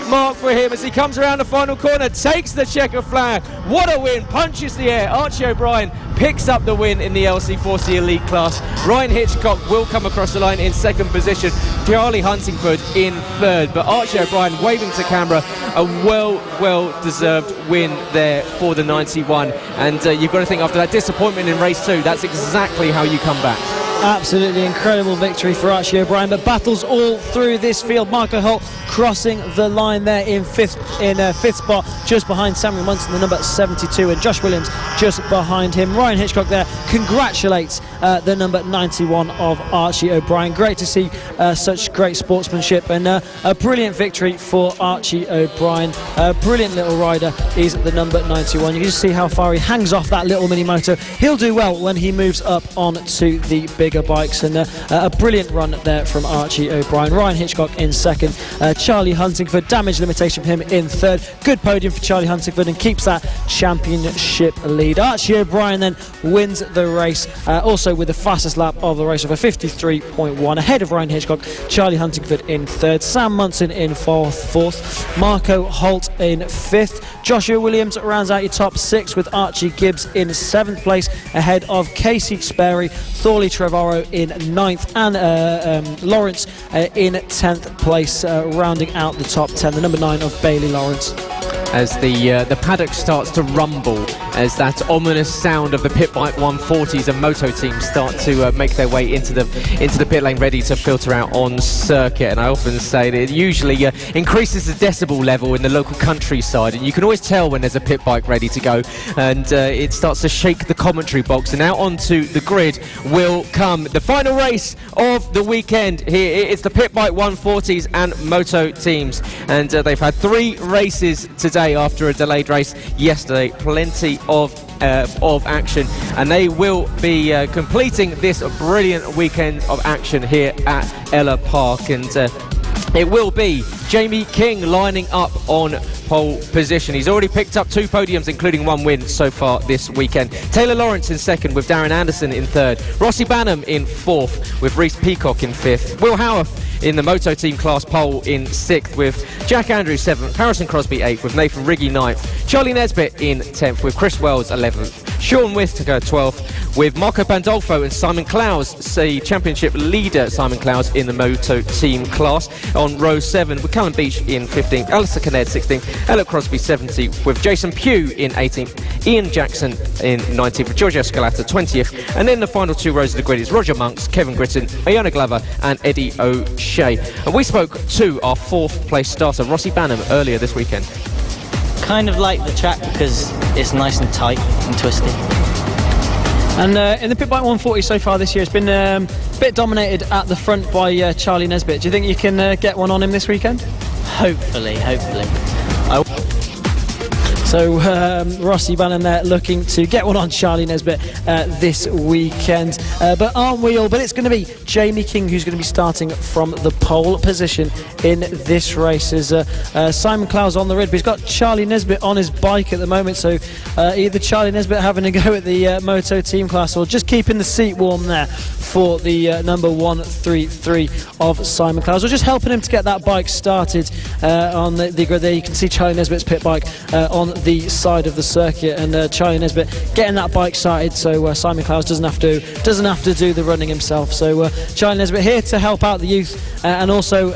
mark for him as he comes around the final corner, takes the checker flag. What a win, punches the air. Archie O'Brien picks up the win in the LC40 elite class. Ryan Hitchcock will come across the line in second position, Charlie Huntingford in third, but Archie O'Brien waving to camera, a well deserved win there for the 91, and you've got to think, after that disappointment in race 2, that's exactly how you come back. Absolutely incredible victory for Archie O'Brien, but battles all through this field. Marco Holt crossing the line there in fifth spot, just behind Samuel Munson, the number 72, and Josh Williams just behind him. Ryan Hitchcock there congratulates the number 91 of Archie O'Brien. Great to see such great sportsmanship, and a brilliant victory for Archie O'Brien. A brilliant little rider is the number 91. You can just see how far he hangs off that little mini moto. He'll do well when he moves up onto the bigger bikes, and a brilliant run there from Archie O'Brien. Ryan Hitchcock in second, Charlie Huntingford. Damage limitation for him in third. Good podium for Charlie Huntingford and keeps that championship lead. Archie O'Brien then wins the race, also with the fastest lap of the race of a 53.1, ahead of Ryan Hitchcock. Charlie Huntingford in third. Sam Munson in fourth. Marco Holt in fifth. Joshua Williams rounds out your top six with Archie Gibbs in seventh place, ahead of Casey Sperry, Thorley Trevorrow in ninth, and Lawrence in 10th place, rounding out the top 10, the number 9 of Bailey Lawrence. As the paddock starts to rumble, as that ominous sound of the pit bike 140s and moto teams start to make their way into the pit lane, ready to filter out on circuit. And I often say that it usually increases the decibel level in the local countryside, and you can always tell when there's a pit bike ready to go, and it starts to shake the commentary box. And now onto the grid will come the final race of the weekend here. It's the pit bike 140s and moto teams, and they've had 3 races today after a delayed race yesterday. Plenty of action, and they will be completing this brilliant weekend of action here at Ellough Park, and it will be Jamie King lining up on pole position. He's already picked up 2 podiums, including 1 win so far this weekend. Taylor Lawrence in second, with Darren Anderson in third. Rossi Banham in fourth, with Reece Peacock in fifth. Will Howarth in the moto team class pole in 6th, with Jack Andrews 7th, Harrison Crosby 8th, with Nathan Riggy 9th, Charlie Nesbitt in 10th, with Chris Wells 11th, Sean Whittaker 12th, with Marco Pandolfo and Simon Clowes, the championship leader Simon Clowes in the moto team class on row 7, with Callum Beach in 15th, Alistair Kinnaird 16th, Elliot Crosby 17th, with Jason Pugh in 18th, Ian Jackson in 19th, with Giorgio Scalata 20th, and then the final 2 rows of the grid is Roger Monks, Kevin Gritton, Ayana Glover and Eddie O'Shea. And we spoke to our 4th place starter, Rossi Banham, earlier this weekend. Kind of like the track because it's nice and tight and twisty. And in the pit bike 140 so far this year, it's been a bit dominated at the front by Charlie Nesbitt. Do you think you can get one on him this weekend? Hopefully. So Rossi Banham there looking to get one on Charlie Nesbitt this weekend. But aren't we all? But it's going to be Jamie King who's going to be starting from the pole position in this race. As Simon Clowes on the red, but he's got Charlie Nesbitt on his bike at the moment. So either Charlie Nesbitt having a go at the moto team class, or just keeping the seat warm there for the number 133 of Simon Clowes, or just helping him to get that bike started on the grid there. You can see Charlie Nesbitt's pit bike on the side of the circuit, and Charlie Nesbitt getting that bike started, so Simon Clowes doesn't have to do the running himself. So Charlie Nesbitt here to help out the youth, and also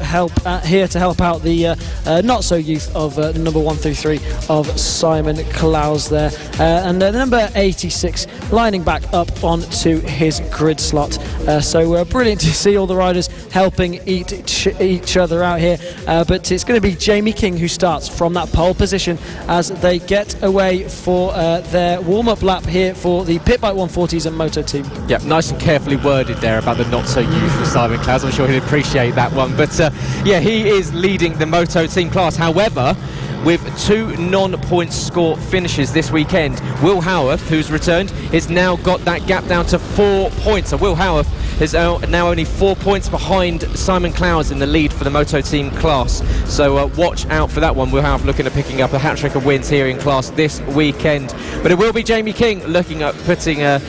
here to help out the not so youth of the number 133 of Simon Clowes there, and the number 86 lining back up onto his grid slot. So brilliant to see all the riders helping each other out here, but it's going to be Jamie King who starts from that pole position as they get away for their warm-up lap here for the pit bike 140s and moto team. Yeah, nice and carefully worded there about the not so youthful Simon Clowes. I'm sure he'd appreciate that one, but yeah, he is leading the moto team class. However, with 2 non-point score finishes this weekend, Will Howarth, who's returned, has now got that gap down to 4 points. So Will Howarth is now only 4 points behind Simon Clowes in the lead for the moto team class. So watch out for that one. Will Howarth looking at picking up a hat-trick of wins here in class this weekend. But it will be Jamie King looking at putting a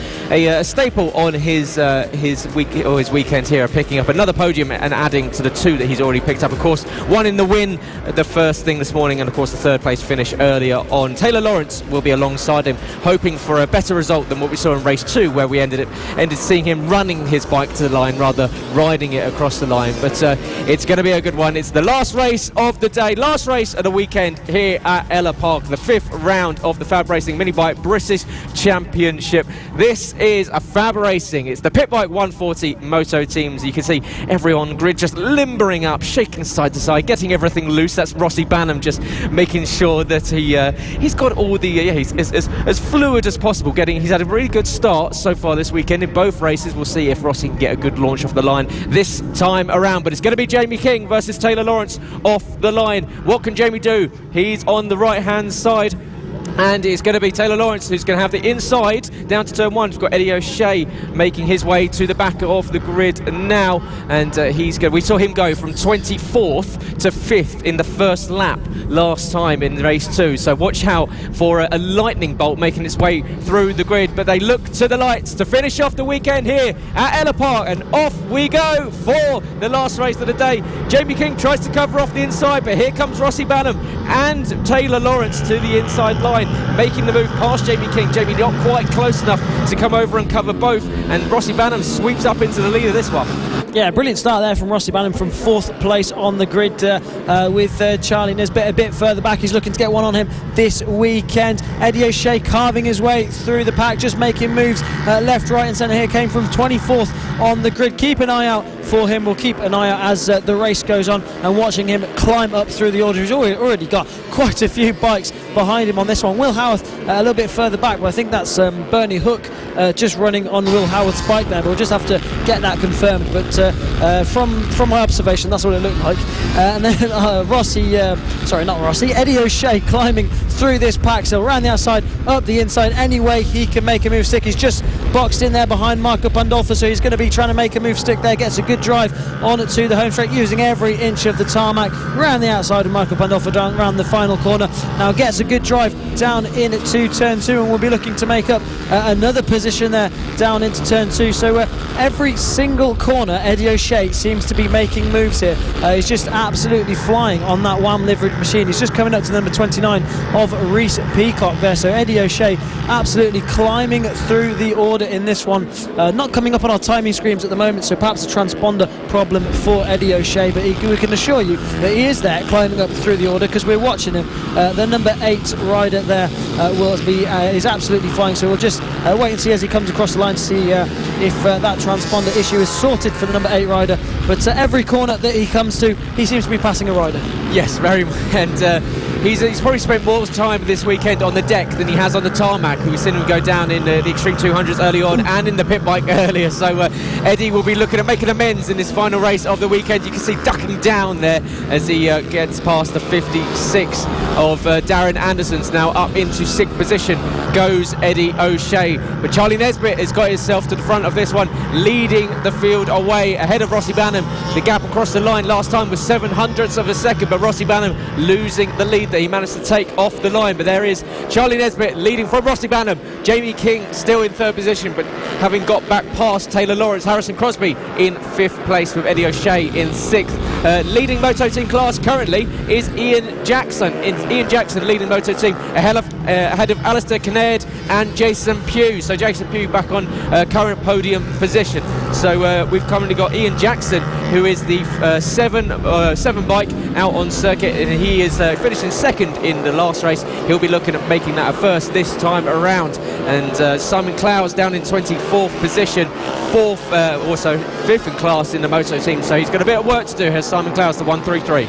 staple on his weekend here, picking up another podium and adding to the 2 that he's already picked up. Of course, 1 in the win the first thing this morning, and of course the 3rd place finish earlier on. Taylor Lawrence will be alongside him, hoping for a better result than what we saw in race 2, where we ended seeing him running his bike to the line rather riding it across the line. But it's going to be a good one. It's the last race of the day, last race of the weekend here at Ellough Park, the 5th round of the FAB-Racing Mini Bike British Championship. This is a FAB-Racing. It's the Pit Bike 140 moto teams. You can see everyone on grid just limbering up, shaking side to side, getting everything loose. That's Rossi Banham just making sure that he's got all the he's as fluid as possible. He's had a really good start so far this weekend in both races. We'll see if Rossi can get a good launch off the line this time around, but it's going to be Jamie King versus Taylor Lawrence off the line. What can Jamie do? He's on the right hand side And it's going to be Taylor Lawrence who's going to have the inside down to turn 1. We've got Eddie O'Shea making his way to the back of the grid now, and we saw him go from 24th to 5th in the first lap last time in race 2. So watch out for a lightning bolt making its way through the grid. But they look to the lights to finish off the weekend here at Ellough Park, and off we go for the last race of the day. Jamie King tries to cover off the inside, but here comes Rossi Banham and Taylor Lawrence to the inside line, making the move past Jamie King. Jamie not quite close enough to come over and cover both, and Rossi Banham sweeps up into the lead of this one. Yeah, brilliant start there from Rossi Banham from 4th place on the grid with Charlie Nesbitt a bit further back. He's looking to get one on him this weekend. Eddie O'Shea carving his way through the pack, just making moves left, right and centre here. Came from 24th on the grid. Keep an eye out for him. We'll keep an eye out as the race goes on, and watching him climb up through the order. He's already got quite a few bikes behind him on this one. Will Howarth a little bit further back, but I think that's Bernie Hook just running on Will Howarth's bike there. But we'll just have to get that confirmed. But from my observation, that's what it looked like. And then Eddie O'Shea climbing through this pack, so around the outside, up the inside, any way he can make a move stick. He's just boxed in there behind Marco Pandolfo, so he's going to be trying to make a move stick there. Gets a good drive on it to the home straight, using every inch of the tarmac around the outside of Marco Pandolfo down around the final corner. Now gets a good drive down into turn 2, and we'll be looking to make up another position there down into turn 2. So every single corner, Eddie O'Shea seems to be making moves here. He's just absolutely flying on that WAM liveried machine. He's just coming up to number 29 of Reese Peacock there. So Eddie O'Shea absolutely climbing through the order in this one. Not coming up on our timing screens at the moment, so perhaps a transponder problem for Eddie O'Shea, but we can assure you that he is there climbing up through the order because we're watching him. The number 8 rider there is absolutely flying, so we'll just wait and see as he comes across the line to see if that transponder issue is sorted for the number 8 rider. But every corner that he comes to, he seems to be passing a rider. Yes, very much. And he's probably spent more time this weekend on the deck than he has on the tarmac. We've seen him go down in the Extreme 200s early on and in the pit bike earlier. So Eddie will be looking at making amends in this final race of the weekend. You can see ducking down there as he gets past the 56 of Darren Anderson's. Now up into 6th position goes Eddie O'Shea. But Charlie Nesbitt has got himself to the front of this one, leading the field away ahead of Rossi Banham. The gap across the line last time was 7/100ths of a second, but Rossi Banham losing the lead that he managed to take off the line. But there is Charlie Nesbitt leading from Rossi Banham. Jamie King still in 3rd position, but having got back past Taylor Lawrence. Harrison Crosby in 5th place with Eddie O'Shea in 6th. Leading Moto Team class currently is Ian Jackson. Ian Jackson leading Moto Team ahead of Alistair Kinnaird and Jason Pugh. So Jason Pugh back on current podium position. So we've currently got Ian Jackson, who is the 7 bike out on circuit, and he is finishing 2nd in the last race. He'll be looking at making that a first this time around. And Simon Clowes down in 24th position, 4th, also 5th in class in the Moto Team. So he's got a bit of work to do. Here's Simon Clowes, the 133.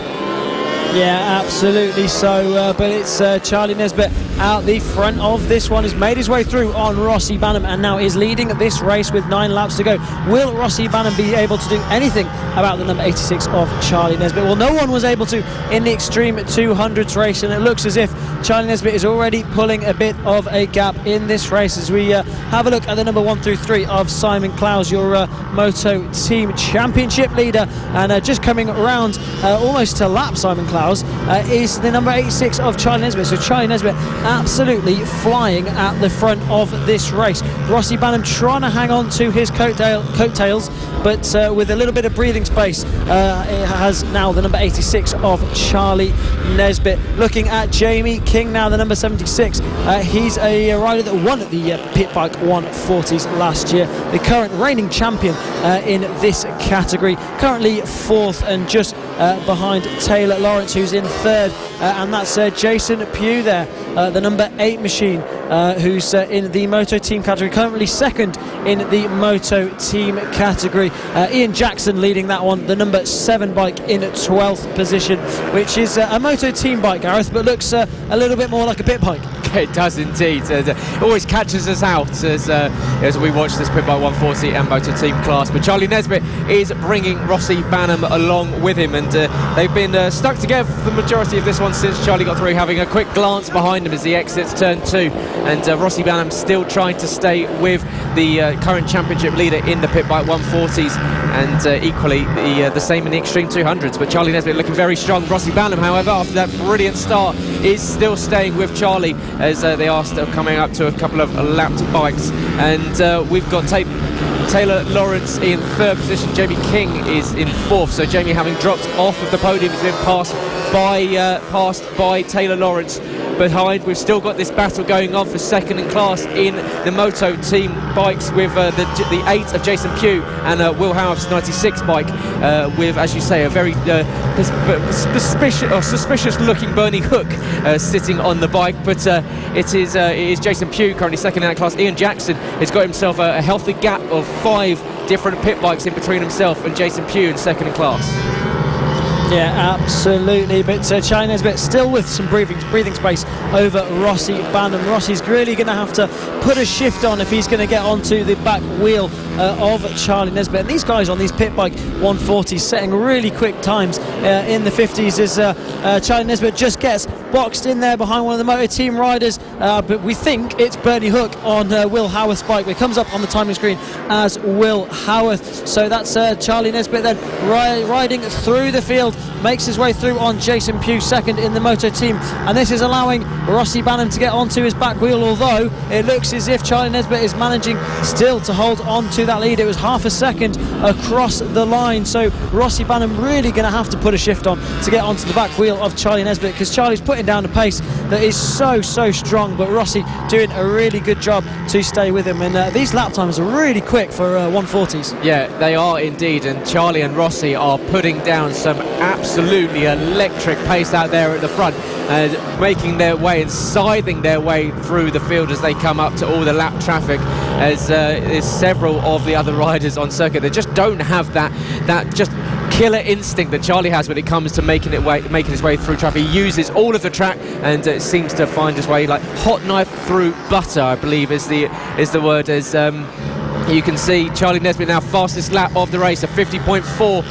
Yeah, absolutely. So, but it's Charlie Nesbitt out the front of this one. Has made his way through on Rossi Banham and now is leading this race with 9 laps to go. Will Rossi Banham be able to do anything about the number 86 of Charlie Nesbitt? Well, no one was able to in the Extreme 200s race, and it looks as if Charlie Nesbitt is already pulling a bit of a gap in this race. As we have a look at the number 1 through 3 of Simon Clowes, your Moto Team Championship leader, and just coming around almost to lap Simon Clowes is the number 86 of Charlie Nesbitt. So Charlie Nesbitt absolutely flying at the front of this race. Rossi Banham trying to hang on to his coattails, but with a little bit of breathing space. It has now the number 86 of Charlie Nesbitt. Looking at Jamie King now, the number 76. He's a rider that won at the Pit Bike 140s last year, the current reigning champion in this category. Currently 4th and just behind Taylor Lawrence, who's in 3rd, and that's Jason Pugh there, the number 8 machine, who's in the Moto Team category, currently 2nd in the Moto Team category. Ian Jackson leading that one, the number 7 bike in 12th position, which is a Moto Team bike, Gareth, but looks a little bit more like a pit bike. Yeah, it does indeed. It always catches us out as we watch this pit bike 140 and motor team class. But Charlie Nesbitt is bringing Rossi Banham along with him, and they've been stuck together for the majority of this one since Charlie got through, having a quick glance behind him as he exits turn 2. And Rossi Banham still trying to stay with the current championship leader in the pit bike 140s, and equally the same in the Extreme 200s. But Charlie Nesbitt looking very strong. Rossi Banham, however, after that brilliant start, is still staying with Charlie as they are still coming up to a couple of lapped bikes. And we've got Taylor Lawrence in 3rd position. Jamie King is in 4th. So Jamie, having dropped off of the podium, has been passed by Taylor Lawrence. Behind, we've still got this battle going on for second in class in the Moto team bikes with the 8 of Jason Pugh and Will Howarth's 96 bike with, as you say, a very suspicious looking Bernie Hook sitting on the bike. But it is Jason Pugh currently second in that class. Ian Jackson has got himself a healthy gap of 5 different pit bikes in between himself and Jason Pugh in second in class. Yeah, absolutely. But Charlie Nesbitt still with some breathing space over Rossi Banham. Rossi's really going to have to put a shift on if he's going to get onto the back wheel of Charlie Nesbitt. And these guys on these pit bike 140s setting really quick times in the 50s as Charlie Nesbitt just gets boxed in there behind one of the Moto team riders. But we think it's Bernie Hook on Will Howarth's bike. It comes up on the timing screen as Will Howarth. So that's Charlie Nesbitt then riding through the field, makes his way through on Jason Pugh second in the Moto team, and this is allowing Rossi Banham to get onto his back wheel, although it looks as if Charlie Nesbitt is managing still to hold on to that lead. It was half a second across the line, so Rossi Banham really going to have to put a shift on to get onto the back wheel of Charlie Nesbitt, because Charlie's putting down a pace that is so strong, but Rossi doing a really good job to stay with him. And these lap times are really quick for 140s. Yeah, they are indeed, and Charlie and Rossi are putting down some absolutely electric pace out there at the front, making their way and scything their way through the field as they come up to all the lap traffic, as there's several of the other riders on circuit that just don't have that just killer instinct that Charlie has when it comes to making his way through traffic. He uses all of the track and seems to find his way like hot knife through butter, I believe is the word, as you can see Charlie Nesbitt now fastest lap of the race, a 50.487,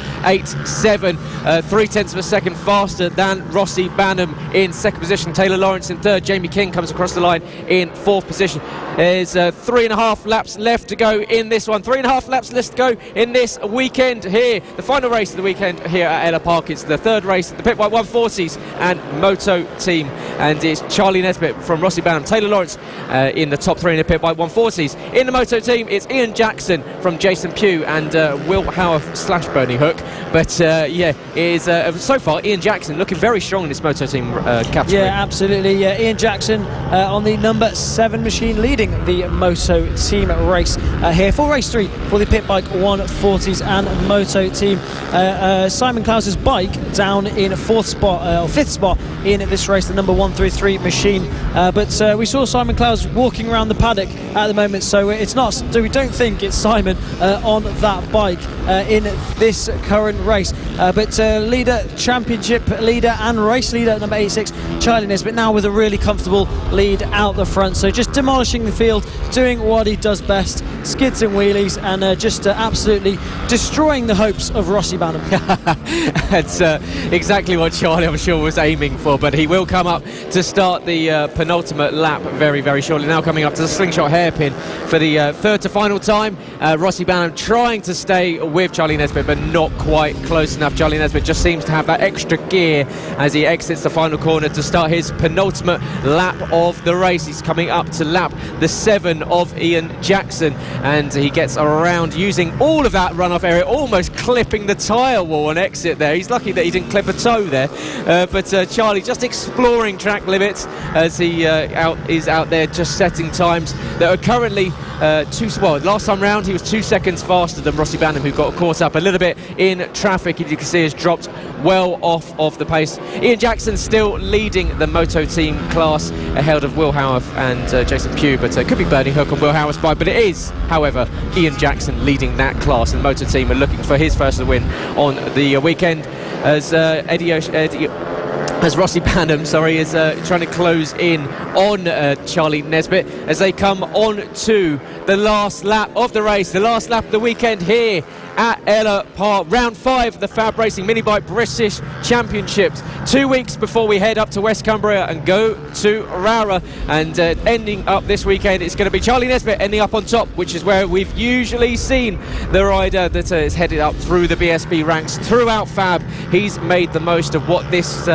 0.3 of a second faster than Rossi Banham in second position. Taylor Lawrence in third. Jamie King comes across the line in fourth position. There's 3.5 laps left to go in this one. 3.5 laps left to go in this weekend here. The final race of the weekend here at Ellough Park. It's the third race, the Pit Bike 140s and Moto team. And it's Charlie Nesbitt from Rossi Banham, Taylor Lawrence in the top 3 in the Pit Bike 140s. In the Moto team, it's Ian Jackson from Jason Pugh and Will Howarth / Bernie Hook. But yeah, it is so far Ian Jackson looking very strong in this Moto team category. Yeah, absolutely. Yeah, Ian Jackson on the number 7 machine leading the Moto team race here for race 3 for the Pit Bike 140s and Moto team. Simon Klaus's bike down in 5th spot in this race, the number 133 machine. But we saw Simon Klaus walking around the paddock at the moment, so we don't think it's Simon on that bike in this current race. But championship leader and race leader number 86 Charlie Nesbitt now with a really comfortable lead out the front, so just demolishing the field, doing what he does best, skids and wheelies, and just absolutely destroying the hopes of Rossi Banham. That's exactly what Charlie, I'm sure, was aiming for, but he will come up to start the penultimate lap very, very shortly. Now coming up to the slingshot hairpin for the third to final time. Rossi Banham trying to stay with Charlie Nesbitt, but not quite close enough. Charlie Nesbitt just seems to have that extra gear as he exits the final corner to start his penultimate lap of the race. He's coming up to lap the 7 of Ian Jackson, and he gets around using all of that runoff area, almost clipping the tyre wall on exit there. He's lucky that he didn't clip a toe there, but Charlie just exploring track limits as he is out there just setting times that are currently last time round he was 2 seconds faster than Rossi Banham, who got caught up a little bit in traffic. You can see has dropped well off of the pace. Ian Jackson still leading the Moto team class ahead of Will Howarth and Jason Pugh, but it could be Bernie Hook on Will Howarth's bike, but it is, however, Ian Jackson leading that class, and the Moto team are looking for his first win on the weekend as Eddie as Rossi Banham, is trying to close in on Charlie Nesbitt as they come on to the last lap of the race, the last lap of the weekend here at Ellough Park. Round 5 of the FAB-Racing Minibike British Championships. 2 weeks before we head up to West Cumbria and go to Rowrah. And ending up this weekend, it's going to be Charlie Nesbitt ending up on top, which is where we've usually seen the rider that is headed up through the BSB ranks throughout FAB. He's made the most of what this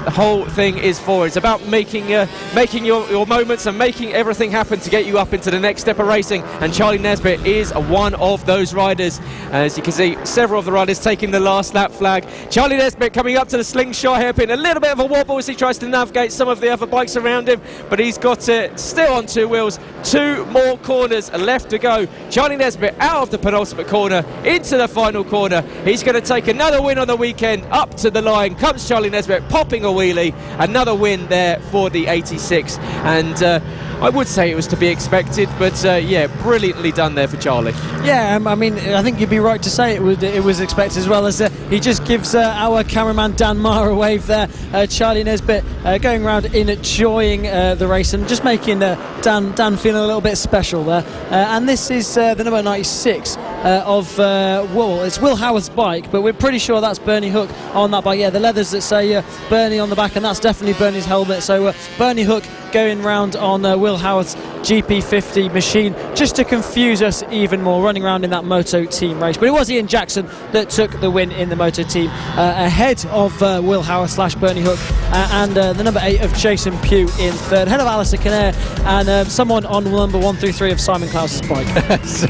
whole thing is for. It's about making your moments and making everything happen to get you up into the next step of racing. And Charlie Nesbitt is one of those riders. As you can see, several of the riders taking the last lap flag. Charlie Nesbitt coming up to the slingshot hairpin. A little bit of a wobble as he tries to navigate some of the other bikes around him, but he's got it still on 2 wheels. 2 more corners left to go. Charlie Nesbitt out of the penultimate corner into the final corner. He's going to take another win on the weekend. Up to the line comes Charlie Nesbitt, popping a wheelie. Another win there for the 86. And I would say it was to be expected, but yeah, brilliantly done there for Charlie. Yeah, I mean, I think you'd be right to say it was expected, as well as he just gives our cameraman Dan Maher a wave there. Charlie Nesbitt going around enjoying the race and just making Dan feeling a little bit special there. And this is the number 96 of it's Will Howard's bike, but we're pretty sure that's Bernie Hook on that bike. Yeah, the leathers that say Bernie on the back, and that's definitely Bernie's helmet. So Bernie Hook going round on Will Howard's GP50 machine, just to confuse us even more, running around in that Moto team race. But it was Ian Jackson that took the win in the Moto team, ahead of Will Howard / Bernie Hook, and the number 8 of Jason Pugh in third, ahead of Alistair Kinnair, and someone on number 133 of Simon Klaus's bike. So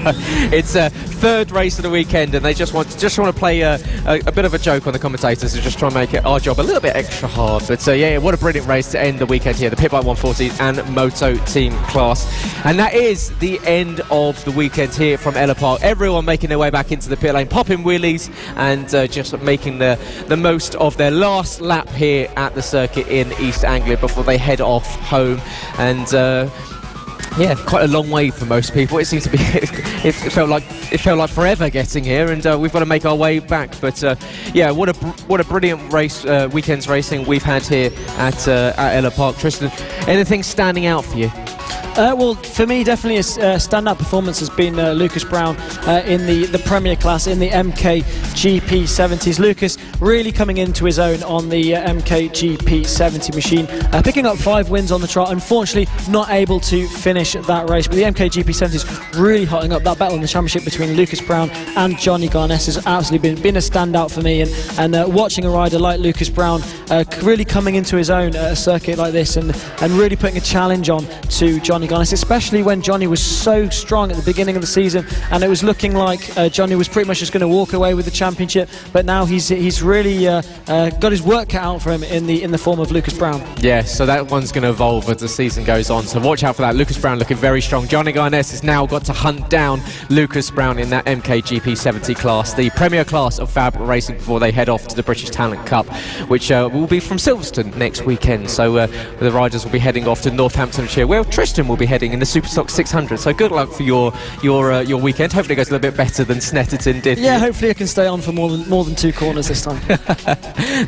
it's third race of the weekend, and they just want to play a bit of a joke on the commentators and just try and make our job a little bit extra hard. But yeah, what a brilliant race to end the weekend here, the Pit Bike 140 and Moto team class. And that is the end of the weekend here from Ellough Park. Everyone making their way back into the pit lane, popping wheelies, and just making the most of their last lap here at the circuit in East Anglia before they head off home. And yeah, quite a long way for most people. It seems to be. It felt like forever getting here, and we've got to make our way back. But yeah, what a brilliant race, weekend's racing we've had here at Ellough Park. Trystan, anything standing out for you? Well, for me, definitely a standout performance has been Lucas Brown in the Premier class in the MK GP70s. Lucas really coming into his own on the MK GP70 machine, picking up 5 wins on the trot. Unfortunately, not able to finish that race, but the MK GP70s really hotting up. That battle in the championship between Lucas Brown and Johnny Garness has absolutely been a standout for me, and watching a rider like Lucas Brown really coming into his own at a circuit like this, and really putting a challenge on to Johnny Garness, especially when Johnny was so strong at the beginning of the season, and it was looking like Johnny was pretty much just going to walk away with the championship. But now he's really got his work cut out for him in the form of Lucas Brown. Yeah, so that one's going to evolve as the season goes on, so watch out for that. Lucas Brown looking very strong. Johnny Garness has now got to hunt down Lucas Brown in that MK GP70 class, the Premier class of FAB-Racing, before they head off to the British Talent Cup, which will be from Silverstone next weekend. So the riders will be heading off to Northamptonshire, where Trystan will be heading in the Superstock 600. So good luck for your weekend. Hopefully it goes a little bit better than Snetterton did. Yeah, hopefully I can stay on for more than 2 corners this time.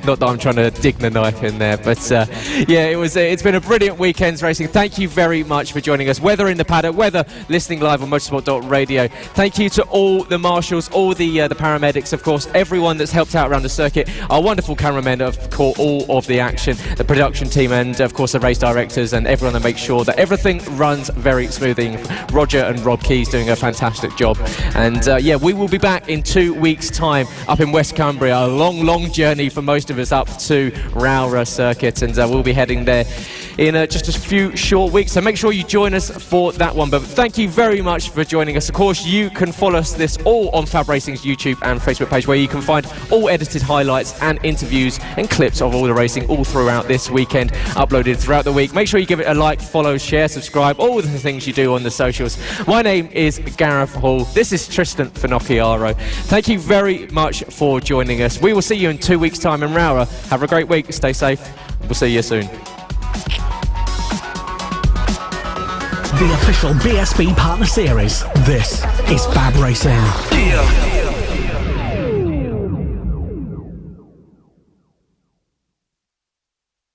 Not that I'm trying to dig the knife in there, but yeah, it's been a brilliant weekend's racing. Thank you very much for joining us, whether in the paddock, whether listening live on motorsport.radio. Thank you to all the marshals, all the paramedics, of course, everyone that's helped out around the circuit, our wonderful cameramen that have caught all of the action, the production team, and of course the race directors, and everyone that makes sure that everything runs very smoothly. Roger and Rob Keys doing a fantastic job. And yeah, we will be back in 2 weeks' time up in West Cumbria. A long journey for most of us up to Rowrah circuit, and we'll be heading there in just a few short weeks. So make sure you join us for that one. But thank you very much for joining us. Of course, you can follow this all on FAB-Racing's YouTube and Facebook page, where you can find all edited highlights and interviews and clips of all the racing all throughout this weekend, uploaded throughout the week. Make sure you give it a like, follow, share, subscribe, all the things you do on the socials. My name is Gareth Hall. This is Trystan Finocchiaro. Thank you very much for joining us. We will see you in 2 weeks' time in Rowrah. Have a great week. Stay safe. We'll see you soon. The official BSB Partner Series. This is FAB-Racing.